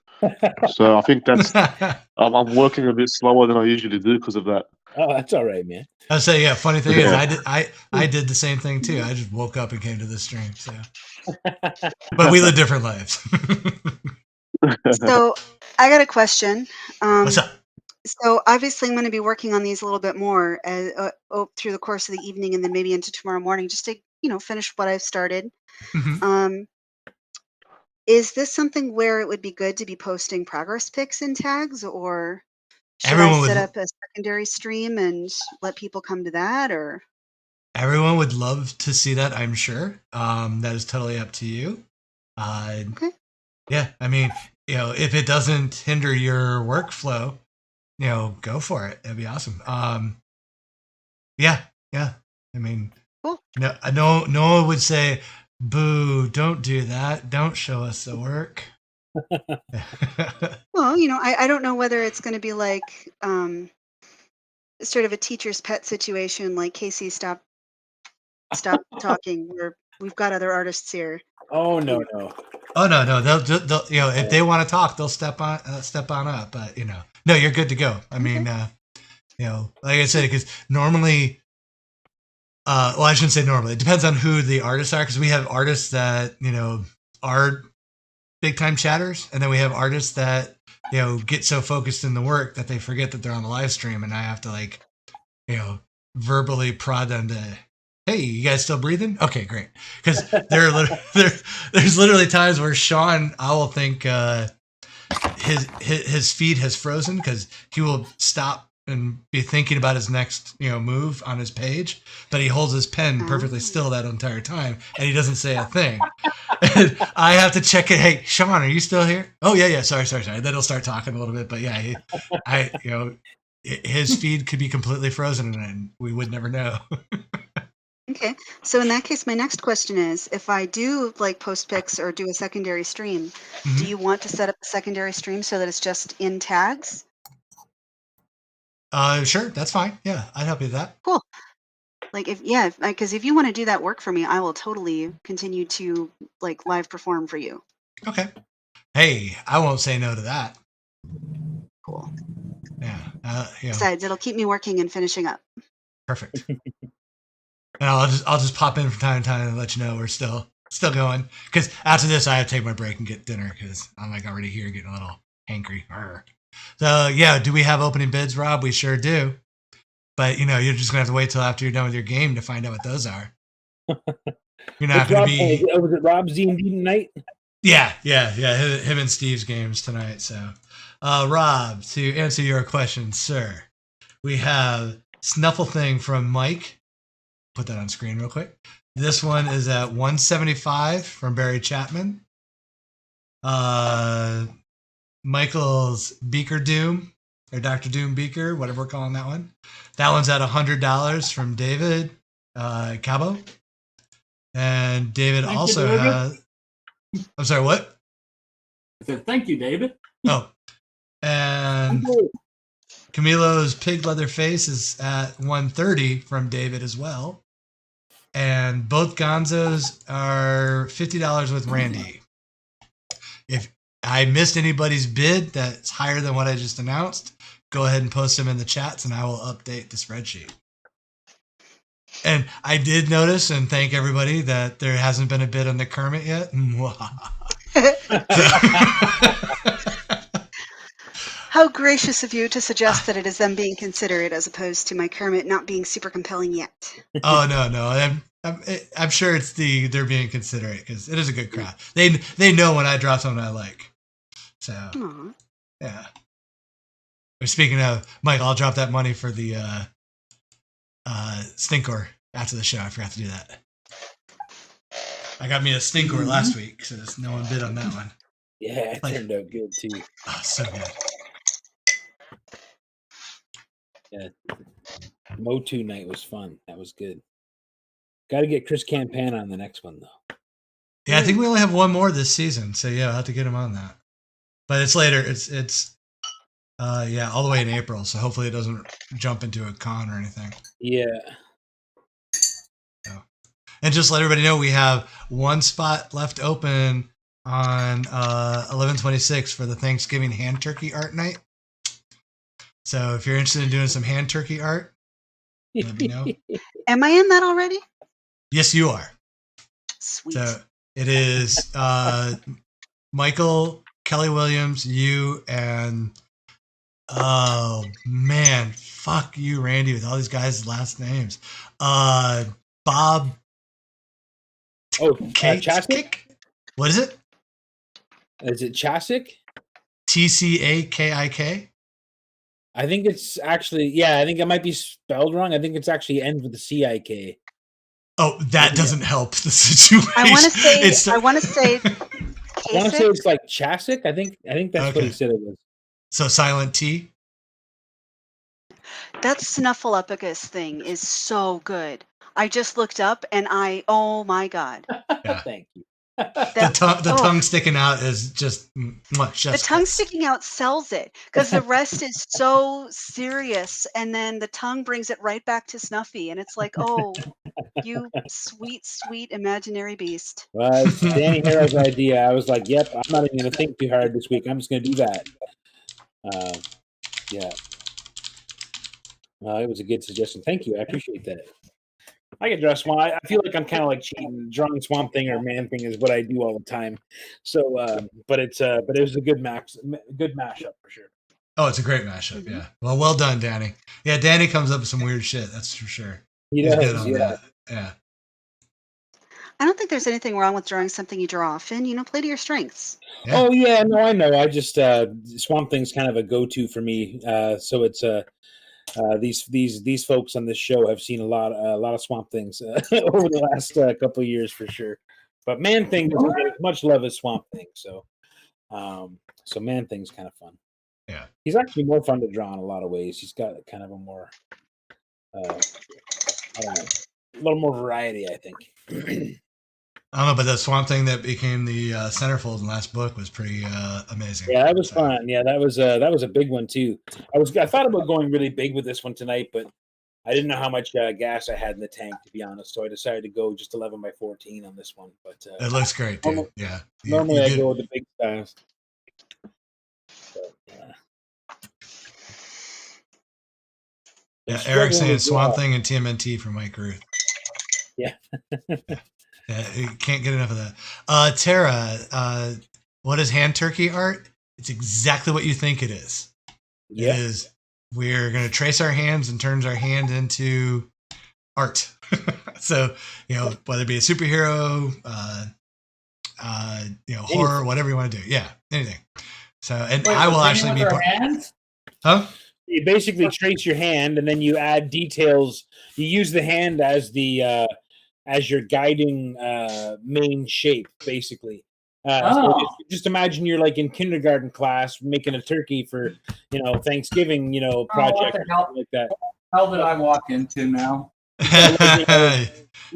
Speaker 3: So I think that's I'm working a bit slower than I usually do because of that.
Speaker 4: Oh, that's all right, man.
Speaker 1: I'll say, yeah. Funny thing is,
Speaker 3: Yeah.
Speaker 1: I did the same thing too. I just woke up and came to the stream. So, but we live different lives.
Speaker 2: So I got a question.
Speaker 1: What's up?
Speaker 2: So obviously I'm going to be working on these a little bit more through the course of the evening and then maybe into tomorrow morning, just to, finish what I've started.
Speaker 1: Mhm.
Speaker 2: Is this something where it would be good to be posting progress pics in tags, or should I
Speaker 1: Everyone
Speaker 2: set
Speaker 1: would
Speaker 2: up a secondary stream and let people come to that, or?
Speaker 1: everyone would love to see that. I'm sure. That is totally up to you.
Speaker 2: Okay.
Speaker 1: Yeah. I mean, if it doesn't hinder your workflow, go for it. That'd be awesome. Yeah. I mean,
Speaker 2: Cool.
Speaker 1: no one would say, "Boo! Don't do that. Don't show us the work."
Speaker 2: Well, I don't know whether it's going to be like sort of a teacher's pet situation, like Casey, stop talking. We've got other artists here.
Speaker 4: Oh no.
Speaker 1: Oh no, they'll if they want to talk, they'll step on up. But no, you're good to go. I mean, like I said, because normally, well, I shouldn't say normally. It depends on who the artists are, because we have artists that are big time chatters, and then we have artists that get so focused in the work that they forget that they're on the live stream, and I have to verbally prod them to, hey, you guys still breathing? Okay, great. Because there's literally times where Sean, I will think his feed has frozen because he will stop and be thinking about his next move on his page, but he holds his pen perfectly still that entire time, and he doesn't say a thing. And I have to check it. Hey, Sean, are you still here? Oh yeah. Sorry. Then he'll start talking a little bit, but yeah, his feed could be completely frozen and we would never know.
Speaker 2: Okay. So in that case, my next question is, if I do like post pics or do a secondary stream, do you want to set up a secondary stream so that it's just in tags?
Speaker 1: Sure, that's fine. Yeah, I'd help you with that.
Speaker 2: Cool. Like because if you want to do that work for me, I will totally continue to like live perform for you.
Speaker 1: Okay. Hey, I won't say no to that.
Speaker 2: Cool.
Speaker 1: Yeah.
Speaker 2: Besides, it'll keep me working and finishing up.
Speaker 1: Perfect. And I'll just pop in from time to time and let you know we're still going. Because after this, I have to take my break and get dinner because I'm like already here getting a little angry. So yeah, do we have opening bids, Rob? We sure do. But you're just gonna have to wait till after you're done with your game to find out what those are. You're not gonna be.
Speaker 4: Was it Rob's D&D night?
Speaker 1: Yeah. Him and Steve's games tonight. So, Rob, to answer your question, sir, we have Snuffle Thing from Mike. Put that on screen real quick. This one is at $175 from Barry Chapman. Michael's Beaker Doom, or Dr. Doom Beaker, whatever we're calling that one. That one's at $100 from David Cabo. And David also has. I'm sorry, what?
Speaker 5: I said, thank you, David.
Speaker 1: Oh. And Camilo's Pig Leather Face is at $130 from David as well. And both Gonzos are $50 with Randy. If I missed anybody's bid that's higher than what I just announced, go ahead and post them in the chats and I will update the spreadsheet. And I did notice and thank everybody that there hasn't been a bid on the Kermit yet.
Speaker 2: How gracious of you to suggest that it is them being considerate as opposed to my Kermit not being super compelling yet.
Speaker 1: Oh no! I'm sure it's they're being considerate because it is a good crowd. They know when I drop something I like. So
Speaker 2: Aww.
Speaker 1: yeah. Speaking of Mike, I'll drop that money for the Stinkor after the show. I forgot to do that. I got me a Stinkor last week, so no one bid on that one.
Speaker 4: Yeah, it turned out good too.
Speaker 1: Oh, so good.
Speaker 4: Yeah, Motu night was fun. That was good. Got to get Chris Campan on the next one though.
Speaker 1: Yeah, I think we only have one more this season, so yeah, I'll have to get him on that. But it's later. It's all the way in April, so hopefully it doesn't jump into a con or anything.
Speaker 4: Yeah.
Speaker 1: So, And just let everybody know we have one spot left open on 11/26 for the Thanksgiving hand turkey art night. So if you're interested in doing some hand turkey art, let me know.
Speaker 2: Am I in that already?
Speaker 1: Yes, you are.
Speaker 2: Sweet.
Speaker 1: So it is Michael, Kelly Williams, you, and oh man, fuck you, Randy, with all these guys' last names. Bob.
Speaker 4: Chasick?
Speaker 1: What is it?
Speaker 4: Is it Chasick?
Speaker 1: TCAKIK?
Speaker 4: I think it's actually, I think it might be spelled wrong. I think it's actually ends with the CIK.
Speaker 1: Oh, that doesn't help the situation.
Speaker 2: I want to say.
Speaker 1: It's
Speaker 2: I want to say.
Speaker 4: I want to say it's like Chasick. I think that's what he said it was.
Speaker 1: So silent T.
Speaker 2: That Snuffleupagus thing is so good. I just looked up and oh my God.
Speaker 1: Yeah.
Speaker 4: Thank you.
Speaker 1: The tongue sticking out is just much.
Speaker 2: The tongue sticking out sells it because the rest is so serious, and then the tongue brings it right back to Snuffy, and it's like, oh, you sweet, sweet imaginary beast.
Speaker 4: Well, it's Danny Harrell's idea. I was like, yep, I'm not even going to think too hard this week. I'm just going to do that. Yeah. It was a good suggestion. Thank you. I appreciate that. I can draw Swamp. I feel like I'm kind of like cheating. Drawing Swamp Thing or Man Thing is what I do all the time. So, but it was a good mashup for sure.
Speaker 1: Oh, it's a great mashup. Yeah. Well done, Danny. Yeah, Danny comes up with some weird shit. That's for sure.
Speaker 4: He's good on that.
Speaker 1: Yeah.
Speaker 2: I don't think there's anything wrong with drawing something you draw often. Play to your strengths.
Speaker 1: Yeah.
Speaker 4: Oh yeah, no, I know. I just Swamp Thing's kind of a go-to for me. So it's these folks on this show have seen a lot of Swamp Things over the last couple of years for sure. But Man Thing doesn't get as much love as Swamp Thing. So Man Thing's kind of fun.
Speaker 1: Yeah,
Speaker 4: he's actually more fun to draw in a lot of ways. He's got kind of a more I don't know, a little more variety, I think.
Speaker 1: I don't know, but that Swamp Thing that became the centerfold in the last book was pretty amazing.
Speaker 4: Yeah, that was fun. Yeah, that was a big one too. I thought about going really big with this one tonight, but I didn't know how much gas I had in the tank, to be honest. So I decided to go just 11x14 on this one. But
Speaker 1: it looks great, dude. Yeah.
Speaker 4: Normally I go with the big styles.
Speaker 1: Yeah, Eric's saying Swamp Thing and TMNT for Mike Rooth.
Speaker 4: Yeah.
Speaker 1: Yeah, you can't get enough of that. Tara, what is hand turkey art? It's exactly what you think it is.
Speaker 4: Yeah.
Speaker 1: It is, we're going to trace our hands and turns our hand into art. So, whether it be a superhero, horror, whatever you want to do. Yeah, anything. So, and
Speaker 5: Wait,
Speaker 1: I will actually be
Speaker 5: hands?
Speaker 1: Huh?
Speaker 4: You basically trace your hand and then you add details. You use the hand as the as your guiding main shape, basically. So just imagine you're like in kindergarten class making a turkey for Thanksgiving project or something like that.
Speaker 5: What hell did I walk into now?
Speaker 4: You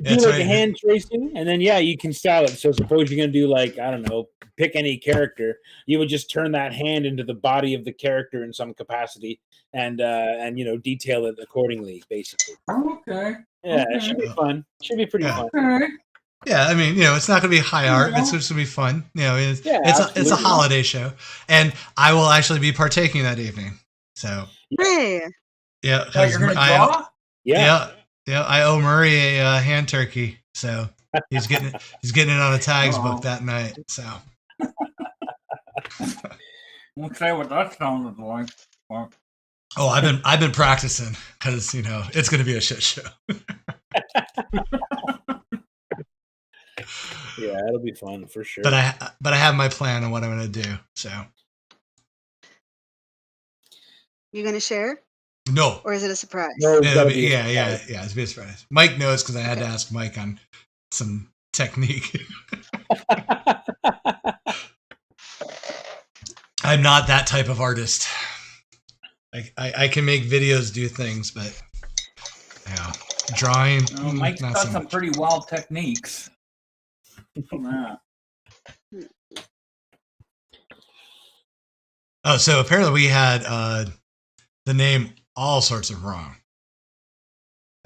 Speaker 4: do like a hand tracing, and then you can style it. So suppose you're gonna do like, I don't know, pick any character, you would just turn that hand into the body of the character in some capacity, and detail it accordingly, basically.
Speaker 5: Okay.
Speaker 4: Yeah, it should be fun. It should be pretty fun.
Speaker 5: Okay.
Speaker 1: Yeah, I mean, it's not going to be high art. It's just going to be fun. It's a holiday show, and I will actually be partaking that evening. So,
Speaker 2: hey,
Speaker 1: yeah,
Speaker 5: you're gonna draw?
Speaker 1: Yeah, I owe Murray a hand turkey, so he's getting it on a tags book that night. So,
Speaker 5: Okay, what that sounded like.
Speaker 1: oh, I've been practicing because it's going to be a shit show.
Speaker 4: Yeah, it'll be fun for sure.
Speaker 1: But I have my plan on what I'm going to do. So,
Speaker 2: you gonna share?
Speaker 1: No.
Speaker 2: Or is it a surprise?
Speaker 4: No,
Speaker 1: It's going to be a surprise. Mike knows because I had to ask Mike on some technique. I'm not that type of artist. I can make videos do things, but drawing.
Speaker 5: Mike's
Speaker 1: not
Speaker 5: got
Speaker 1: so
Speaker 5: some
Speaker 1: much.
Speaker 5: pretty wild techniques. Yeah.
Speaker 1: Oh, so apparently we had the name all sorts of wrong.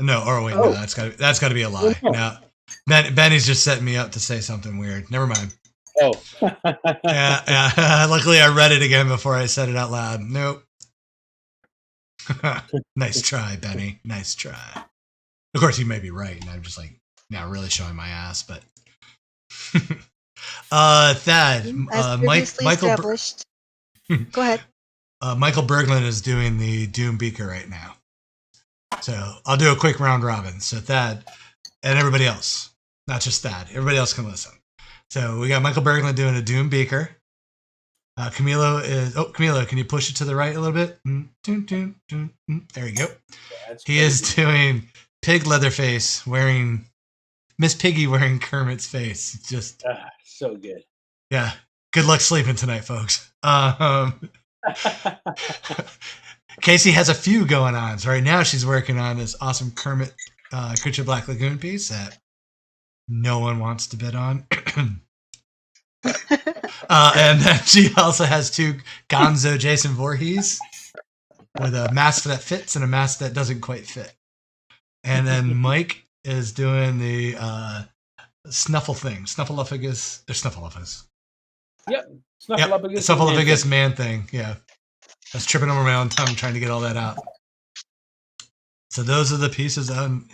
Speaker 1: No, or wait, no, that's got to be a lie.
Speaker 4: No.
Speaker 1: No, Benny's just setting me up to say something weird. Never mind.
Speaker 4: Oh.
Speaker 1: Yeah. Luckily, I read it again before I said it out loud. Nope. Nice try, Benny. Nice try. Of course, you may be right, and I'm just like now really showing my ass. But Thad,
Speaker 2: As previously established. Go ahead.
Speaker 1: Michael Berglund is doing the Doom Beaker right now. So I'll do a quick round robin. So Thad and everybody else, not just Thad, everybody else can listen. So we got Michael Berglund doing a Doom Beaker. Camillo, can you push it to the right a little bit? There you go. He is doing Pig Leatherface wearing Miss Piggy wearing Kermit's face. Just
Speaker 4: so good.
Speaker 1: Yeah. Good luck sleeping tonight, folks. Casey has a few going on. So right now she's working on this awesome Kermit Creature Black Lagoon piece that no one wants to bid on. And then she also has two Gonzo Jason Voorhees with a mask that fits and a mask that doesn't quite fit. And then Mike is doing the Snuffleupagus. They're Snuffleupagus.
Speaker 4: Yep.
Speaker 1: Snuffleupagus man thing. Yeah. I was tripping over my own tongue trying to get all that out. So those are the pieces on.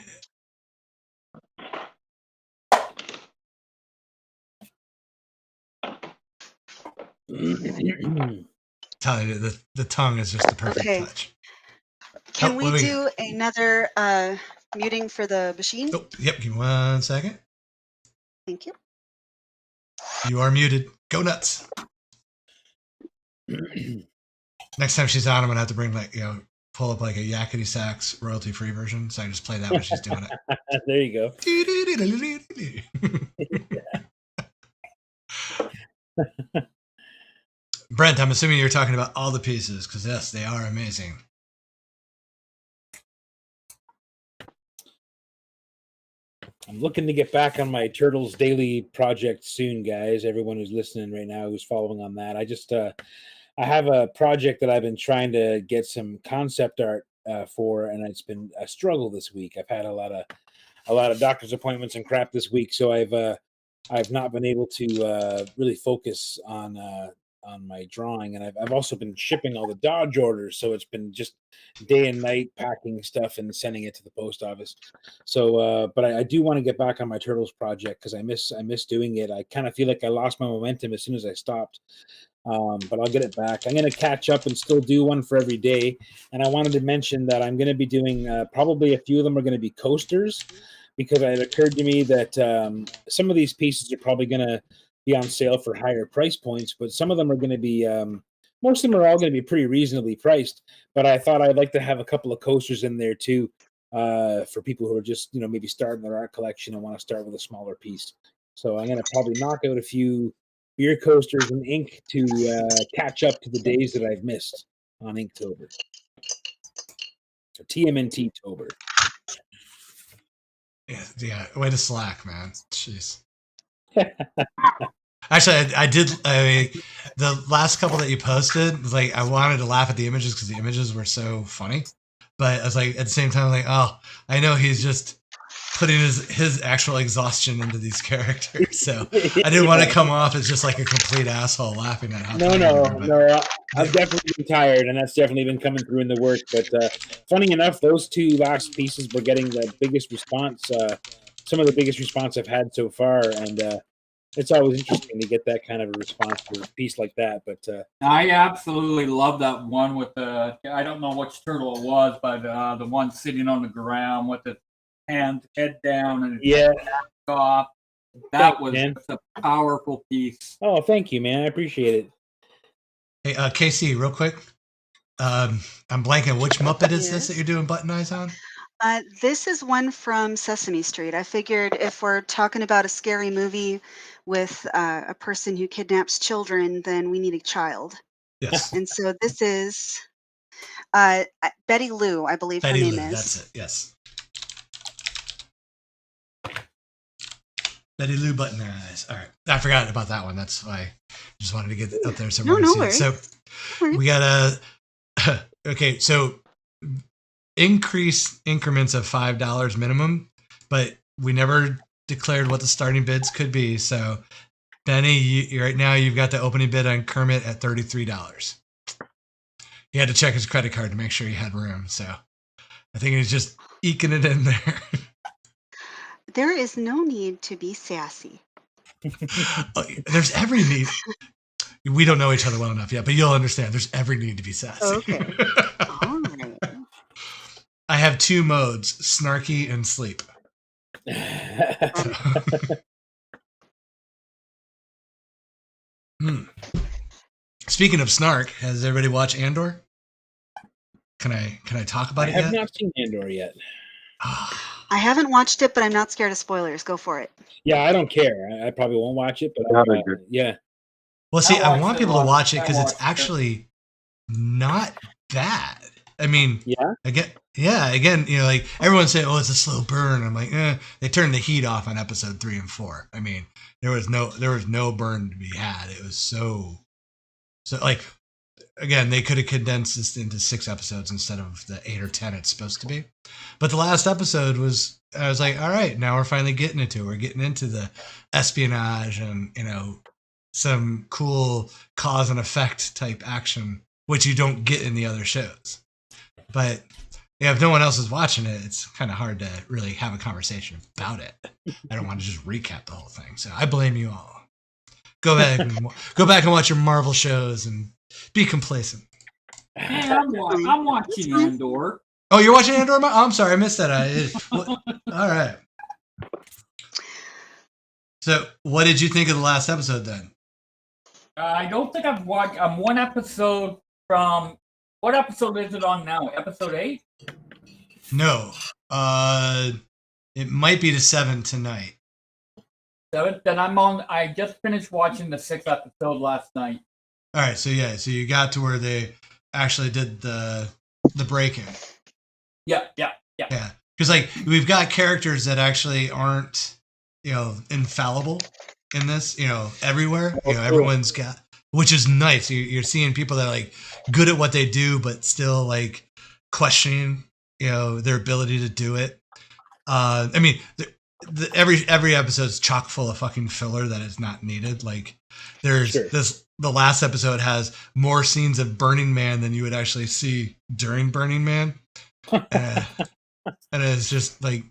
Speaker 1: Tell you the tongue is just the perfect touch.
Speaker 2: Can we do another muting for the machine?
Speaker 1: Oh, yep. Give me 1 second.
Speaker 2: Thank you.
Speaker 1: You are muted. Go nuts. Next time she's on, I'm gonna have to bring pull up like a Yakety Sax royalty free version, so I just play that when she's doing it.
Speaker 4: There you
Speaker 1: go. Brent, I'm assuming you're talking about all the pieces, because yes, they are amazing.
Speaker 4: I'm looking to get back on my Turtles Daily project soon, guys. Everyone who's listening right now, who's following on that. I have a project that I've been trying to get some concept art for, and it's been a struggle this week. I've had a lot of doctor's appointments and crap this week, so I've not been able to really focus on my drawing, and I've also been shipping all the Dodge orders, so it's been just day and night packing stuff and sending it to the post office. So, but I do want to get back on my Turtles project because I miss doing it. I kind of feel like I lost my momentum as soon as I stopped. But I'll get it back. I'm going to catch up and still do one for every day. And I wanted to mention that I'm going to be doing probably a few of them are going to be coasters, because it occurred to me that some of these pieces are probably going to be on sale for higher price points, but some of them are going to be most of them are all going to be pretty reasonably priced. But I thought I'd like to have a couple of coasters in there too, for people who are just maybe starting their art collection and want to start with a smaller piece. So I'm going to probably knock out a few beer coasters and ink to catch up to the days that I've missed on Inktober. So TMNT-tober.
Speaker 1: Yeah, way to slack, man. Jeez. Actually, I did. I mean, the last couple that you posted, like, I wanted to laugh at the images because the images were so funny. But I was like, at the same time, like, oh, I know he's just putting his actual exhaustion into these characters. So I didn't want to come off as just like a complete asshole laughing at how.
Speaker 4: No. I've definitely been tired, and that's definitely been coming through in the work. But funny enough, those two last pieces were getting the biggest response. Some of the biggest response I've had so far, and it's always interesting to get that kind of a response for a piece like that. But
Speaker 5: I absolutely love that one with I don't know which turtle it was, but the one sitting on the ground with the head down and off. That was just a powerful piece.
Speaker 4: Oh, thank you, man. I appreciate it.
Speaker 1: Hey, KC, real quick. I'm blanking. Which Muppet is this that you're doing button eyes on?
Speaker 2: This is one from Sesame Street. I figured if we're talking about a scary movie with a person who kidnaps children, then we need a child.
Speaker 1: Yes.
Speaker 2: And so this is Betty Lou, I believe her name is.
Speaker 1: That's it. Yes. Betty Lou button eyes. All right. I forgot about that one. That's why I just wanted to get it up there so everyone can see it. So we got okay, so increase increments of $5 minimum, but we never declared what the starting bids could be. So, Benny, right now you've got the opening bid on Kermit at $33. He had to check his credit card to make sure he had room. So, I think he's just eking it in there.
Speaker 2: There is no need to be sassy.
Speaker 1: There's every need. We don't know each other well enough yet, but you'll understand. There's every need to be sassy.
Speaker 2: Okay. All right.
Speaker 1: I have 2 modes: snarky and sleep. Speaking of snark, has everybody watched Andor? Can I talk about it yet?
Speaker 4: I have not seen Andor yet.
Speaker 2: I haven't watched it, but I'm not scared of spoilers. Go for it.
Speaker 4: Yeah, I don't care. I probably won't watch it, but yeah.
Speaker 1: Well, see, I want
Speaker 5: watched it
Speaker 1: people to
Speaker 5: once.
Speaker 1: watch it because
Speaker 5: I
Speaker 1: it's
Speaker 5: watched it.
Speaker 1: actually not bad. I mean,
Speaker 4: Yeah.
Speaker 1: Again, you know, like everyone's saying, "Oh, it's a slow burn." I'm like, they turned the heat off on episode 3 and 4. I mean, there was no burn to be had. It was so like, again, they could have condensed this into 6 episodes instead of the 8 or 10 it's supposed to be. But the last episode I was like, all right, now we're finally getting into it. We're getting into the espionage and, you know, some cool cause and effect type action, which you don't get in the other shows. But yeah, if no one else is watching it, it's kind of hard to really have a conversation about it. I don't want to just recap the whole thing. So I blame you all. Go back and watch your Marvel shows and be complacent.
Speaker 5: Hey, I'm watching Andor.
Speaker 1: Oh, you're watching Andor? Oh, I'm sorry, I missed that. All right. So, what did you think of the last episode then?
Speaker 5: I don't think I've watched. One episode from. What episode is it on now? Episode 8?
Speaker 1: No. It might be the 7 tonight.
Speaker 5: 7? Then I'm on. I just finished watching the 6th episode last night.
Speaker 1: All right, so you got to where they actually did the break-in.
Speaker 5: Yeah.
Speaker 1: Yeah, because like we've got characters that actually aren't, you know, infallible in this. You know, everywhere. You know, everyone's got, which is nice. You're seeing people that are like good at what they do, but still like questioning, you know, their ability to do it. I mean, every episode's chock full of fucking filler that is not needed. Like there's this. The last episode has more scenes of Burning Man than you would actually see during Burning Man. And it's just like,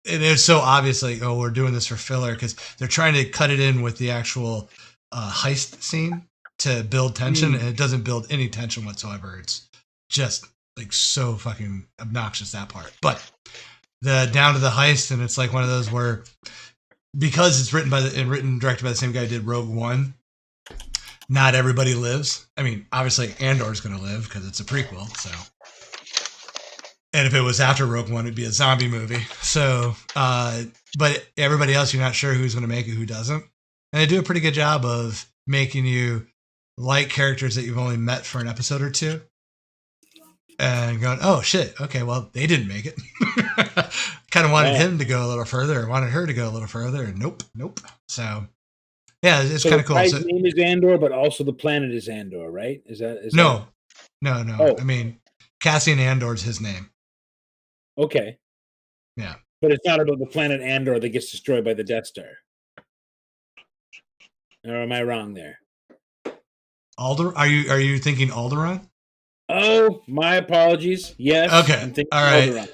Speaker 1: it is so obvious, like, oh, we're doing this for filler because they're trying to cut it in with the actual heist scene to build tension, and it doesn't build any tension whatsoever. It's just like so fucking obnoxious, that part. But the down to the heist, and it's like one of those where, because it's written and directed by the same guy who did Rogue One, not everybody lives. I mean, obviously Andor's going to live because it's a prequel. So, and if it was after Rogue One, it'd be a zombie movie. So, but everybody else, you're not sure who's going to make it, who doesn't. And they do a pretty good job of making you like characters that you've only met for an episode or two, and going, oh shit, okay, well they didn't make it. Kind of wanted him to go a little further, or wanted her to go a little further, and nope. So. Yeah, it's kind of cool.
Speaker 4: The name is Andor, but also the planet is Andor, right? Is that
Speaker 1: no?
Speaker 4: Oh.
Speaker 1: I mean, Cassian Andor's his name.
Speaker 4: Okay.
Speaker 1: Yeah,
Speaker 4: but it's not about the planet Andor that gets destroyed by the Death Star. Or am I wrong there?
Speaker 1: Are you thinking Alderaan?
Speaker 4: Oh, my apologies. Yes.
Speaker 1: Okay. All right.
Speaker 4: Alderaan.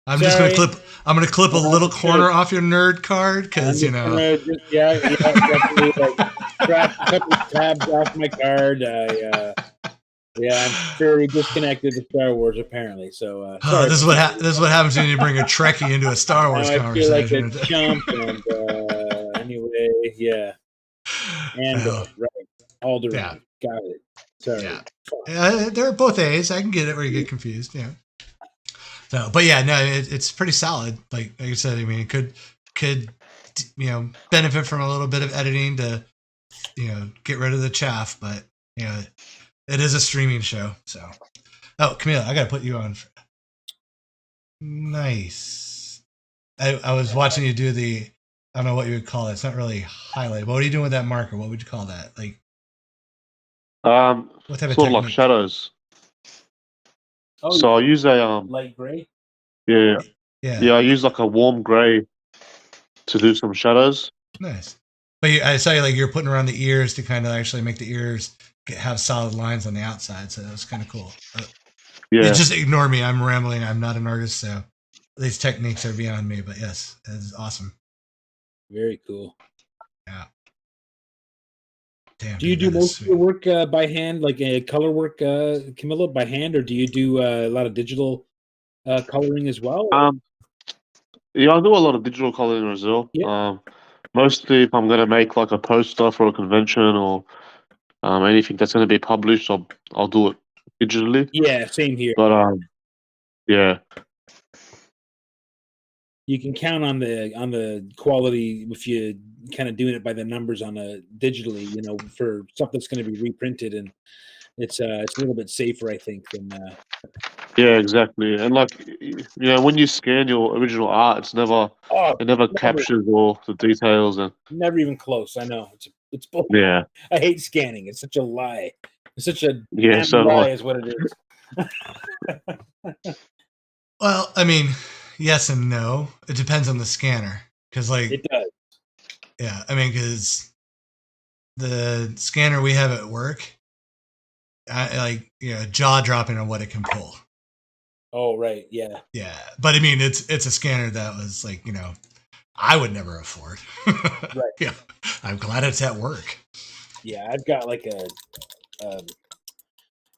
Speaker 1: I'm gonna clip a little corner off your nerd card because you know.
Speaker 4: Definitely, like, scratch a couple of tabs off my card. I'm very disconnected with Star Wars apparently. So
Speaker 1: this is what happens when you bring a Trekkie into a Star Wars conversation.
Speaker 4: I feel like a chump. And anyway, yeah. Andor, right? Alderaan.
Speaker 1: Yeah.
Speaker 4: Got it. Sorry.
Speaker 1: Yeah. They're both A's. I can get it where you get confused. Yeah. So, but yeah, no, it's pretty solid. Like I said, I mean, it could you know, benefit from a little bit of editing to, you know, get rid of the chaff. But you know, it is a streaming show. So, oh, Camille, I got to put you on. Nice. I was watching you do the. I don't know what you would call it. It's not really highlight. But what are you doing with that marker? What would you call that? Like, what type of
Speaker 3: sort of like shadows.
Speaker 4: Oh,
Speaker 3: so I use a
Speaker 4: light gray.
Speaker 3: Yeah. I use like a warm gray to do some shadows.
Speaker 1: Nice. But I saw you you're putting around the ears to kind of actually make the ears have solid lines on the outside. So that was kind of cool.
Speaker 3: Yeah.
Speaker 1: Just ignore me. I'm rambling. I'm not an artist, so these techniques are beyond me. But yes, it's awesome.
Speaker 4: Very cool.
Speaker 1: Yeah. Damn,
Speaker 4: Do you do most of your work by hand, like color work, Camillo, by hand, or do you do a lot of digital coloring as well?
Speaker 3: Yeah, I do a lot of digital coloring as well.
Speaker 4: Yeah.
Speaker 3: Mostly if I'm gonna make like a poster for a convention or anything that's gonna be published, I'll do it digitally.
Speaker 4: Yeah, same here.
Speaker 3: But yeah.
Speaker 4: You can count on the quality if you kind of doing it by the numbers on a digitally, for stuff that's going to be reprinted, and it's a little bit safer, I think, than
Speaker 3: Yeah, exactly. And when you scan your original art, it never captures all the details and
Speaker 4: never even close. I know it's bull.
Speaker 3: yeah.
Speaker 4: I hate scanning. It's such a lie. It's such a
Speaker 3: Yeah, so do
Speaker 4: lie,
Speaker 3: I.
Speaker 4: is what it is.
Speaker 1: Well, I mean, yes and no. It depends on the scanner, because
Speaker 4: it does.
Speaker 1: Yeah, I mean, because the scanner we have at work, jaw dropping on what it can pull.
Speaker 4: Oh right, yeah.
Speaker 1: Yeah, but I mean, it's a scanner that was I would never afford.
Speaker 4: Right.
Speaker 1: Yeah, I'm glad it's at work.
Speaker 4: Yeah, I've got like a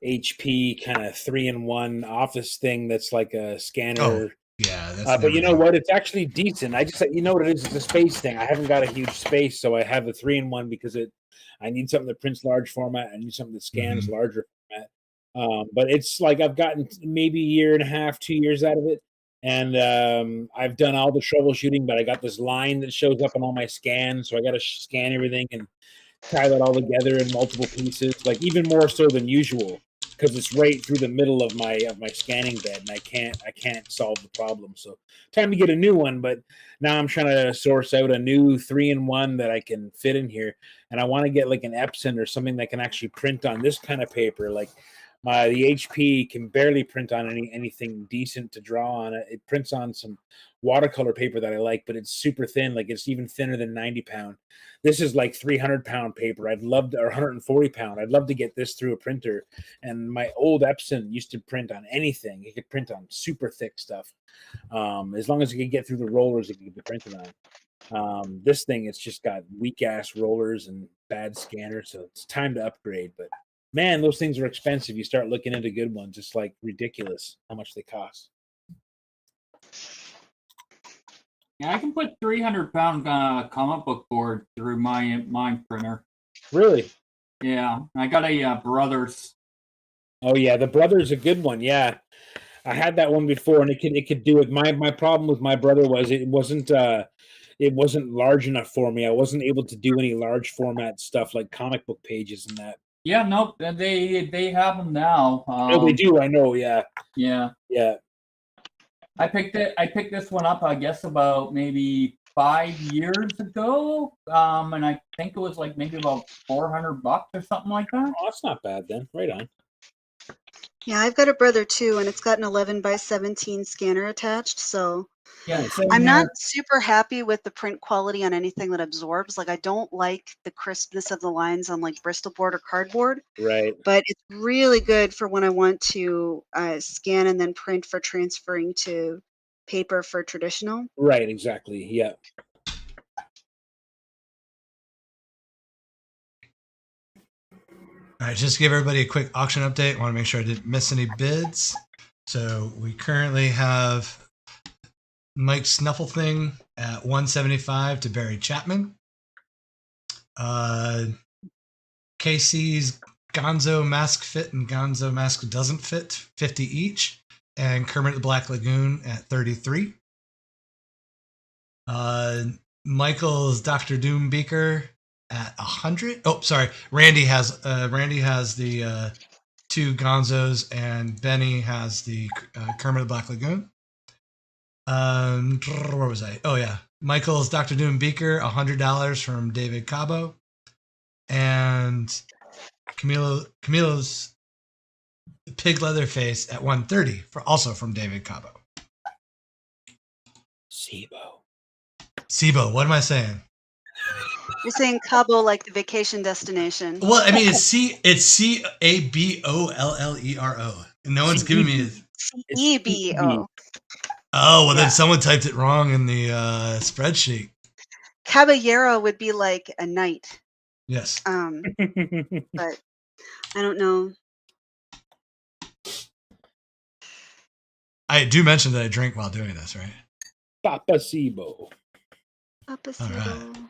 Speaker 4: HP kind of 3-in-1 office thing that's like a scanner.
Speaker 1: Oh, yeah, that's
Speaker 4: but you know what? It's actually decent. I just, you know what it is? It's a space thing. I haven't got a huge space, so I have a 3-in-1 because I need something that prints large format. I need something that scans larger format. But it's like I've gotten maybe a year and a half, 2 years out of it. And I've done all the troubleshooting, but I got this line that shows up on all my scans. So I got to scan everything and tie that all together in multiple pieces, like even more so than usual, because it's right through the middle of my scanning bed, and I can't solve the problem. So time to get a new one. But now I'm trying to source out a new 3-in-1 that I can fit in here, and I want to get like an Epson or something that can actually print on this kind of paper. Like the HP can barely print on anything decent to draw on. It prints on some watercolor paper that I like, but it's super thin. Like it's even thinner than 90 pound. This is like 300 pound paper. Or 140 pound. I'd love to get this through a printer. And my old Epson used to print on anything. It could print on super thick stuff. As long as it could get through the rollers, it could be printed on. This thing, it's just got weak ass rollers and bad scanners. So it's time to upgrade. But man, those things are expensive. You start looking into good ones. It's like ridiculous how much they cost.
Speaker 5: Yeah, I can put 300-pound comic book board through my printer.
Speaker 4: Really?
Speaker 5: Yeah, I got a Brothers.
Speaker 4: Oh yeah, the Brothers a good one. Yeah, I had that one before, and it could do it. My problem with my brother was it wasn't large enough for me. I wasn't able to do any large format stuff like comic book pages and that.
Speaker 5: Yeah, nope. They have them now.
Speaker 4: Oh, they do. I know. Yeah.
Speaker 5: Yeah.
Speaker 4: Yeah.
Speaker 5: I picked this one up, I guess, about maybe 5 years ago. And I think it was like maybe about $400 or something like that.
Speaker 4: Oh, that's not bad then. Right on.
Speaker 2: Yeah, I've got a brother too, and it's got an 11x17 scanner attached. So
Speaker 5: yeah,
Speaker 2: I'm not super happy with the print quality on anything that absorbs. Like I don't like the crispness of the lines on like Bristol board or cardboard.
Speaker 4: Right.
Speaker 2: But it's really good for when I want to scan and then print for transferring to paper for traditional.
Speaker 4: Right. Exactly. Yeah.
Speaker 1: All right, just to give everybody a quick auction update. I want to make sure I didn't miss any bids. So we currently have Mike Snufflething at $175 to Barry Chapman. Casey's Gonzo Mask Fit and Gonzo Mask Doesn't Fit, 50 each. And Kermit the Black Lagoon at $33. Michael's Dr. Doom Beaker at $100. Oh, sorry. Randy has the two Gonzos, and Benny has the Kermit the Black Lagoon. Where was I? Oh yeah, Michael's Dr. Doom Beaker, $100 from David Cabo, and Camillo's Pig Leatherface at $130 also from David Cabo.
Speaker 4: SIBO.
Speaker 1: SIBO. What am I saying?
Speaker 2: You're saying Cabo like the vacation destination.
Speaker 1: Well, I mean, it's CABOLLERO. No one's giving me.
Speaker 2: CEBO.
Speaker 1: Oh, well,
Speaker 2: Yeah.
Speaker 1: then someone typed it wrong in the spreadsheet.
Speaker 2: Caballero would be like a knight.
Speaker 1: Yes.
Speaker 2: But I don't know.
Speaker 1: I do mention that I drink while doing this, right?
Speaker 4: Papa Sibo.
Speaker 2: Papa
Speaker 1: All right.
Speaker 2: Sibo.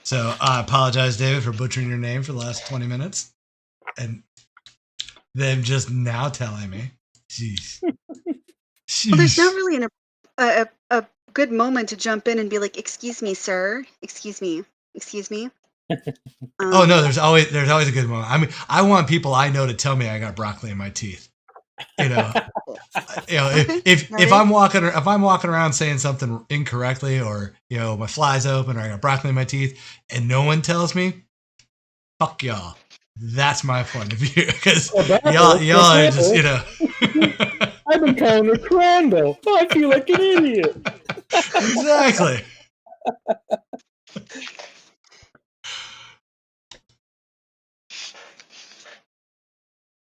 Speaker 1: So I apologize, David, for butchering your name for the last 20 minutes. And them just now telling me. Jeez.
Speaker 2: Well, there's not really a good moment to jump in and be like, "Excuse me, sir. Excuse me. Excuse me."
Speaker 1: Oh no, there's always a good moment. I mean, I want people I know to tell me I got broccoli in my teeth. You know, if I'm walking around saying something incorrectly, or my fly's open, or I got broccoli in my teeth, and no one tells me, fuck y'all. That's my point of view, because y'all are just
Speaker 4: I've been calling her Crandall. I feel like an idiot.
Speaker 1: Exactly.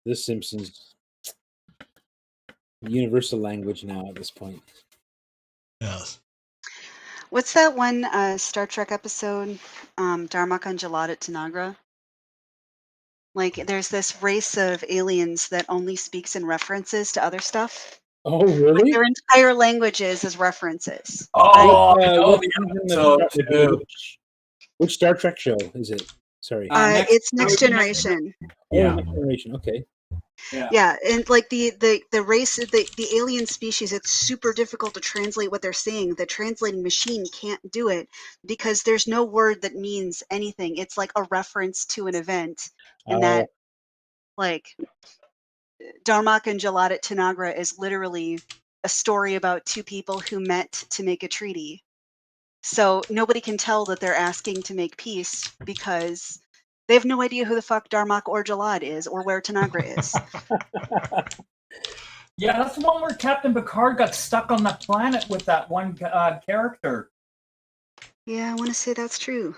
Speaker 4: The Simpsons, universal language now at this point.
Speaker 1: Yes.
Speaker 2: What's that one Star Trek episode? Darmok on Jalad Tanagra. Like, there's this race of aliens that only speaks in references to other stuff.
Speaker 4: Oh, really?
Speaker 2: Like, their entire languages is references.
Speaker 5: Oh, I know
Speaker 4: what
Speaker 5: the
Speaker 4: season
Speaker 5: episode too.
Speaker 4: which Star Trek show is it? Sorry.
Speaker 2: It's Next Generation.
Speaker 5: Yeah.
Speaker 4: Next Generation. Okay.
Speaker 2: Yeah, and like the race, the alien species, it's super difficult to translate what they're saying. The translating machine can't do it because there's no word that means anything. It's like a reference to an event, and that, like, Darmok and Jalad Tanagra is literally a story about two people who met to make a treaty. So nobody can tell that they're asking to make peace because they have no idea who the fuck Darmok or Jalad is or where Tanagra is.
Speaker 5: Yeah, that's the one where Captain Picard got stuck on that planet with that one character.
Speaker 2: Yeah, I want to say that's true.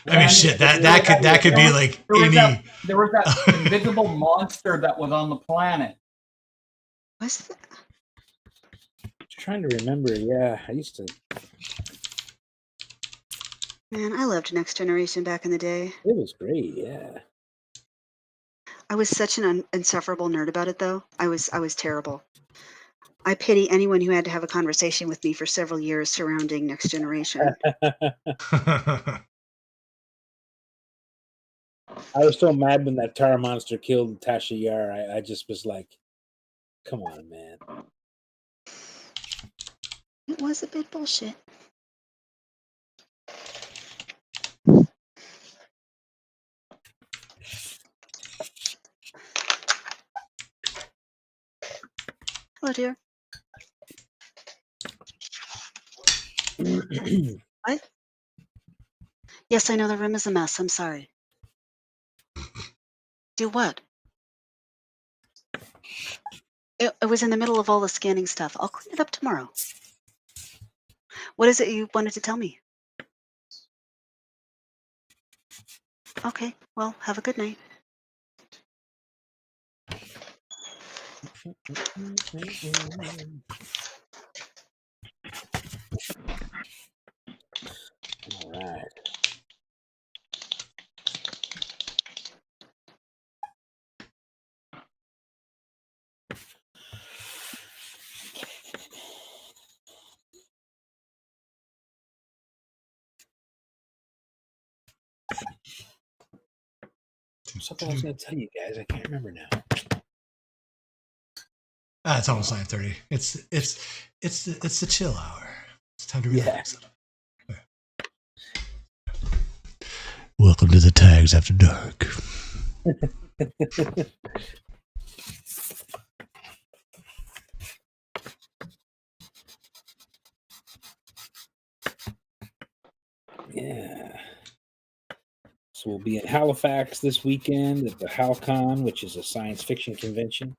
Speaker 1: I mean, shit. That could be like any.
Speaker 5: There was that invisible monster that was on the planet.
Speaker 2: What's that?
Speaker 4: Trying to remember. Yeah, I used to.
Speaker 2: Man, I loved Next Generation back in the day.
Speaker 4: It was great. Yeah.
Speaker 2: I was such an insufferable nerd about it, though. I was terrible. I pity anyone who had to have a conversation with me for several years surrounding Next Generation.
Speaker 4: I was so mad when that Tar Monster killed Tasha Yar. I just was like, come on, man.
Speaker 2: It was a bit bullshit. Hello, dear. What? Yes, I know the room is a mess. I'm sorry. Do what? It was in the middle of all the scanning stuff. I'll clean it up tomorrow. What is it you wanted to tell me? Okay, well, have a good night.
Speaker 4: All right. Something I was going to tell you guys. I can't remember now.
Speaker 1: It's almost 9:30. It's the chill hour. It's time to relax. Yeah. Welcome to the Tags After Dark.
Speaker 4: Yeah. So we'll be in Halifax this weekend at the HalCon, which is a science fiction convention.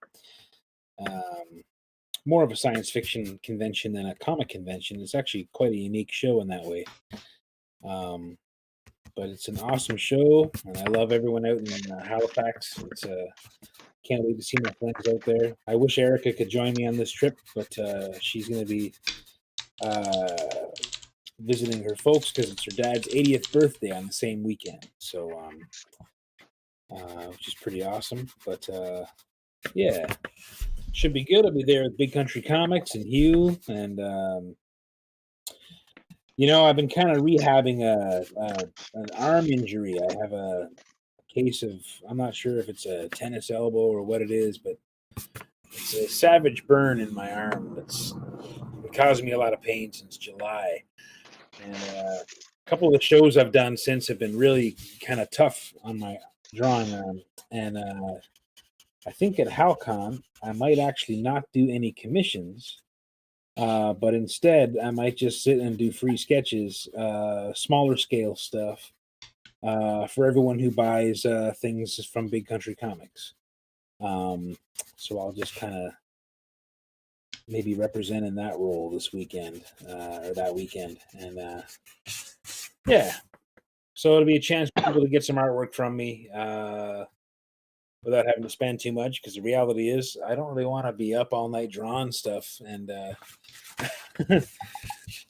Speaker 4: more of a science fiction convention than a comic convention. It's actually quite a unique show in that way. But it's an awesome show, and I love everyone out in Halifax. It's can't wait to see my friends out there. I wish Erica could join me on this trip, but she's going to be visiting her folks because it's her dad's 80th birthday on the same weekend. So, which is pretty awesome. But yeah, should be good. I'll be there with Big Country Comics and Hugh, and I've been kind of rehabbing an arm injury. I have a case of, I'm not sure if it's a tennis elbow or what it is, but it's a savage burn in my arm that's been causing me a lot of pain since July. And a couple of the shows I've done since have been really kind of tough on my drawing arm. And I think at HalCon, I might actually not do any commissions. But instead, I might just sit and do free sketches, smaller scale stuff, for everyone who buys things from Big Country Comics. So I'll just kind of maybe represent in that role this weekend, or that weekend. And yeah, so it'll be a chance for people to get some artwork from me without having to spend too much, because the reality is I don't really want to be up all night drawing stuff, and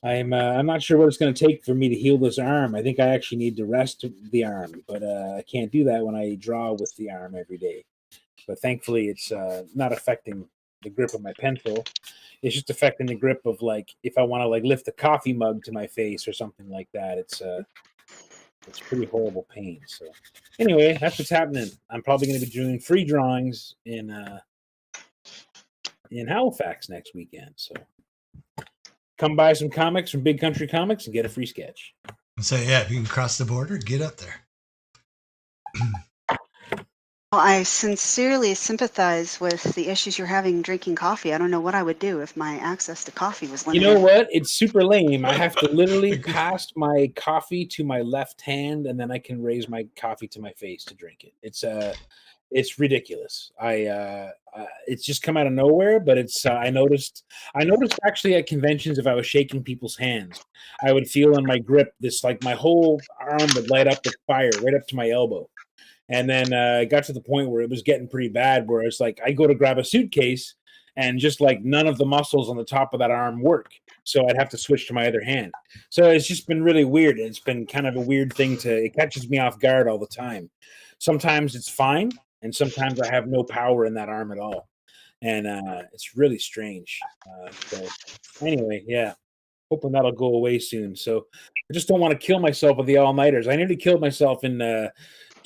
Speaker 4: I'm not sure what it's going to take for me to heal this arm. I think I actually need to rest the arm, but I can't do that when I draw with the arm every day. But thankfully, it's not affecting the grip of my pencil. It's just affecting the grip of, like, if I want to like lift the coffee mug to my face or something like that. It's pretty horrible pain. So anyway, that's what's happening. I'm probably going to be doing free drawings in Halifax next weekend. So come buy some comics from Big Country Comics and get a free sketch.
Speaker 1: So yeah, if you can cross the border, get up there.
Speaker 2: Well, I sincerely sympathize with the issues you're having drinking coffee. I don't know what I would do if my access to coffee was limited.
Speaker 4: You know what? It's super lame. I have to literally pass my coffee to my left hand, and then I can raise my coffee to my face to drink it. It's ridiculous. It's just come out of nowhere, but it's I noticed actually at conventions, if I was shaking people's hands, I would feel in my grip this, like, my whole arm would light up with fire right up to my elbow. And then it got to the point where it was getting pretty bad, where it's like I go to grab a suitcase and just like none of the muscles on the top of that arm work. So I'd have to switch to my other hand. So it's just been really weird. It's been kind of a weird thing it catches me off guard all the time. Sometimes it's fine, and sometimes I have no power in that arm at all. And it's really strange. So anyway, yeah, hoping that'll go away soon. So I just don't want to kill myself with the all-nighters. I nearly killed myself in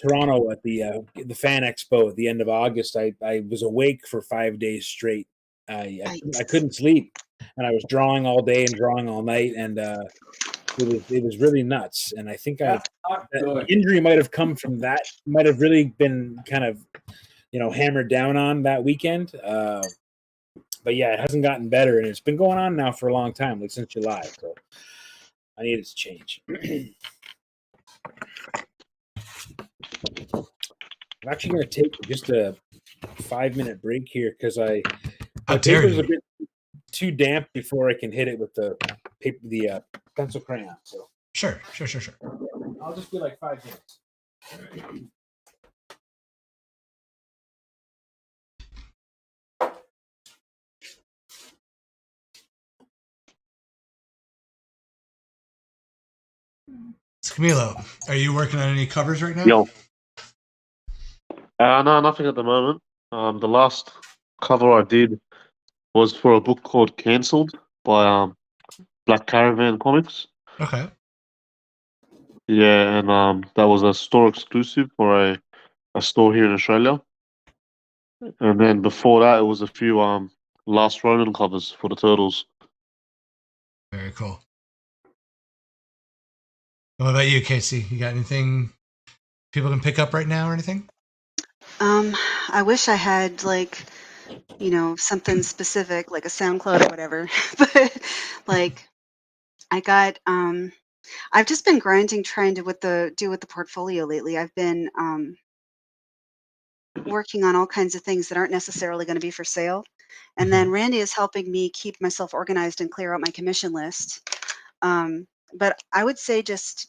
Speaker 4: Toronto at the Fan Expo at the end of August. I was awake for 5 days straight. I couldn't sleep, and I was drawing all day and drawing all night, and it was really nuts. And I think that injury might have come from that. Might have really been kind of hammered down on that weekend. But yeah, it hasn't gotten better, and it's been going on now for a long time, like since July. So I need it to change. I'm actually going to take just a 5-minute break here because my paper's a bit too damp before I can hit it with the pencil crayon. So
Speaker 1: Sure.
Speaker 4: I'll just be like 5 minutes.
Speaker 1: Camillo, are you working on any covers right now?
Speaker 3: Yo. No, nothing at the moment. The last cover I did was for a book called Cancelled by Black Caravan Comics.
Speaker 1: Okay.
Speaker 3: Yeah, and that was a store exclusive for a store here in Australia. And then before that, it was a few Last Ronin covers for the Turtles.
Speaker 1: Very cool. What about you, Casey? You got anything people can pick up right now or anything?
Speaker 2: I wish I had something specific, like a SoundCloud or whatever. But I got I've just been grinding trying to do with the portfolio lately. I've been working on all kinds of things that aren't necessarily going to be for sale. And then Randy is helping me keep myself organized and clear out my commission list. But I would say just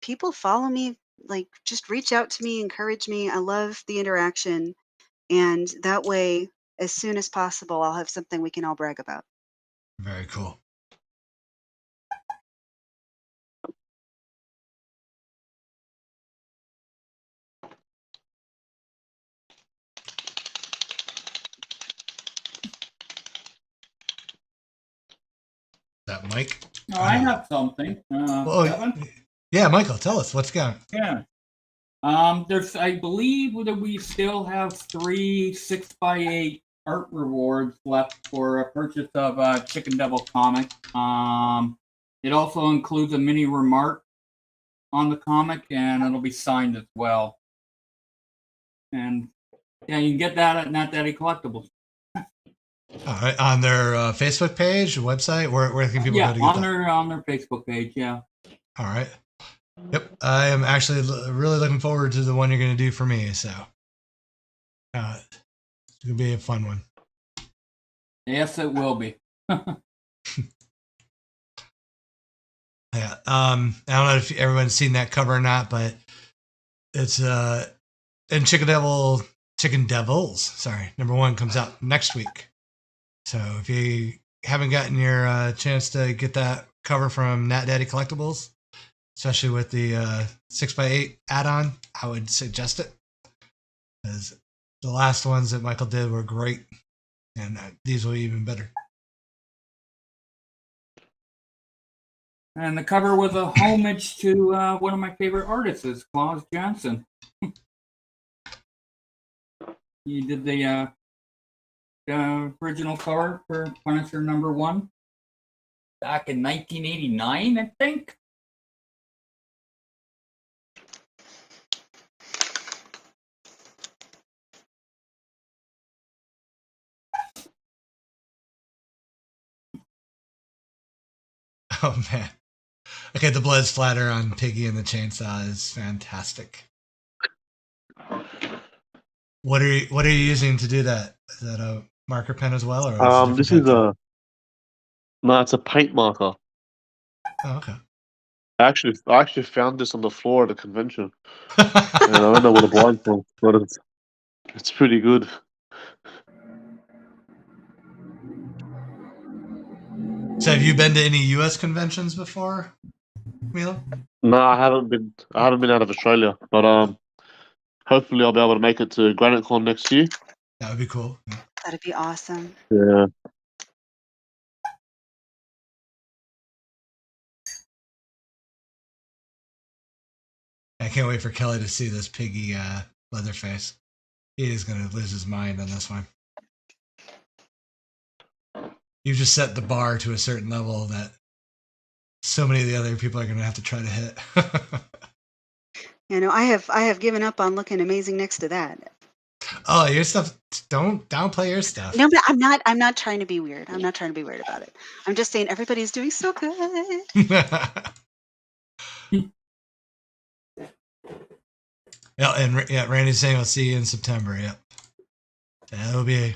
Speaker 2: people follow me, like just reach out to me, encourage me. I love the interaction. And that way, as soon as possible, I'll have something we can all brag about.
Speaker 1: Very cool. Is that Mike?
Speaker 5: No, I have something. Kevin?
Speaker 1: Yeah, Michael, tell us what's going on.
Speaker 5: Yeah. I believe that we still have 3 6x8 art rewards left for a purchase of Chicken Devil comic. It also includes a mini remark on the comic, and it'll be signed as well. And yeah, you can get that at Not Daddy Collectibles.
Speaker 1: All right, on their Facebook page, website, where can people go to get
Speaker 5: on their Facebook page. Yeah.
Speaker 1: All right. Yep, I am actually really looking forward to the one you're going to do for me. So it's going to be a fun one.
Speaker 5: Yes, it will be.
Speaker 1: Yeah. I don't know if everyone's seen that cover or not, but it's and Chicken Devils. Sorry, #1 comes out next week. So if you haven't gotten your chance to get that cover from Nat Daddy Collectibles, especially with the 6x8 add-on, I would suggest it. Because the last ones that Michael did were great, and these will be even better.
Speaker 5: And the cover was a homage to one of my favorite artists, Claus Johnson. He did the original cover for Punisher #1 back in 1989, I think.
Speaker 1: Oh man. Okay, the blood splatter on Piggy and the Chainsaw is fantastic. What are you using to do that? Is that a marker pen as well, or
Speaker 3: this is no, it's a paint marker.
Speaker 1: Oh, okay.
Speaker 3: I actually found this on the floor at a convention, and I don't know what a blind from, but it's pretty good.
Speaker 1: So, have you been to any U.S. conventions before, Milo?
Speaker 3: No, I haven't been out of Australia, but hopefully I'll be able to make it to GraniteCon next year.
Speaker 1: That would be cool.
Speaker 2: That'd be awesome.
Speaker 3: Yeah.
Speaker 1: I can't wait for Kelly to see this Piggy Leatherface. He is going to lose his mind on this one. You've just set the bar to a certain level that so many of the other people are going to have to try to hit.
Speaker 2: You know, I have given up on looking amazing next to that.
Speaker 1: Oh, your stuff! Don't downplay your stuff.
Speaker 2: No, but I'm not trying to be weird. I'm not trying to be weird about it. I'm just saying everybody's doing so good.
Speaker 1: Yeah, Randy's saying we'll see you in September. Yep, that'll be.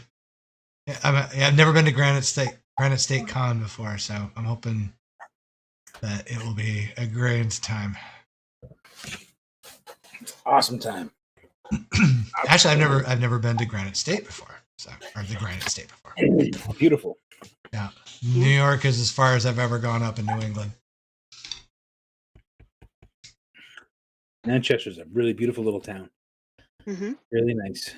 Speaker 1: I've never been to Granite State Con before, so I'm hoping that it will be a grand time.
Speaker 4: Awesome time.
Speaker 1: Actually, I've never been to Granite State before, or the Granite State before.
Speaker 4: Beautiful.
Speaker 1: Yeah, New York is as far as I've ever gone up in New England.
Speaker 4: Manchester's a really beautiful little town.
Speaker 2: Mm-hmm.
Speaker 4: Really nice.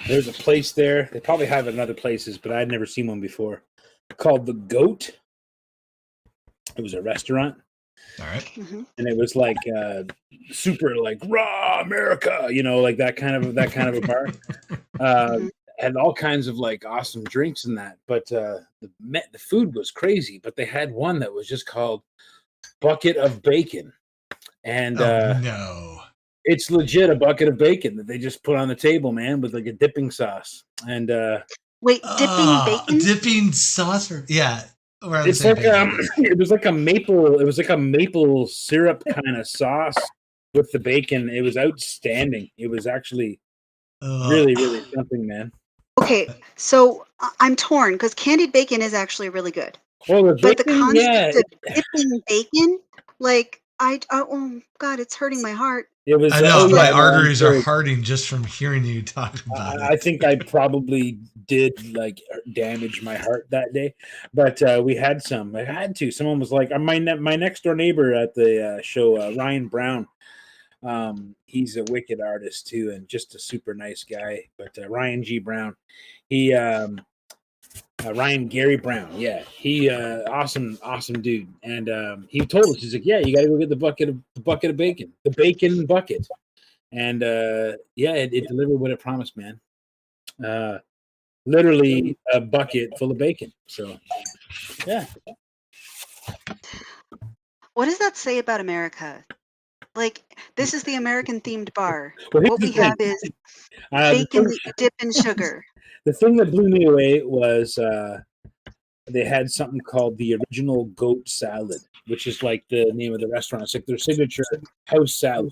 Speaker 4: There's a place there. They probably have it in other places, but I'd never seen one before. Called The Goat. It was a restaurant.
Speaker 1: All right.
Speaker 2: Mm-hmm.
Speaker 4: And it was like super like raw America, you know, like that kind of a bar. Had all kinds of like awesome drinks in that, but the food was crazy. But they had one that was just called Bucket of Bacon, and
Speaker 1: no,
Speaker 4: it's legit a bucket of bacon that they just put on the table, man, with like a dipping sauce. And
Speaker 2: wait, dipping bacon?
Speaker 1: Dipping sauce? Yeah. We're on the
Speaker 4: It's
Speaker 1: same
Speaker 4: like
Speaker 1: page.
Speaker 4: it was like a maple syrup kind of sauce with the bacon. It was outstanding. It was actually really, really something, man.
Speaker 2: Okay, so I'm torn because candied bacon is actually really good.
Speaker 4: Oh, the
Speaker 2: But the
Speaker 4: bacon, yeah.
Speaker 2: concept of dipping bacon, like oh God, it's hurting my heart.
Speaker 4: It was.
Speaker 1: I know
Speaker 4: Oh
Speaker 1: my
Speaker 4: yeah, no, I'm
Speaker 1: arteries are
Speaker 4: sure.
Speaker 1: hardening just from hearing you talk about
Speaker 4: I
Speaker 1: it.
Speaker 4: think I probably did like damage my heart that day, but we had some. I had to. Someone was like, my next door neighbor at the show, Ryan Brown. He's a wicked artist too, and just a super nice guy. But Ryan G. Brown, he Ryan Gary Brown, yeah, he awesome dude. And he told us, he's like, yeah, you got to go get the bucket of bacon, the bacon bucket. And yeah, it delivered what it promised, man. Literally a bucket full of bacon. So yeah.
Speaker 2: What does that say about America? Like, this is the American themed bar.
Speaker 4: Well, here's
Speaker 2: What
Speaker 4: the
Speaker 2: we
Speaker 4: thing.
Speaker 2: have is
Speaker 4: The
Speaker 2: bacon
Speaker 4: thing-
Speaker 2: that you dip in sugar.
Speaker 4: The thing that blew me away was they had something called the original goat salad, which is like the name of the restaurant. It's like their signature house salad.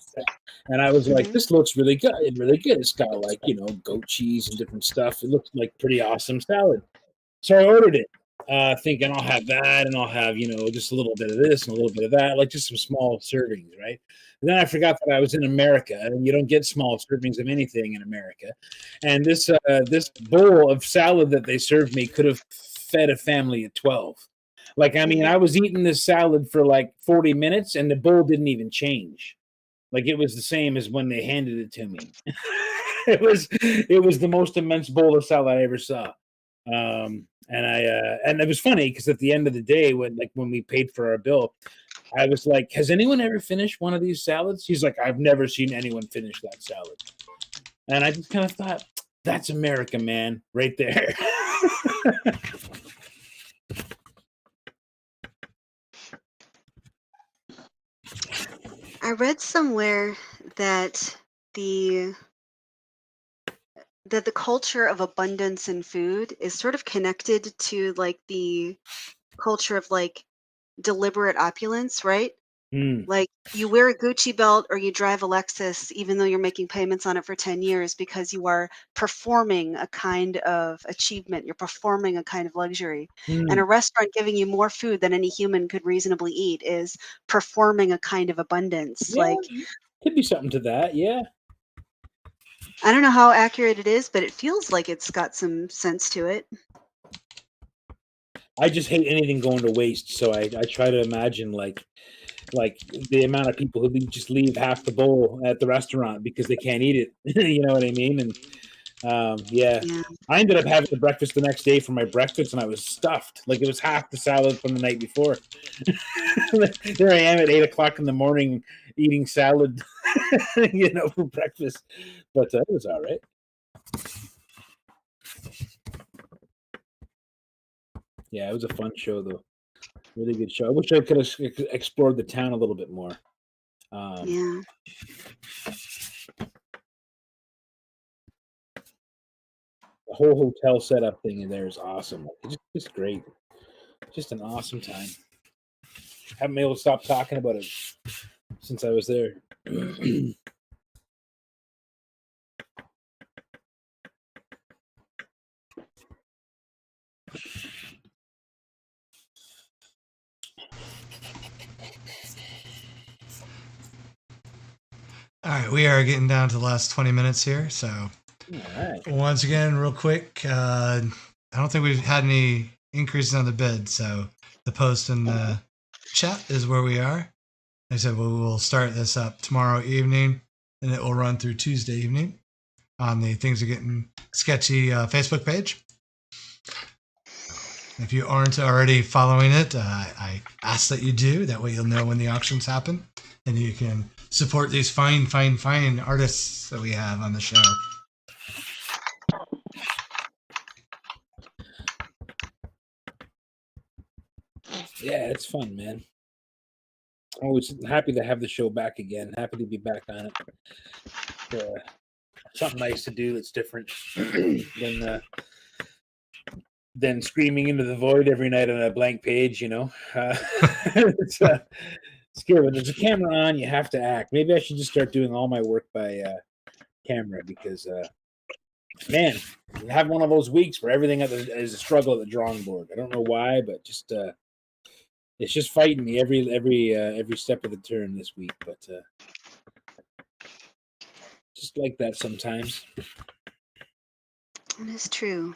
Speaker 4: And I was like, this looks really good. Really good. It's got like, goat cheese and different stuff. It looks like pretty awesome salad. So I ordered it, thinking I'll have that and I'll have, just a little bit of this and a little bit of that, like just some small servings, right? And then I forgot that I was in America and you don't get small servings of anything in America. And this bowl of salad that they served me could have fed a family of 12. Like, I mean, I was eating this salad for like 40 minutes and the bowl didn't even change. Like it was the same as when they handed it to me. it was the most immense bowl of salad I ever saw. And it was funny because at the end of the day, when we paid for our bill, I was like, has anyone ever finished one of these salads? He's like, I've never seen anyone finish that salad. And I just kind of thought, that's America, man, right there.
Speaker 2: I read somewhere that the culture of abundance in food is sort of connected to like the culture of like deliberate opulence, right? Like you wear a Gucci belt or you drive a Lexus, even though you're making payments on it for 10 years because you are performing a kind of achievement. You're performing a kind of luxury. And a restaurant giving you more food than any human could reasonably eat is performing a kind of abundance.
Speaker 4: Yeah,
Speaker 2: Like,
Speaker 4: could be something to that. Yeah.
Speaker 2: I don't know how accurate it is, but it feels like it's got some sense to it.
Speaker 4: I just hate anything going to waste. So I try to imagine like the amount of people who just leave half the bowl at the restaurant because they can't eat it. You know what I mean? And yeah, I ended up having the breakfast the next day for my breakfast, and I was stuffed. Like it was half the salad from the night before. There I am at 8:00 in the morning eating salad, for breakfast. But it was all right. Yeah, it was a fun show, though. Really good show. I wish I could have explored the town a little bit more.
Speaker 2: Yeah.
Speaker 4: The whole hotel setup thing in there is awesome. It's just great. Just an awesome time. Haven't been able to stop talking about it since I was there.
Speaker 1: All right, we are getting down to the last 20 minutes here. So, once again, real quick, I don't think we've had any increases on the bid. So, the post in the chat is where we are. Like I said, we will start this up tomorrow evening, and it will run through Tuesday evening on the Things Are Getting Sketchy Facebook page. If you aren't already following it, I ask that you do. That way you'll know when the auctions happen, and you can support these fine artists that we have on the show.
Speaker 4: Yeah, it's fun, man. Always happy to have the show back again. Happy to be back on it. Something nice to do that's different than than screaming into the void every night on a blank page. It's scary. When there's a camera on, you have to act. Maybe I should just start doing all my work by camera because, man, I have one of those weeks where everything is a struggle at the drawing board. I don't know why, but just it's just fighting me every step of the turn this week. But just like that sometimes.
Speaker 2: That is true.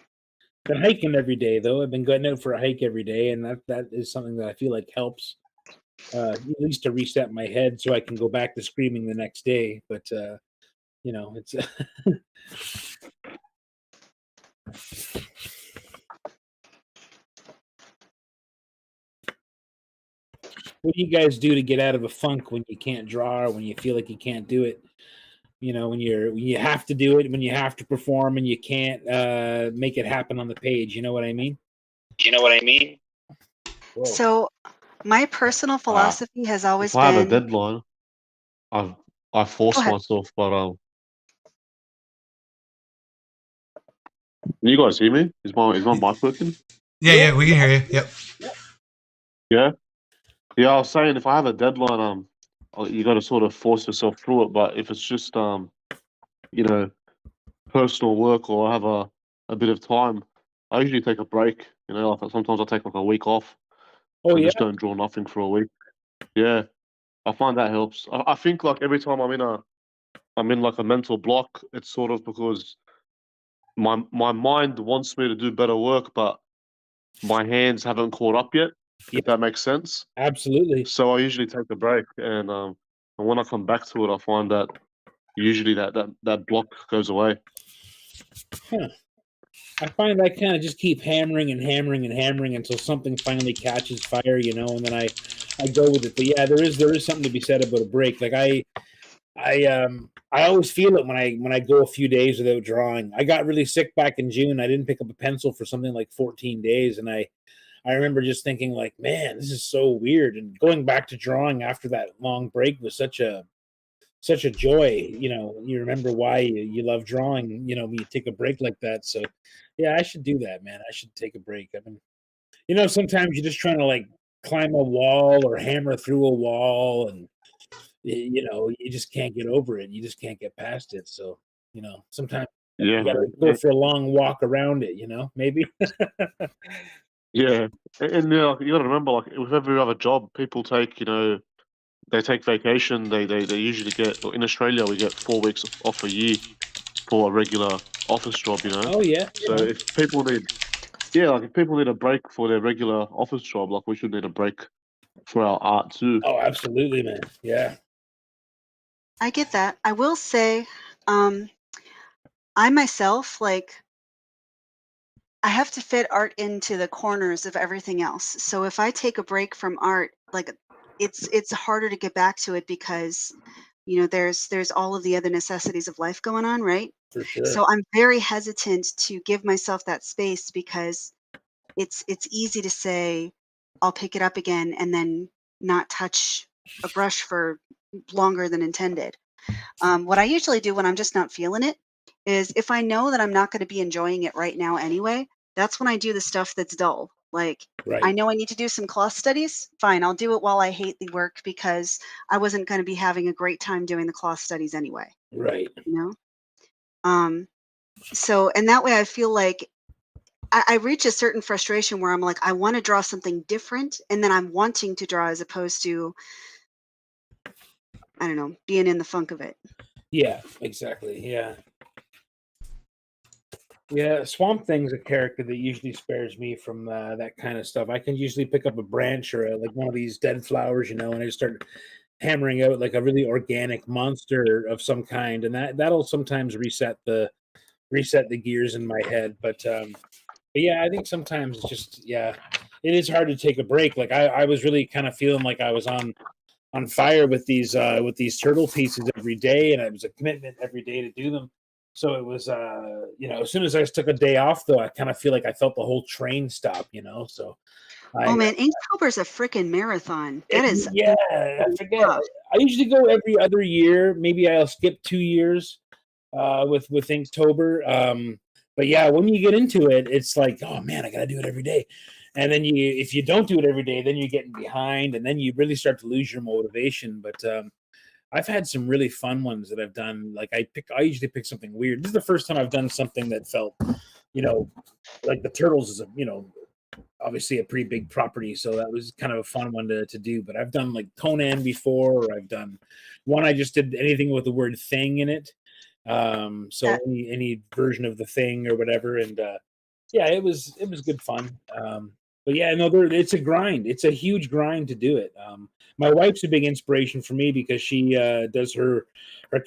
Speaker 4: Been hiking every day though. I've been going out for a hike every day, and that is something that I feel like helps at least to reset my head so I can go back to screaming the next day. But it's what do you guys do to get out of a funk when you can't draw or when you feel like you can't do it? When you have to do it, when you have to perform and you can't make it happen on the page. You know what I mean? Whoa.
Speaker 2: So my personal philosophy has always
Speaker 3: If I have a
Speaker 2: been
Speaker 3: deadline, I force
Speaker 2: ahead.
Speaker 3: myself. But can you guys hear me? Is my mic working?
Speaker 1: Yeah, we can hear you. Yep.
Speaker 3: Yeah. I was saying if I have a deadline, you got to sort of force yourself through it. But if it's just personal work or I have a bit of time, I usually take a break. Like sometimes I take like a week off
Speaker 4: Oh
Speaker 3: and
Speaker 4: yeah.
Speaker 3: just don't draw nothing for a week. Yeah, I find that helps. I think like every time I'm in like a mental block, it's sort of because my mind wants me to do better work, but my hands haven't caught up yet. If that makes sense.
Speaker 4: Absolutely.
Speaker 3: So I usually take a break, and when I come back to it, I find that usually that block goes away.
Speaker 4: Huh. I find I kind of just keep hammering and hammering and hammering until something finally catches fire, and then I go with it. But yeah, there is something to be said about a break. Like I always feel it when I go a few days without drawing. I got really sick back in June. I didn't pick up a pencil for something like 14 days, and I remember just thinking like, man, this is so weird. And going back to drawing after that long break was such a joy. You remember why you love drawing, when you take a break like that. So yeah, I should do that, man. I should take a break. I mean, sometimes you're just trying to like climb a wall or hammer through a wall and you just can't get over it. You just can't get past it. So, sometimes
Speaker 3: Yeah,
Speaker 4: you gotta go for a long walk around it, maybe.
Speaker 3: yeah, and you got to remember, like with every other job, people take they take vacation. They usually get in Australia we get 4 weeks off a year for a regular office job.
Speaker 4: Oh yeah.
Speaker 3: So if people need a break for their regular office job, like we should need a break for our art too.
Speaker 4: Oh, absolutely, man. Yeah.
Speaker 2: I get that. I will say, I myself, like, I have to fit art into the corners of everything else. So if I take a break from art, like, it's harder to get back to it because, there's all of the other necessities of life going on, right?
Speaker 4: For sure.
Speaker 2: So I'm very hesitant to give myself that space because it's easy to say I'll pick it up again and then not touch a brush for longer than intended. What I usually do when I'm just not feeling it is if I know that I'm not going to be enjoying it right now anyway, that's when I do the stuff that's dull. Like,
Speaker 4: Right.
Speaker 2: I know I need to do some cloth studies. Fine, I'll do it while I hate the work because I wasn't going to be having a great time doing the cloth studies anyway.
Speaker 4: Right.
Speaker 2: So, and that way I feel like I reach a certain frustration where I'm like, I want to draw something different, and then I'm wanting to draw as opposed to, I don't know, being in the funk of it.
Speaker 4: Yeah, exactly. Yeah. Yeah, Swamp Thing's a character that usually spares me from that kind of stuff. I can usually pick up a branch or like one of these dead flowers, and I just start hammering out like a really organic monster of some kind, and that'll sometimes reset the gears in my head. But yeah, I think sometimes it's just it is hard to take a break. Like I was really kind of feeling like I was on fire with these turtle pieces every day, and it was a commitment every day to do them. So it was, as soon as I took a day off, though, I kind of feel like I felt the whole train stop, So,
Speaker 2: Oh man, Inktober's a freaking marathon. That is,
Speaker 4: yeah. I forget. I usually go every other year. Maybe I'll skip 2 years with Inktober. But yeah, when you get into it, it's like, oh man, I got to do it every day. And then if you don't do it every day, then you're getting behind, and then you really start to lose your motivation. But I've had some really fun ones that I've done. Like I usually pick something weird. This is the first time I've done something that felt, like the Turtles is obviously a pretty big property, so that was kind of a fun one to do. But I've done like Conan before, or I've done one I just did anything with the word thing in it. So
Speaker 2: That-
Speaker 4: any version of the thing or whatever, and yeah, it was good fun. But yeah, no, it's a grind. It's a huge grind to do it. My wife's a big inspiration for me because she does her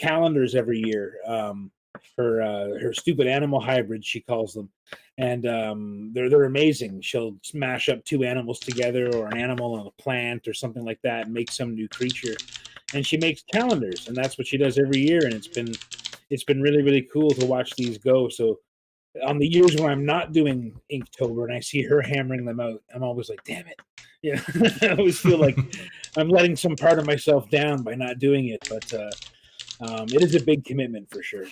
Speaker 4: calendars every year. Her stupid animal hybrids, she calls them, and they're amazing. She'll smash up two animals together, or an animal and a plant, or something like that, and make some new creature. And she makes calendars, and that's what she does every year. And it's been really, really cool to watch these go. So on the years when I'm not doing Inktober and I see her hammering them out, I'm always like, damn it. Yeah. I always feel like I'm letting some part of myself down by not doing it. But it is a big commitment for sure.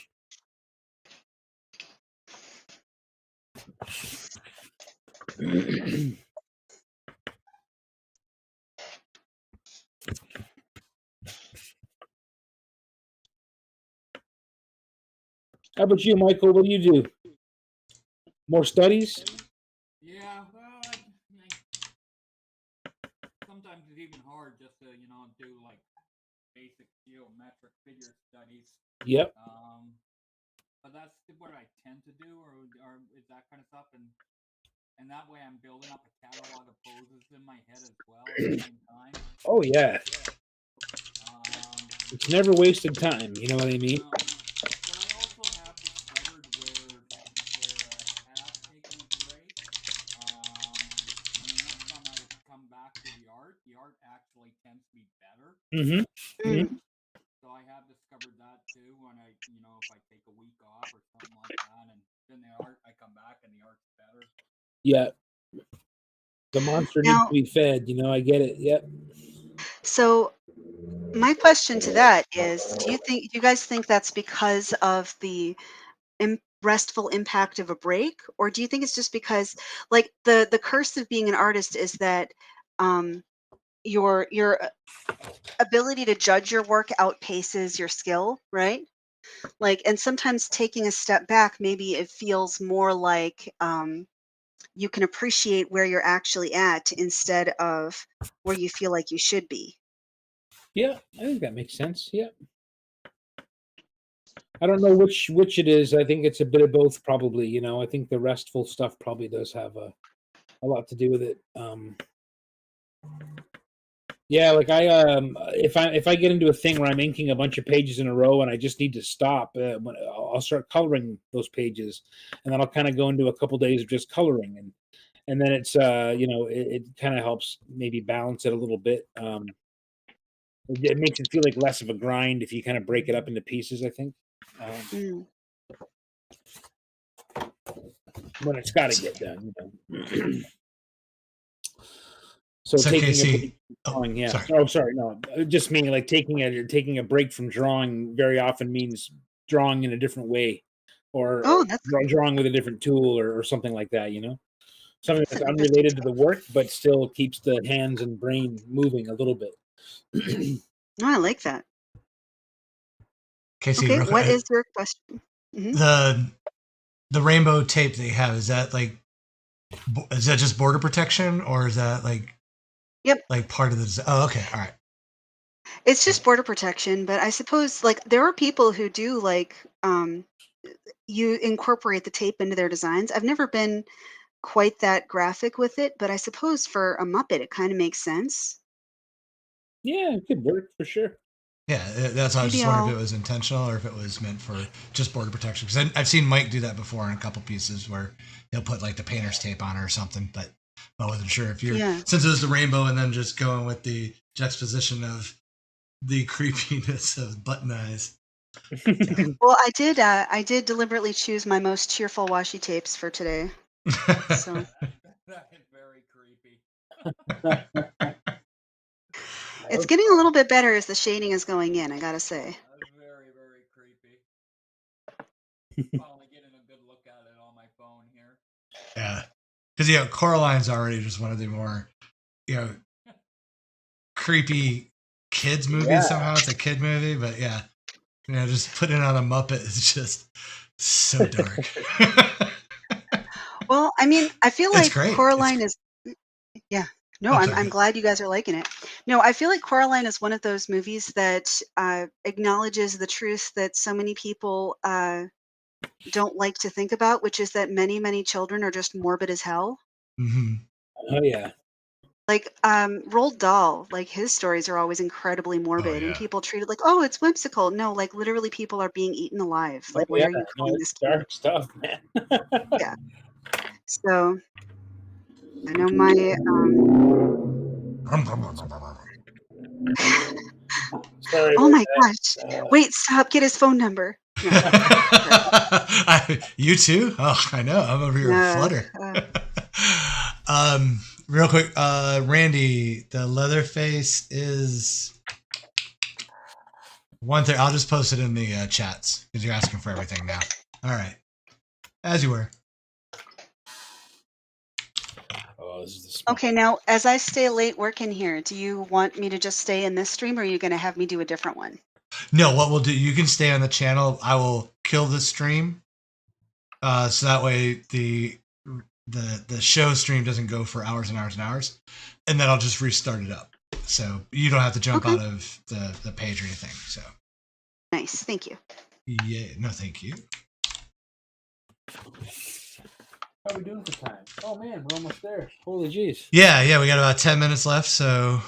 Speaker 4: How about you, Michael? What do you do? More studies?
Speaker 5: Yeah, well, sometimes it's even hard just to do like basic geometric figure studies.
Speaker 4: Yep.
Speaker 5: But that's what I tend to do, or is that kind of stuff, and that way I'm building up a catalog of poses in my head as well at the same time.
Speaker 4: Oh yeah. It's never wasted time. You know what I mean?
Speaker 5: But I also have discovered where I have taken a break. And the next time I come back to the art actually tends to be better.
Speaker 4: Mm-hmm.
Speaker 2: Mm.
Speaker 5: So I have discovered that too. When I, if I take a week off or something like that, and then the art, I come back and the art's better.
Speaker 4: Yeah. The monster needs
Speaker 2: Now,
Speaker 4: to be fed. I get it. Yep.
Speaker 2: so my question to that is, do you guys think that's because of the restful impact of a break, or do you think it's just because, like, the curse of being an artist is that your ability to judge your work outpaces your skill, right? Like, and sometimes taking a step back, maybe it feels more like you can appreciate where you're actually at instead of where you feel like you should be.
Speaker 4: Yeah, I think that makes sense. Yeah. I don't know which it is. I think it's a bit of both, probably. I think the restful stuff probably does have a lot to do with it. Yeah, like if I get into a thing where I'm inking a bunch of pages in a row and I just need to stop, I'll start coloring those pages, and then I'll kind of go into a couple days of just coloring, and then it's it kind of helps maybe balance it a little bit. It makes it feel like less of a grind if you kind of break it up into pieces, I think.
Speaker 2: Mm.
Speaker 4: When it's got to get done. So
Speaker 1: So
Speaker 4: taking
Speaker 1: Casey,
Speaker 4: a drawing, yeah.
Speaker 1: sorry.
Speaker 4: Oh, sorry, no. Just meaning like taking a break from drawing very often means drawing in a different way, or
Speaker 2: Oh, that's
Speaker 4: drawing with a different tool, or something like that. Something that's
Speaker 2: an interesting.
Speaker 4: unrelated to the work, but still keeps the hands and brain moving a little bit.
Speaker 2: No, I like that.
Speaker 1: Casey,
Speaker 2: Okay,
Speaker 1: real
Speaker 2: what
Speaker 1: quick,
Speaker 2: is your question? Mhm.
Speaker 1: the rainbow tape that you have, is that just border protection, or is that
Speaker 2: Yep.
Speaker 1: like part of the oh, okay, all right.
Speaker 2: It's just border protection, but I suppose, like, there are people who do, like, you incorporate the tape into their designs. I've never been quite that graphic with it, but I suppose for a Muppet, it kind of makes sense.
Speaker 4: Yeah, it could work for sure.
Speaker 1: Yeah, that's why I was
Speaker 2: Maybe
Speaker 1: just wondering if
Speaker 2: I'll.
Speaker 1: it was intentional or if it was meant for just border protection. Because I've seen Mike do that before in a couple pieces where he'll put like the painter's tape on it or something. But I wasn't sure if you're,
Speaker 2: Yeah.
Speaker 1: since it was the rainbow and then just going with the juxtaposition of the creepiness of button eyes.
Speaker 2: Well, I did deliberately choose my most cheerful washi tapes for today. So
Speaker 5: That is very creepy.
Speaker 2: it's getting a little bit better as the shading is going in, I gotta say.
Speaker 5: That's very, very creepy. Finally getting a good look at it on
Speaker 1: Yeah, because Coraline's already just one of the more creepy kids movies.
Speaker 4: Yeah.
Speaker 1: Somehow it's a kid movie, but just putting it on a Muppet is just so dark.
Speaker 2: Well, I mean, I feel
Speaker 1: It's
Speaker 2: like
Speaker 1: great.
Speaker 2: Coraline is. Yeah. No,
Speaker 1: I'm
Speaker 2: I'm
Speaker 1: sorry.
Speaker 2: glad you guys are liking it. No, I feel like Coraline is one of those movies that acknowledges the truth that so many people don't like to think about, which is that many, many children are just morbid as hell.
Speaker 1: Hmm.
Speaker 4: Oh yeah.
Speaker 2: Like Roald Dahl, like his stories are always incredibly morbid, and
Speaker 1: yeah.
Speaker 2: people treat it like, oh, it's whimsical. No, like literally, people are being eaten alive. Like,
Speaker 4: Oh,
Speaker 2: where
Speaker 4: yeah.
Speaker 2: are you
Speaker 4: No,
Speaker 2: going
Speaker 4: it's
Speaker 2: this kid?
Speaker 4: dark stuff, man.
Speaker 2: Yeah. So I know my.
Speaker 4: Sorry
Speaker 2: Oh
Speaker 4: about
Speaker 2: my
Speaker 4: that.
Speaker 2: gosh! Wait, stop! Get his phone number. No,
Speaker 1: You too? Oh, I know. I'm over here with
Speaker 2: no.
Speaker 1: Flutter. Real quick, Randy, the Leatherface is 1:30. I'll just post it in the chats because you're asking for everything now. All right, as you were.
Speaker 4: Oh, this is the spot.
Speaker 2: Okay, now as I stay late working here, do you want me to just stay in this stream, or are you going to have me do a different one?
Speaker 1: No, what we'll do, you can stay on the channel. I will kill the stream, so that way the show stream doesn't go for hours and hours and hours, and then I'll just restart it up. So you don't have to jump
Speaker 2: Okay.
Speaker 1: out of the page or anything. So
Speaker 2: Nice, thank you.
Speaker 1: yeah, no, thank you.
Speaker 4: How are we doing for time? Oh man, we're almost there. Holy jeez.
Speaker 1: Yeah, we got about 10 minutes left. So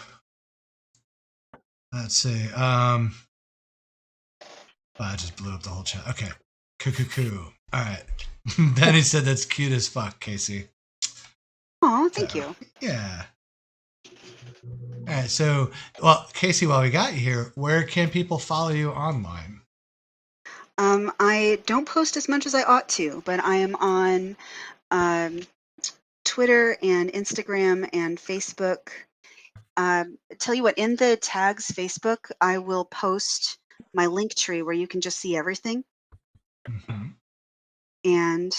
Speaker 1: let's see. I just blew up the whole chat. Okay, coo. All right. Benny said that's cute as fuck, Casey.
Speaker 2: Oh, thank you.
Speaker 1: Yeah. All right. So, well, Casey, while we got you here, where can people follow you online?
Speaker 2: I don't post as much as I ought to, but I am on Twitter and Instagram and Facebook. Tell you what, in the tags Facebook, I will post my link tree where you can just see everything.
Speaker 1: Mm-hmm.
Speaker 2: And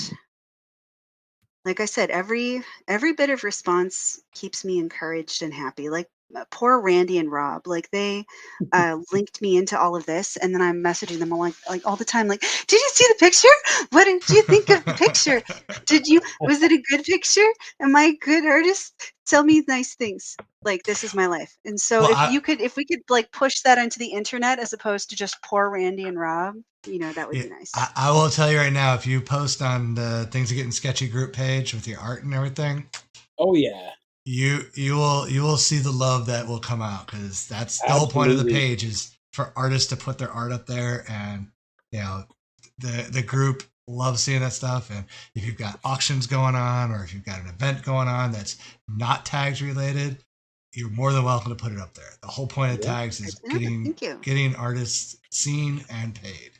Speaker 2: like I said, every bit of response keeps me encouraged and happy. Like poor Randy and Rob, like they linked me into all of this, and then I'm messaging them like all the time, like, did you see the picture? What did you think of the picture? Was it a good picture? Am I a good artist? Tell me nice things. Like, this is my life. And so
Speaker 1: Well,
Speaker 2: if we could like push that onto the internet as opposed to just poor Randy and Rob, that would be nice.
Speaker 1: I will tell you right now, if you post on the Things Are Getting Sketchy group page with your art and everything,
Speaker 4: Oh yeah.
Speaker 1: you will see the love that will come out, because that's the whole point of the
Speaker 4: Absolutely.
Speaker 1: page, is for artists to put their art up there, and the group loves seeing that stuff. And if you've got auctions going on, or if you've got an event going on that's not tags related, you're more than welcome to put it up there. The whole point of tags is
Speaker 2: Thank you.
Speaker 1: getting artists seen and paid.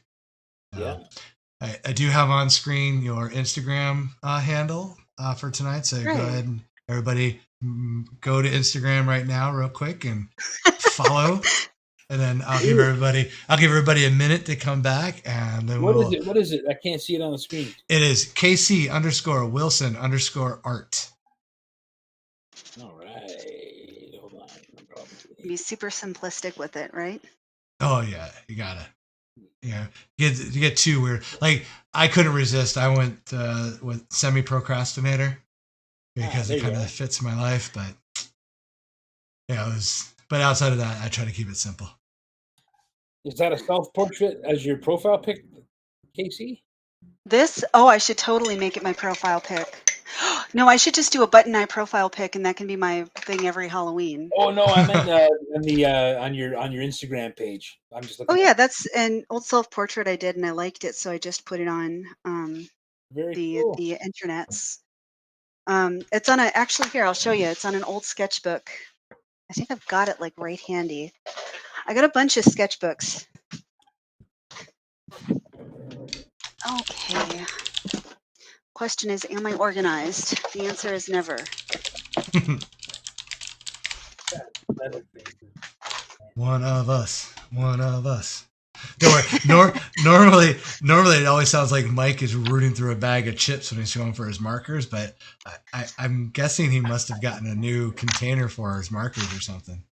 Speaker 4: Yeah.
Speaker 1: I do have on screen your Instagram handle for tonight, so
Speaker 2: Great.
Speaker 1: go ahead and everybody go to Instagram right now, real quick, and follow. And then I'll give everybody a minute to come back, and then
Speaker 4: What is it? I can't see it on the screen.
Speaker 1: It is KC_Wilson_art.
Speaker 4: All right. Hold on.
Speaker 2: Be super simplistic with it, right?
Speaker 1: Oh yeah, you gotta. You get too weird. Like, I couldn't resist. I went with semi-procrastinator because it kind of fits my life. But yeah, it was. But outside of that, I try to keep it simple.
Speaker 4: Is that a self-portrait as your profile pic, Casey?
Speaker 2: I should totally make it my profile pic. No, I should just do a button eye profile pic, and that can be my thing every Halloween.
Speaker 4: Oh no, I meant on your Instagram page. I'm just looking.
Speaker 2: Oh yeah, that's an old self-portrait I did, and I liked it, so I just put it on the internets. It's on actually here, I'll show you. It's on an old sketchbook. I think I've got it like right handy. I got a bunch of sketchbooks. Okay. Question is, am I organized? The answer is never.
Speaker 1: One of us. Don't worry. Normally it always sounds like Mike is rooting through a bag of chips when he's going for his markers, but I'm guessing he must have gotten a new container for his markers or something.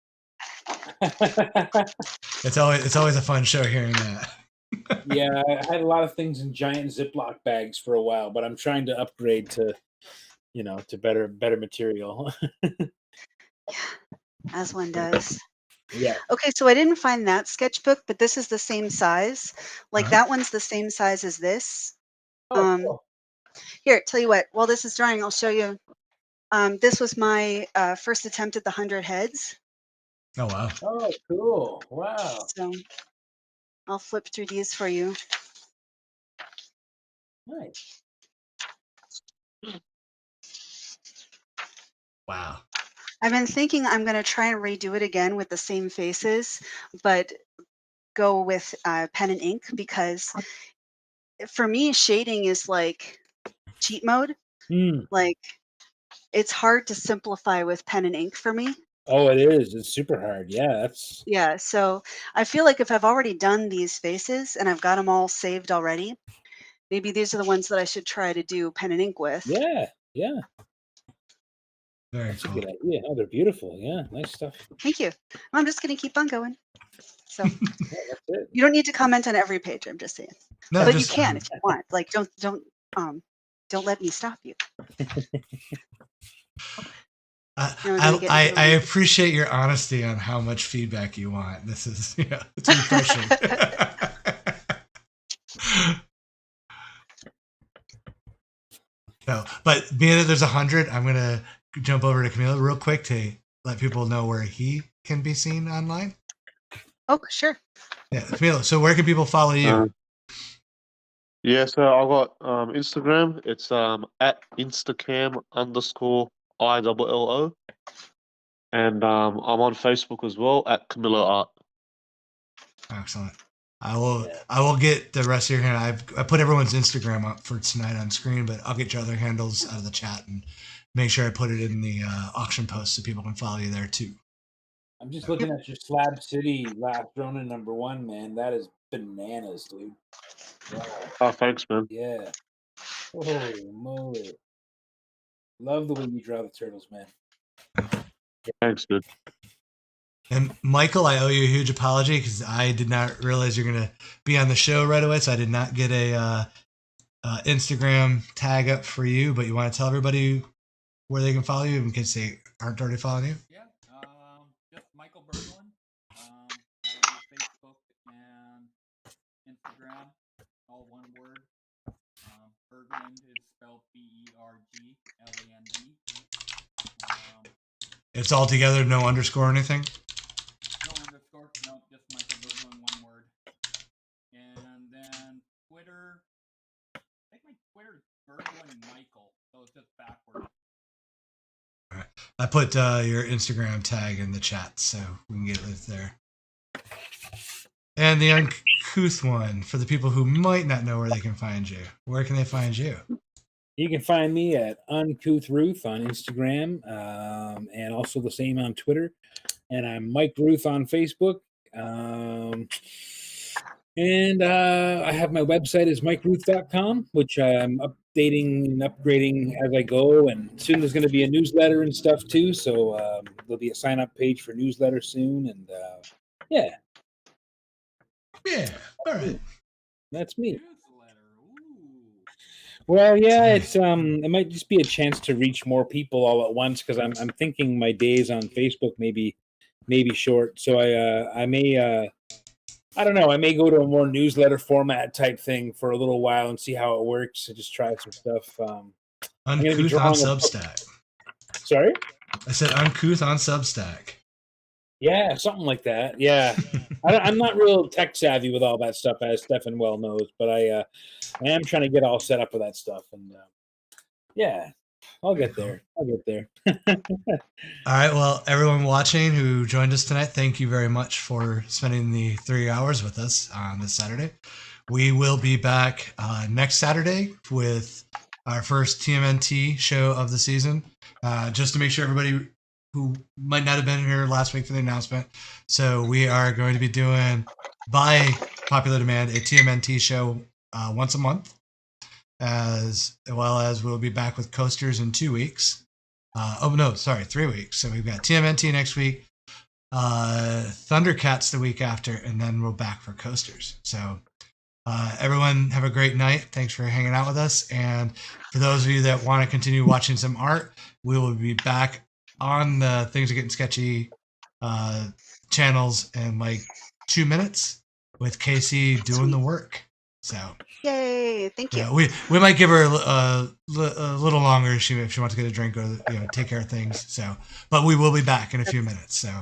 Speaker 1: It's always a fun show hearing that.
Speaker 4: Yeah, I had a lot of things in giant Ziploc bags for a while, but I'm trying to upgrade to, to better material.
Speaker 2: As one does.
Speaker 4: Yeah.
Speaker 2: Okay, so I didn't find that sketchbook, but this is the same size. Like
Speaker 1: Uh-huh.
Speaker 2: that one's the same size as this.
Speaker 4: Oh, cool.
Speaker 2: Here, tell you what. While this is drying, I'll show you. This was my first attempt at the 100 heads.
Speaker 1: Oh wow.
Speaker 4: Oh, cool. Wow.
Speaker 2: So I'll flip through these for you.
Speaker 4: Nice.
Speaker 1: Wow.
Speaker 2: I've been thinking I'm going to try and redo it again with the same faces, but go with pen and ink because for me, shading is like cheat mode.
Speaker 4: Mm.
Speaker 2: Like it's hard to simplify with pen and ink for me.
Speaker 4: Oh, it is. It's super hard. Yeah, that's
Speaker 2: Yeah, so I feel like if I've already done these faces and I've got them all saved already, maybe these are the ones that I should try to do pen and ink with.
Speaker 4: yeah.
Speaker 1: Very
Speaker 4: That's a
Speaker 1: cool.
Speaker 4: good idea. Oh, they're beautiful. Yeah, nice stuff.
Speaker 2: Thank you. I'm just going to keep on going. So
Speaker 4: Yeah, that's it.
Speaker 2: you don't need to comment on every page. I'm just saying,
Speaker 1: No,
Speaker 2: but
Speaker 1: just,
Speaker 2: you can if you want. Like, don't let me stop you.
Speaker 1: I appreciate your honesty on how much feedback you want. This is it's refreshing. No, but being that there's 100, I'm gonna jump over to Camillo real quick to let people know where he can be seen online.
Speaker 2: Oh, sure.
Speaker 1: Yeah, Camillo. So where can people follow you?
Speaker 3: Yeah, so I got Instagram. It's at instacam_ILLO. And I'm on Facebook as well at Camillo Art.
Speaker 1: Excellent. I will get the rest of your hand. I put everyone's Instagram up for tonight on screen, but I'll get your other handles out of the chat and make sure I put it in the auction post so people can follow you there too.
Speaker 4: I'm just looking at your Slab City Last Ronin #1, man. That is bananas, dude. Wow.
Speaker 3: Oh, thanks, man.
Speaker 4: Yeah. Holy moly. Love the way you draw the turtles, man.
Speaker 3: Thanks, dude.
Speaker 1: And Michael, I owe you a huge apology because I did not realize you're going to be on the show right away, so I did not get a Instagram tag up for you. But you want to tell everybody where they can follow you in case they aren't already following you?
Speaker 5: Yeah, just Michael Berglund. I use Facebook and Instagram, all one word. Berglund is spelled BERGLAND.
Speaker 1: It's all together, no underscore or anything?
Speaker 5: No underscore, no, just Michael Berglund, one word. And then Twitter, I think my Twitter is Berglund Michael, so it's just backwards.
Speaker 1: All right. I put your Instagram tag in the chat so we can get it there. And the uncouth one, for the people who might not know where they can find you. Where can they find you?
Speaker 4: You can find me at Uncouth Rooth on Instagram, and also the same on Twitter. And I'm Mike Rooth on Facebook. And I have my website is MikeRooth.com, which I'm updating and upgrading as I go. And soon there's going to be a newsletter and stuff too. So there'll be a sign up page for newsletter soon. And yeah.
Speaker 1: Yeah. All right.
Speaker 4: That's me.
Speaker 5: Newsletter, ooh.
Speaker 4: Well, yeah, it's it might just be a chance to reach more people all at once because I'm thinking my days on Facebook maybe short. So I may I don't know. I may go to a more newsletter format type thing for a little while and see how it works and just try some stuff.
Speaker 1: Uncouth on Substack.
Speaker 4: Sorry?
Speaker 1: I said uncouth on Substack.
Speaker 4: Yeah, something like that. Yeah. I'm not real tech savvy with all that stuff, as Stefan well knows, but I am trying to get all set up with that stuff. And yeah, I'll get there. All
Speaker 1: right. Well, everyone watching who joined us tonight, thank you very much for spending the 3 hours with us on this Saturday. We will be back next Saturday with our first TMNT show of the season, just to make sure everybody who might not have been here last week for the announcement. So we are going to be doing by popular demand, a TMNT show once a month, as well as we'll be back with Coasters in 2 weeks. 3 weeks. So we've got TMNT next week, Thundercats the week after, and then we're back for Coasters. So everyone have a great night. Thanks for hanging out with us. And for those of you that want to continue watching some art, we will be back on the Things Are Getting Sketchy channels in like 2 minutes with Casey doing the work. So
Speaker 2: Yay! Thank you.
Speaker 1: yeah, we might give her a little longer if she wants to get a drink or take care of things. So, but we will be back in a few minutes. So